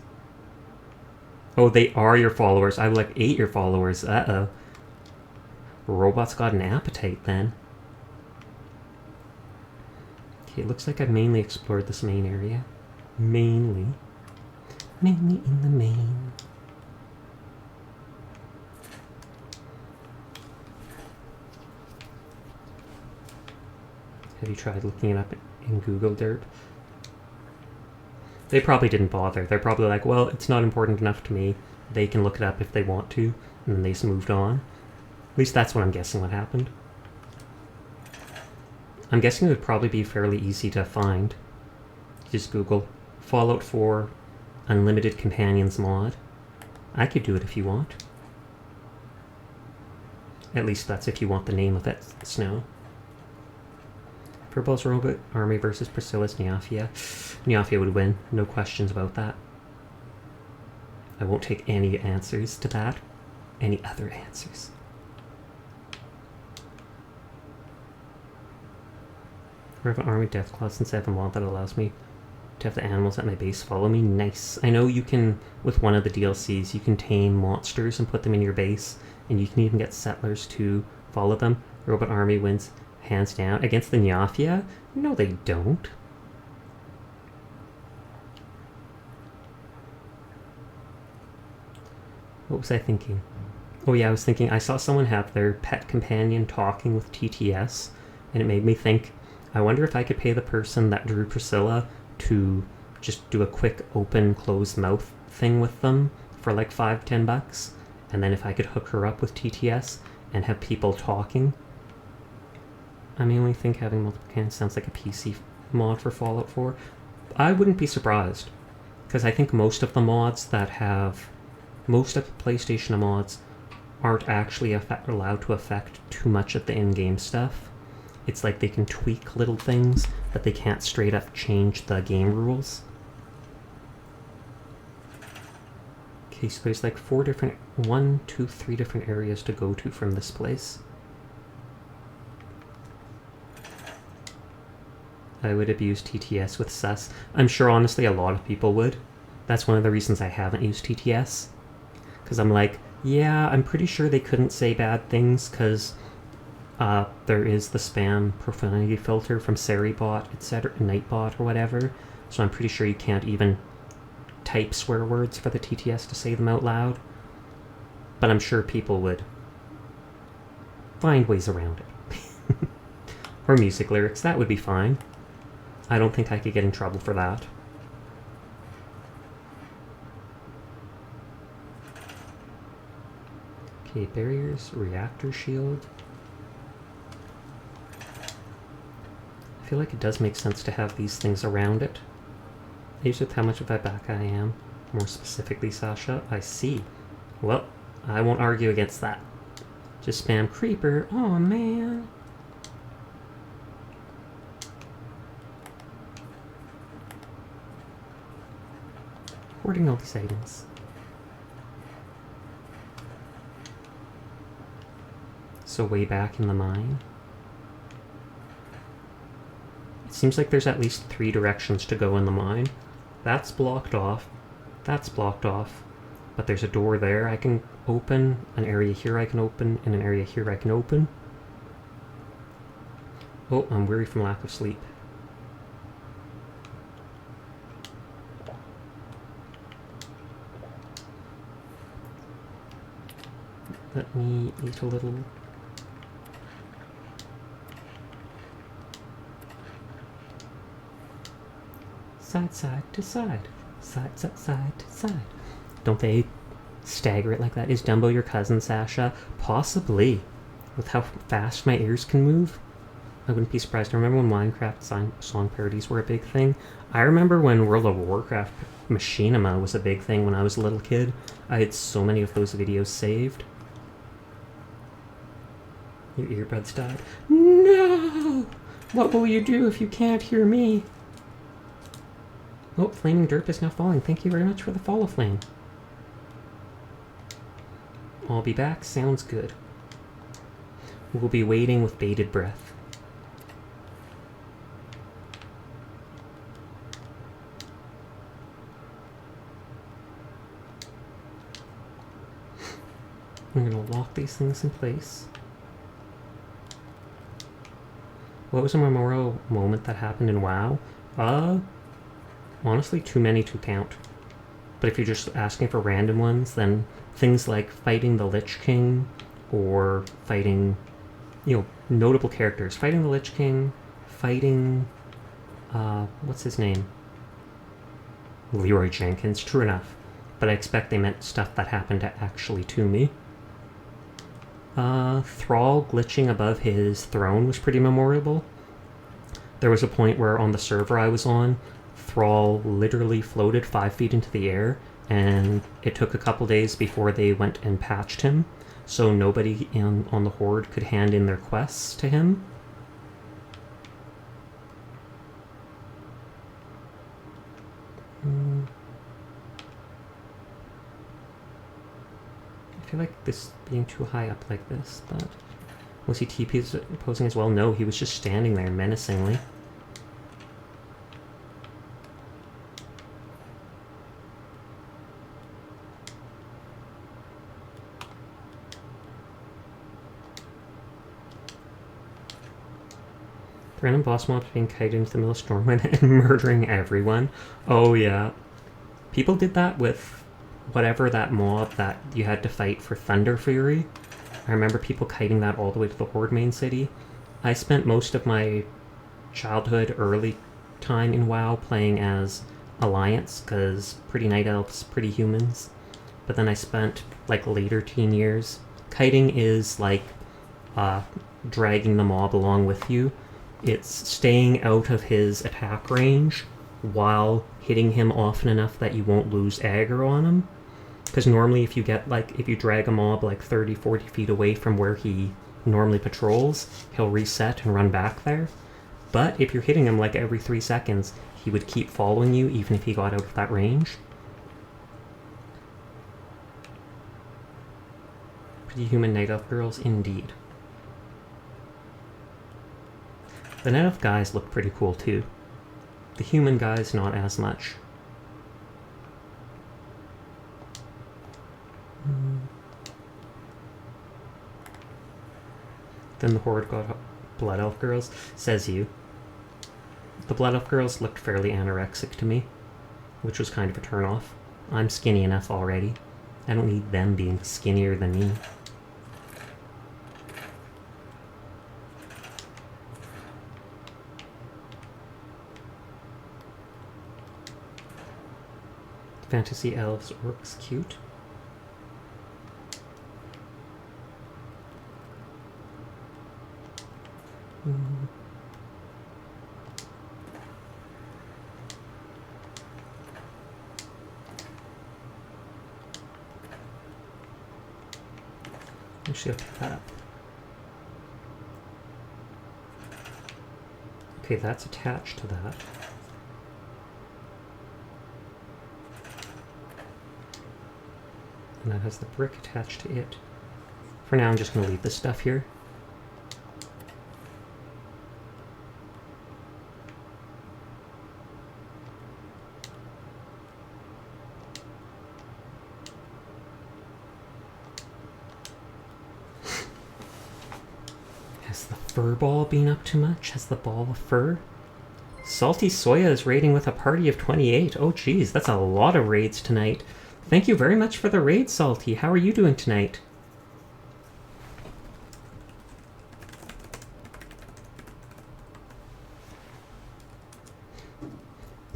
Oh, they are your followers. I would like 8 your followers. Uh-oh. Robots got an appetite then. Okay, it looks like I've mainly explored this main area. Mainly in the main. Have you tried looking it up in Google Derp? They probably didn't bother. They're probably like, well, it's not important enough to me. They can look it up if they want to, and then they just moved on. At least that's what I'm guessing what happened. I'm guessing it would probably be fairly easy to find. Just Google Fallout 4 Unlimited Companions mod. I could do it if you want. At least that's if you want the name of it, Snow. Purple's Robot Army versus Priscilla's Neophia. Neophia would win, no questions about that. I won't take any answers to that. Any other answers. I have an army Deathclaw since I have a mod that allows me to have the animals at my base follow me. Nice. I know you can, with one of the DLCs, you can tame monsters and put them in your base, and you can even get settlers to follow them. Robot Army wins hands down. Against the Neophia? No, they don't. What was I thinking? Oh yeah, I was thinking, I saw someone have their pet companion talking with TTS, and it made me think, I wonder if I could pay the person that drew Priscilla to just do a quick open closed mouth thing with them for like $5-10, and then if I could hook her up with TTS and have people talking. I mainly think having multiple cannons sounds like a PC mod for Fallout 4. I wouldn't be surprised, because I think most of the mods that have... most of the PlayStation mods aren't actually allowed to affect too much of the in-game stuff. It's like they can tweak little things, but they can't straight up change the game rules. Okay, so there's like 4 different, 1, 2, 3 different areas to go to from this place. I would abuse TTS with sus. I'm sure honestly a lot of people would. That's one of the reasons I haven't used TTS. Because I'm like, yeah, I'm pretty sure they couldn't say bad things because there is the spam profanity filter from Seribot, etc., Nightbot or whatever. So I'm pretty sure you can't even type swear words for the TTS to say them out loud. But I'm sure people would find ways around it. Or music lyrics, that would be fine. I don't think I could get in trouble for that. Okay, barriers, reactor shield. I feel like it does make sense to have these things around it. Age with how much of a back I am. More specifically, Sasha, I see. Well, I won't argue against that. Just spam creeper. Oh man. Hoarding all these items. So way back in the mine. It seems like there's at least 3 directions to go in the mine. That's blocked off. That's blocked off. But there's a door there I can open, an area here I can open, and an area here I can open. Oh, I'm weary from lack of sleep. Let me eat a little. Side, side to side. Side, side, side to side. Don't they stagger it like that? Is Dumbo your cousin, Sasha? Possibly. With how fast my ears can move? I wouldn't be surprised. I remember when Minecraft song parodies were a big thing. I remember when World of Warcraft Machinima was a big thing when I was a little kid. I had so many of those videos saved. Your earbuds died. No! What will you do if you can't hear me? Oh, Flaming Derp is now falling. Thank you very much for the follow, Flame. I'll be back. Sounds good. We'll be waiting with bated breath. I'm going to lock these things in place. What was a memorable moment that happened in WoW? Honestly, too many to count. But if you're just asking for random ones, then things like fighting the Lich King, or fighting, notable characters. Fighting the Lich King, fighting, what's his name? Leroy Jenkins, true enough. But I expect they meant stuff that happened actually to me. Thrall glitching above his throne was pretty memorable. There was a point where on the server I was on, Thrall literally floated 5 feet into the air, and it took a couple days before they went and patched him, so nobody on the Horde could hand in their quests to him. I feel like this being too high up like this, but was he TP posing as well? No, he was just standing there menacingly. Random boss mobs being kited into the middle of Stormwind and murdering everyone. Oh yeah. People did that with whatever that mob that you had to fight for Thunder Fury. I remember people kiting that all the way to the Horde main city. I spent most of my childhood, early time in WoW playing as Alliance, because pretty night elves, pretty humans. But then I spent, like, later teen years. Kiting is like dragging the mob along with you. It's staying out of his attack range while hitting him often enough that you won't lose aggro on him. Because normally if you drag a mob like 30, 40 feet away from where he normally patrols, he'll reset and run back there. But if you're hitting him like every 3 seconds, he would keep following you even if he got out of that range. Pretty human night elf girls, indeed. The night elf guys look pretty cool too. The human guys, not as much. Then the horde got blood elf girls, says you. The blood elf girls looked fairly anorexic to me, which was kind of a turnoff. I'm skinny enough already. I don't need them being skinnier than me. Fantasy elves, orcs, cute. Actually, I'll pick that up. Okay, that's attached to that. And that has the brick attached to it. For now, I'm just going to leave this stuff here. Has the fur ball been up too much? Has the ball of fur? Salty Soya is raiding with a party of 28. Oh geez, that's a lot of raids tonight. Thank you very much for the raid, Salty. How are you doing tonight?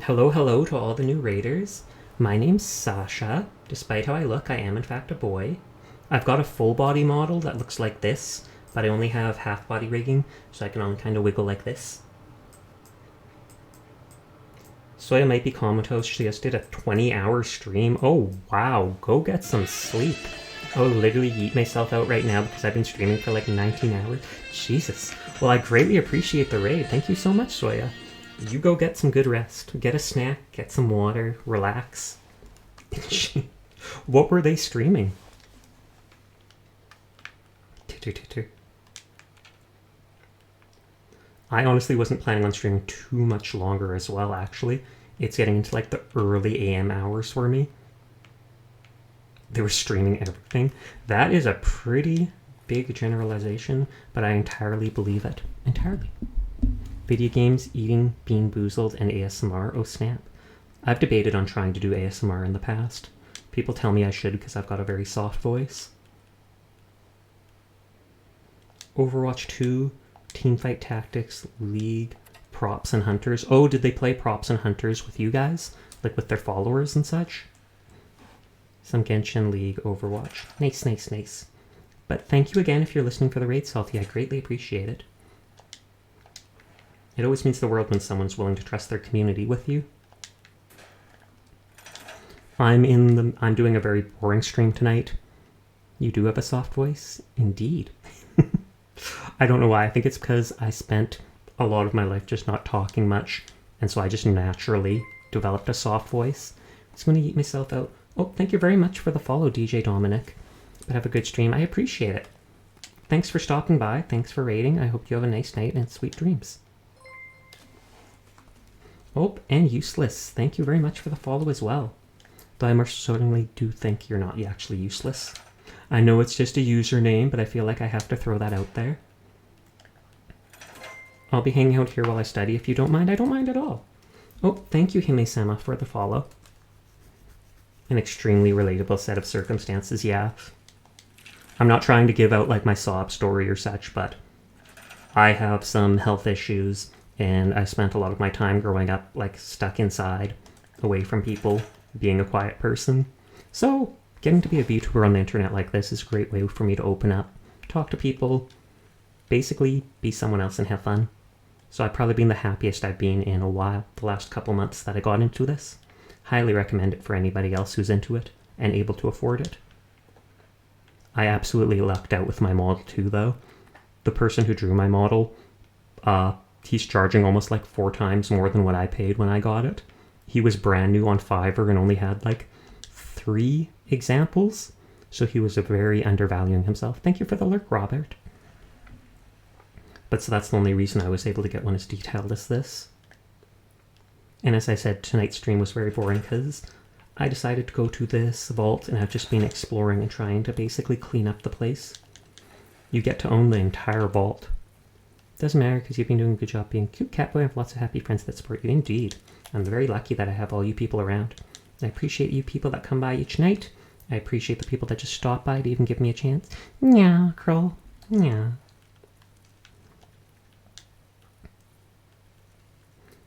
Hello, hello to all the new raiders. My name's Sasha. Despite how I look, I am in fact a boy. I've got a full body model that looks like this, but I only have half body rigging, so I can only kind of wiggle like this. Soya might be comatose. She just did a 20-hour stream. Oh, wow. Go get some sleep. I'll literally eat myself out right now because I've been streaming for like 19 hours. Jesus. Well, I greatly appreciate the raid. Thank you so much, Soya. You go get some good rest. Get a snack. Get some water. Relax. What were they streaming? I honestly wasn't planning on streaming too much longer as well, actually. It's getting into like the early AM hours for me. They were streaming everything. That is a pretty big generalization, but I entirely believe it. Entirely. Video games, eating, being boozled, and ASMR. Oh snap. I've debated on trying to do ASMR in the past. People tell me I should because I've got a very soft voice. Overwatch 2, Teamfight Tactics, League, Props and Hunters. Oh, did they play Props and Hunters with you guys? Like with their followers and such? Some Genshin, League, Overwatch. Nice, nice, nice. But thank you again if you're listening for the raid, Salty. I greatly appreciate it. It always means the world when someone's willing to trust their community with you. I'm doing a very boring stream tonight. You do have a soft voice? Indeed. I don't know why. I think it's because I spent a lot of my life just not talking much, and so I just naturally developed a soft voice. I'm just going to eat myself out. Oh, thank you very much for the follow, DJ Dominic. But have a good stream. I appreciate it. Thanks for stopping by. Thanks for raiding. I hope you have a nice night and sweet dreams. Oh, and Useless. Thank you very much for the follow as well. Though I most certainly do think you're not actually useless. I know it's just a username, but I feel like I have to throw that out there. I'll be hanging out here while I study. If you don't mind, I don't mind at all. Oh, thank you, Hime-sama, for the follow. An extremely relatable set of circumstances, yeah. I'm not trying to give out like my sob story or such, but I have some health issues, and I spent a lot of my time growing up like stuck inside, away from people, being a quiet person. So getting to be a VTuber on the internet like this is a great way for me to open up, talk to people, basically be someone else and have fun. So I've probably been the happiest I've been in a while, the last couple months that I got into this. Highly recommend it for anybody else who's into it and able to afford it. I absolutely lucked out with my model too, though. The person who drew my model, he's charging almost like 4 times more than what I paid when I got it. He was brand new on Fiverr and only had like 3 examples. So he was very undervaluing himself. Thank you for the lurk, Robert. But so that's the only reason I was able to get one as detailed as this. And as I said, tonight's stream was very boring because I decided to go to this vault and I've just been exploring and trying to basically clean up the place. You get to own the entire vault. Doesn't matter because you've been doing a good job being a cute cat boy. I have lots of happy friends that support you. Indeed. I'm very lucky that I have all you people around. I appreciate you people that come by each night. I appreciate the people that just stop by to even give me a chance. Yeah, Kroll. Yeah.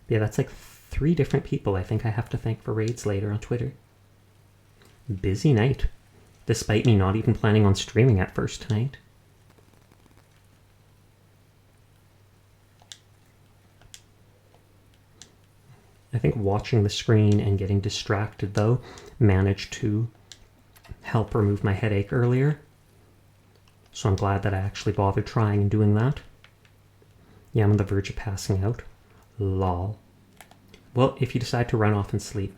Yeah, that's like 3 different people I think I have to thank for raids later on Twitter. Busy night. Despite me not even planning on streaming at first tonight. I think watching the screen and getting distracted, though, managed to help remove my headache earlier. So I'm glad that I actually bothered trying and doing that. Yeah, I'm on the verge of passing out. Lol. Well, if you decide to run off and sleep,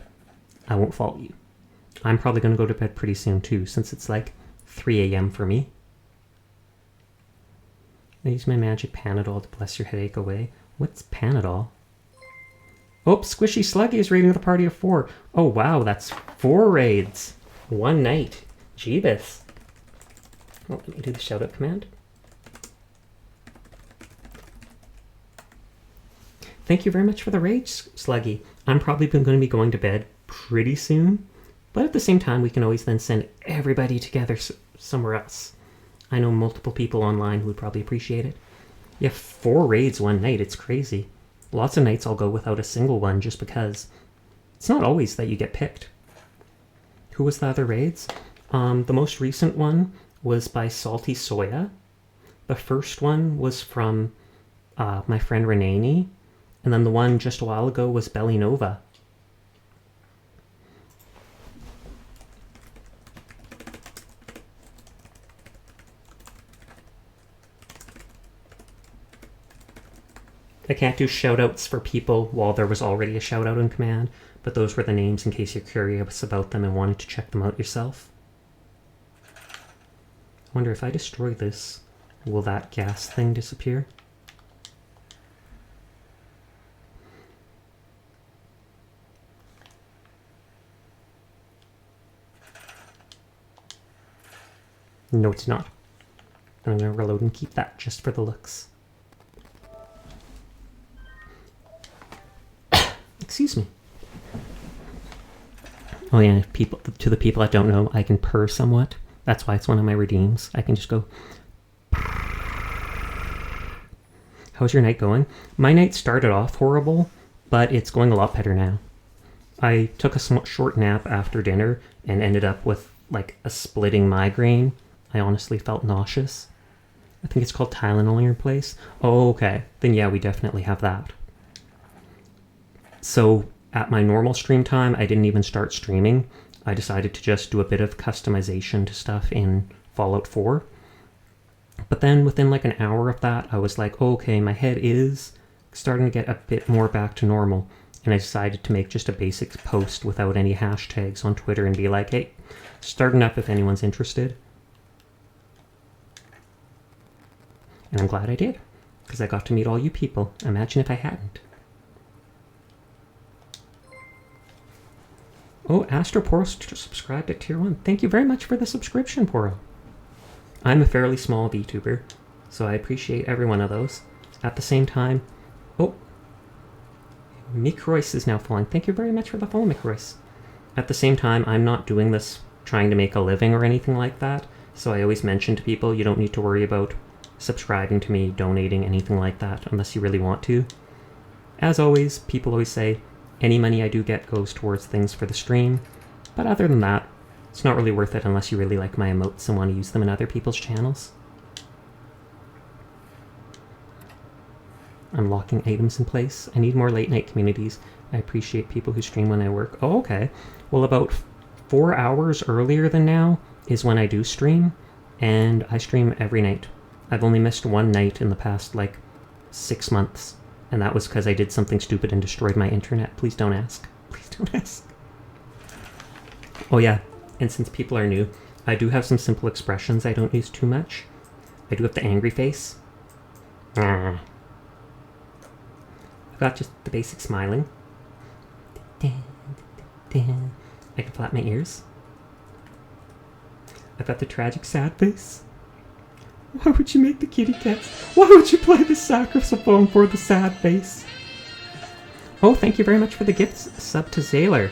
I won't fault you. I'm probably going to go to bed pretty soon, too, since it's like 3 a.m. for me. I use my magic Panadol to bless your headache away. What's Panadol? Oh, Squishy Sluggy is raiding with a party of 4. Oh, wow, that's 4 raids. One night. Jeebus. Oh, let me do the shout-out command. Thank you very much for the raid, Sluggy. I'm probably going to be going to bed pretty soon, but at the same time, we can always then send everybody together somewhere else. I know multiple people online who would probably appreciate it. Yeah, 4 raids one night. It's crazy. Lots of nights I'll go without a single one just because it's not always that you get picked. Who was the other raids? The most recent one was by Salty Soya. The first one was from my friend Renani. And then the one just a while ago was Belly Nova. I can't do shoutouts for people while there was already a shoutout in command, but those were the names in case you're curious about them and wanted to check them out yourself. I wonder if I destroy this, will that gas thing disappear? No, it's not. And I'm going to reload and keep that just for the looks. Excuse me. Oh yeah, people, to the people that don't know, I can purr somewhat. That's why it's one of my redeems. I can just go... How's your night going? My night started off horrible, but it's going a lot better now. I took a short nap after dinner and ended up with like a splitting migraine. I honestly felt nauseous. I think it's called Tylenol in your place. Oh, okay. Then yeah, we definitely have that. So at my normal stream time, I didn't even start streaming. I decided to just do a bit of customization to stuff in Fallout 4. But then within like an hour of that, I was like, oh, okay, my head is starting to get a bit more back to normal. And I decided to make just a basic post without any hashtags on Twitter and be like, hey, starting up if anyone's interested. And I'm glad I did, because I got to meet all you people. Imagine if I hadn't. Oh, Astroporo subscribed at tier 1. Thank you very much for the subscription, Poro. I'm a fairly small VTuber, so I appreciate every one of those. At the same time, oh, Mikrois is now following. Thank you very much for the follow, Mikrois. At the same time, I'm not doing this trying to make a living or anything like that, so I always mention to people you don't need to worry about subscribing to me, donating, anything like that, unless you really want to. As always, people always say, any money I do get goes towards things for the stream, but other than that, it's not really worth it unless you really like my emotes and want to use them in other people's channels. I'm locking items in place. I need more late night communities. I appreciate people who stream when I work. Oh, okay. Well, about 4 hours earlier than now is when I do stream, and I stream every night. I've only missed one night in the past, 6 months. And that was because I did something stupid and destroyed my internet. Please don't ask. Please don't ask. Oh yeah, and since people are new, I do have some simple expressions I don't use too much. I do have the angry face. I've got just the basic smiling. I can flap my ears. I've got the tragic sad face. Why would you make the kitty cats? Why would you play the saxophone for the sad face? Oh, thank you very much for the gifts, sub to Zaylor.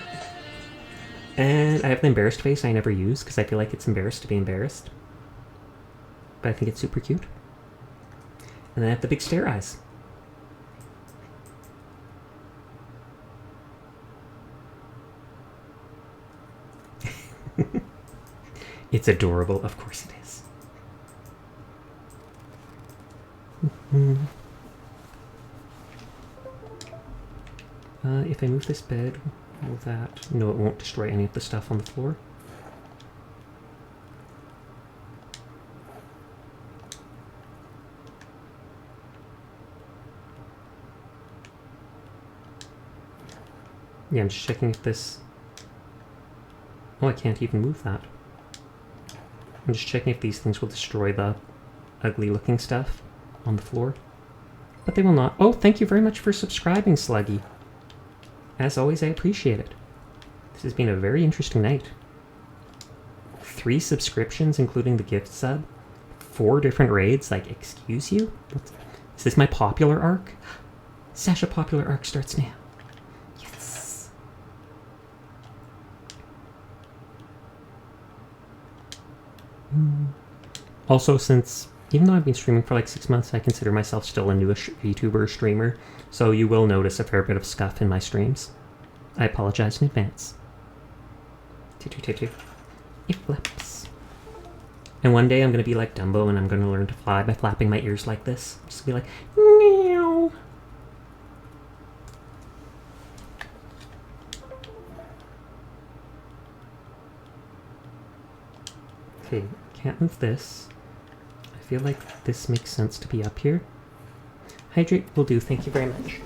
And I have the embarrassed face I never use because I feel like it's embarrassed to be embarrassed. But I think it's super cute. And then I have the big stare eyes. It's adorable, of course it is. If I move this bed, will that... No, it won't destroy any of the stuff on the floor. Yeah, I'm just checking if this... Oh, I can't even move that. I'm just checking if these things will destroy the ugly looking stuff on the floor. But they will not. Oh, thank you very much for subscribing, Sluggy. As always, I appreciate it. This has been a very interesting night. 3 subscriptions, including the gift sub. 4 different raids. Like, excuse you? Is this my popular arc? Sasha popular arc starts now. Yes. Also, since, even though I've been streaming for like 6 months, I consider myself still a newish VTuber streamer, so you will notice a fair bit of scuff in my streams. I apologize in advance. It flips. And one day I'm going to be like Dumbo and I'm going to learn to fly by flapping my ears like this. Just be like, meow. Okay, can't move this. I feel like this makes sense to be up here. Hydrate will do, thank you very much.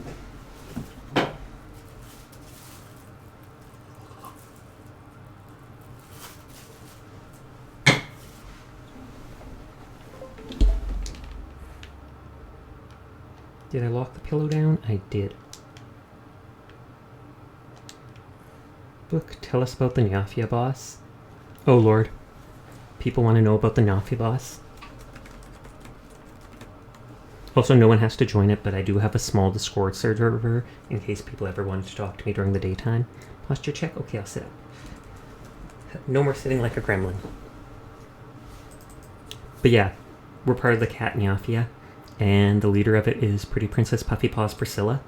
Did I lock the pillow down? I did. Book, tell us about the Nyafia boss. Oh lord. People want to know about the Nyafia boss. Also, no one has to join it, but I do have a small Discord server in case people ever wanted to talk to me during the daytime. Posture check? Okay, I'll sit up. No more sitting like a gremlin. But yeah, we're part of the Cat Nyafia, and the leader of it is Pretty Princess Puffy Paws Priscilla.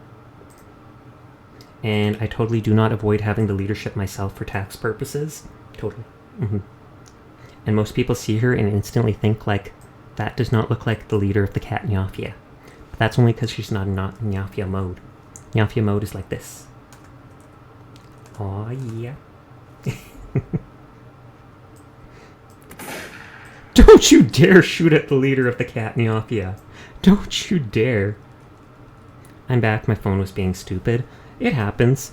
And I totally do not avoid having the leadership myself for tax purposes. Totally. And most people see her and instantly think, like, that does not look like the leader of the Cat Nyafia. But that's only because she's not in Nyafia mode. Nyafia mode is like this. Aw, yeah. Don't you dare shoot at the leader of the Cat Nyafia. Don't you dare. I'm back, my phone was being stupid. It happens.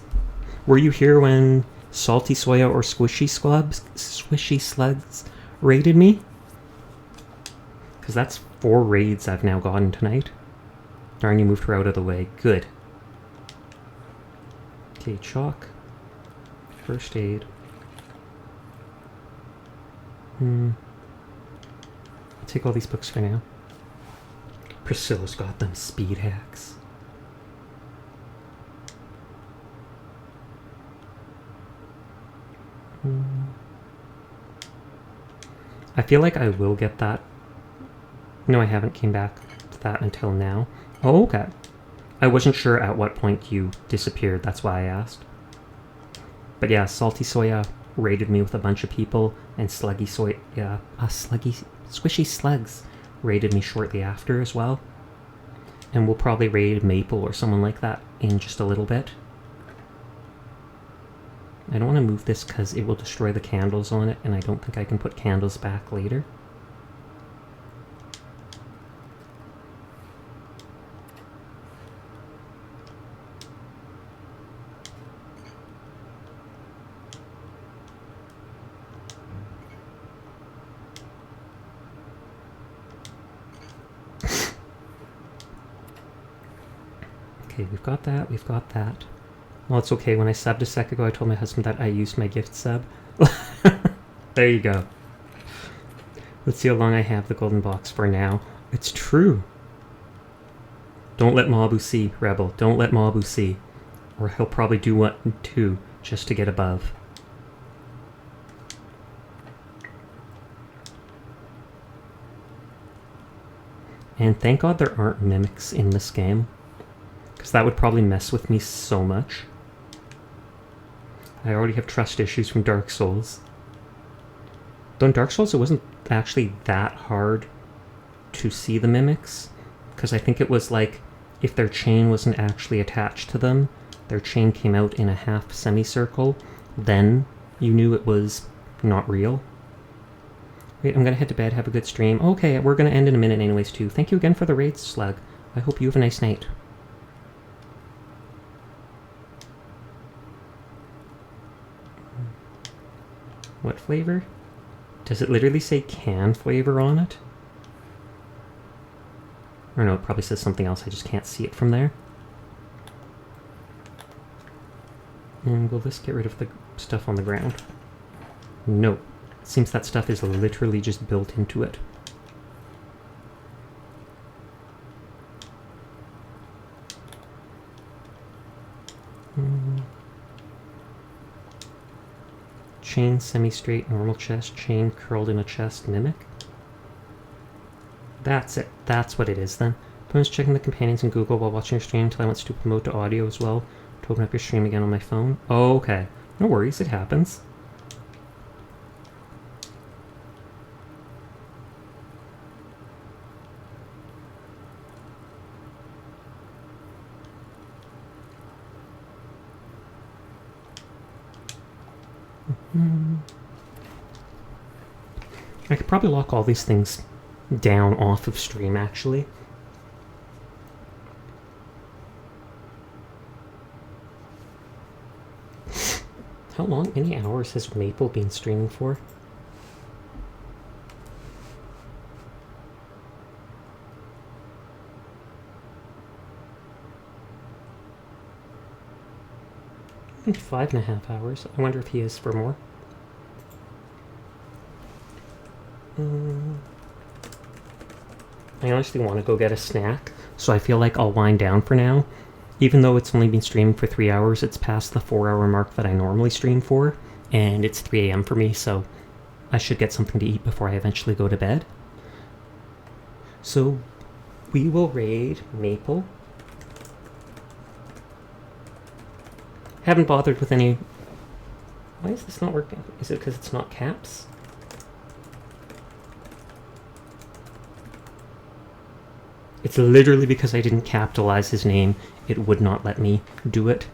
Were you here when Salty Soya or Squishy Slugs raided me? Because that's 4 raids I've now gotten tonight. Darn, you moved her out of the way. Good. Okay, chalk. First aid. I'll take all these books for now. Priscilla's got them speed hacks. I feel like I will get that. No, I haven't came back to that until now. Oh, okay. I wasn't sure at what point you disappeared, that's why I asked. But yeah, Salty Soya raided me with a bunch of people, and Squishy Slugs raided me shortly after as well. And we'll probably raid Maple or someone like that in just a little bit. I don't want to move this because it will destroy the candles on it, and I don't think I can put candles back later. Okay, we've got that, we've got that. Well, it's okay. When I subbed a sec ago, I told my husband that I used my gift sub. There you go. Let's see how long I have the golden box for now. It's true. Don't let Mabu see, Rebel. Don't let Mabu see. Or he'll probably do 1 and 2 just to get above. And thank God there aren't mimics in this game, because that would probably mess with me so much. I already have trust issues from Dark Souls. Though in Dark Souls it wasn't actually that hard to see the mimics, because I think it was like if their chain wasn't actually attached to them, their chain came out in a half semicircle, then you knew it was not real. Wait, I'm gonna head to bed, have a good stream. Okay, we're gonna end in a minute anyways too. Thank you again for the raid, Slug. I hope you have a nice night. What flavor? Does it literally say can flavor on it? Or no, it probably says something else, I just can't see it from there. And will this get rid of the stuff on the ground? No. Seems that stuff is literally just built into it. Chain, semi-straight, normal chest, chain curled in a chest, mimic. That's it. That's what it is then. I was checking the companions in Google while watching your stream until I went stupid mode to audio as well to open up your stream again on my phone. Oh, okay. No worries, it happens. I could probably lock all these things down off of stream, actually. How long, many hours has Maple been streaming for? I think 5.5 hours. I wonder if he is for more. I honestly want to go get a snack, so I feel like I'll wind down for now. Even though it's only been streaming for 3 hours, it's past the 4-hour mark that I normally stream for, and it's 3 a.m. for me, so I should get something to eat before I eventually go to bed. So we will raid Maple. Haven't bothered with any... Why is this not working? Is it because it's not caps? It's literally because I didn't capitalize his name. It would not let me do it.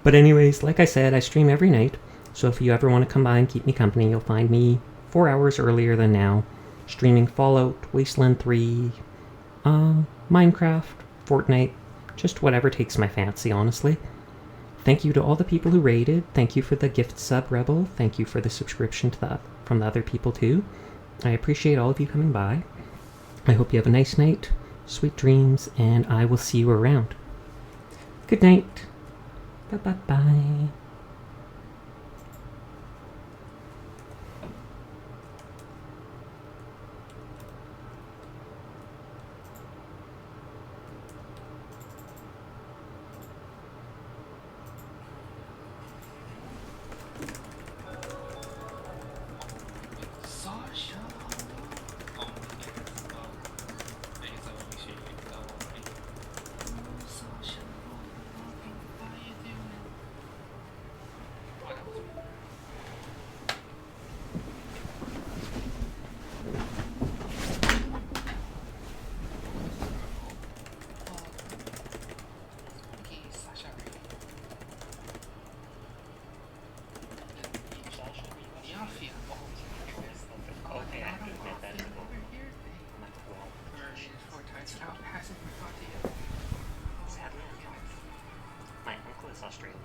But anyways, like I said, I stream every night. So if you ever want to come by and keep me company, you'll find me 4 hours earlier than now. Streaming Fallout, Wasteland 3, Minecraft, Fortnite, just whatever takes my fancy, honestly. Thank you to all the people who raided. Thank you for the gift sub, Rebel. Thank you for the subscription to from the other people too. I appreciate all of you coming by. I hope you have a nice night, sweet dreams, and I will see you around. Good night. Bye-bye-bye. Australia.